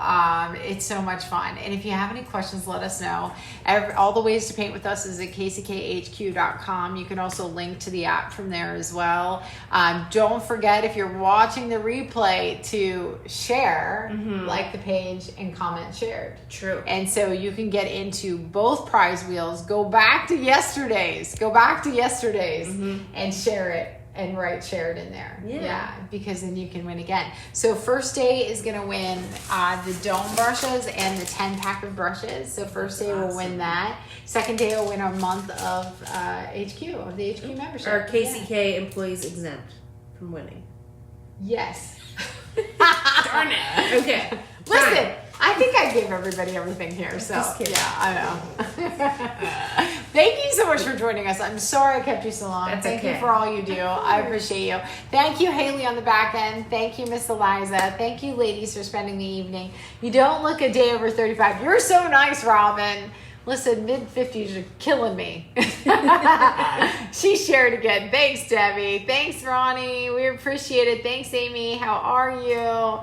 it's so much fun. And if you have any questions, let us know. All the ways to paint with us is at CaseykHQ.com. You can also link to the app from there as well. Don't forget, if you're watching the replay, to share, like the page, and comment shared. True. And so you can get into both prize wheels. Go back to yesterday's. And share it. And write shared in there. Yeah, because then you can win again. So first day is going to win the dome brushes and the 10-pack of brushes. So first day will win that. Second day will win a month of HQ, of the HQ membership. Are KCK employees exempt from winning? Yes. Darn it. Okay. Listen, I think I gave everybody everything here. So I know. Thank you so much for joining us. I'm sorry I kept you so long. Thank you for all you do. I appreciate you. Thank you, Haley, on the back end. Thank you, Miss Eliza. Thank you, ladies, for spending the evening. You don't look a day over 35. You're so nice, Robin. Listen, mid-50s are killing me. She shared again. Thanks, Debbie. Thanks, Ronnie. We appreciate it. Thanks, Amy. How are you?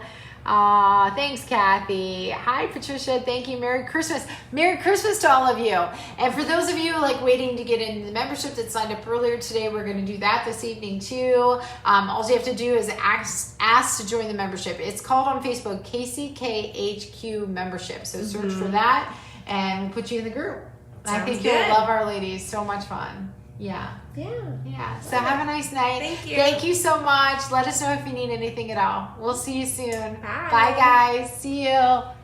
Thanks, Kathy. Hi, Patricia. Thank you. Merry Christmas. Merry Christmas to all of you. And for those of you waiting to get into the membership that signed up earlier today, we're going to do that this evening too. All you have to do is ask to join the membership. It's called on Facebook KCKHQ membership. So search for that and we'll put you in the group. I think you'll love our ladies. So much fun. Yeah. So have a nice night. Thank you so much. Let us know if you need anything at all. We'll see you soon. Bye guys. See you.